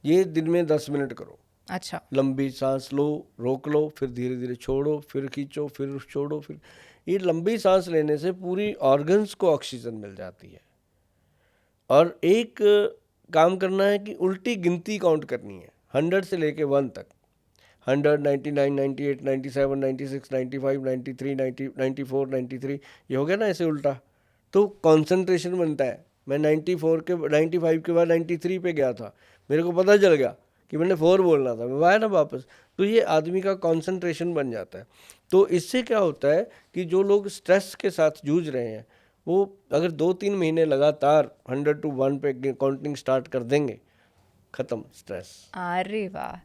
Speaker 1: ये दिन में 10 मिनट करो।
Speaker 2: अच्छा,
Speaker 1: लंबी सांस लो, रोक लो, फिर धीरे धीरे छोड़ो, फिर खींचो, फिर छोड़ो, फिर। ये लंबी सांस लेने से पूरी ऑर्गन्स को ऑक्सीजन मिल जाती है। और एक काम करना है कि उल्टी गिनती काउंट करनी है, 100 से लेके 1 तक। 100, 99, 98, 97, 96, 95, 93, 90, 94, 93, ये हो गया ना ऐसे उल्टा, तो कंसंट्रेशन बनता है। मैं 95 के बाद 93 पे गया था, मेरे को पता चल गया कि मैंने 4 बोलना था, मैं आया ना वापस, तो ये आदमी का कंसंट्रेशन बन जाता है। तो इससे क्या होता है कि जो लोग स्ट्रेस के साथ जूझ रहे हैं, वो अगर 2-3 महीने लगातार 100 to 1 पे काउंटिंग स्टार्ट कर देंगे, ख़त्म स्ट्रेस।
Speaker 2: अरे वाह।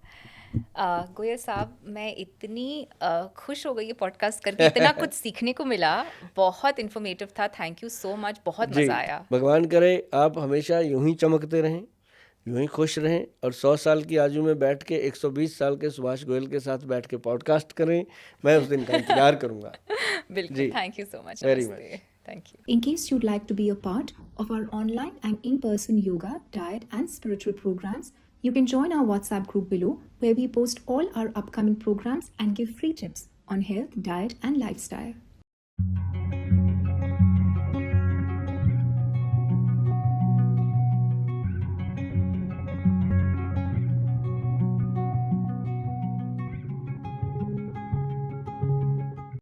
Speaker 2: गोयल साहब, मैं इतनी खुश हो गई ये पॉडकास्ट करके, इतना कुछ सीखने को मिला, बहुत इन्फॉर्मेटिव था। थैंक यू सो मच, बहुत
Speaker 1: जी,
Speaker 2: मज़ा आया।
Speaker 1: भगवान करे आप हमेशा यूं ही चमकते रहें, यूं ही खुश रहें, और 100 साल की आयु में बैठ के 120 साल के सुभाष गोयल के साथ बैठ के पॉडकास्ट करें। मैं उस दिन का इंतजार करूंगा।
Speaker 2: बिल्कुल,
Speaker 1: जी,
Speaker 2: thank you so much.
Speaker 1: very
Speaker 2: नमस्ते, thank you.
Speaker 4: In case you'd like to be a part of our online and in-person yoga, diet, and spiritual programs, you can join our WhatsApp group below, where we post all our upcoming programs and give free tips on health, diet, and lifestyle.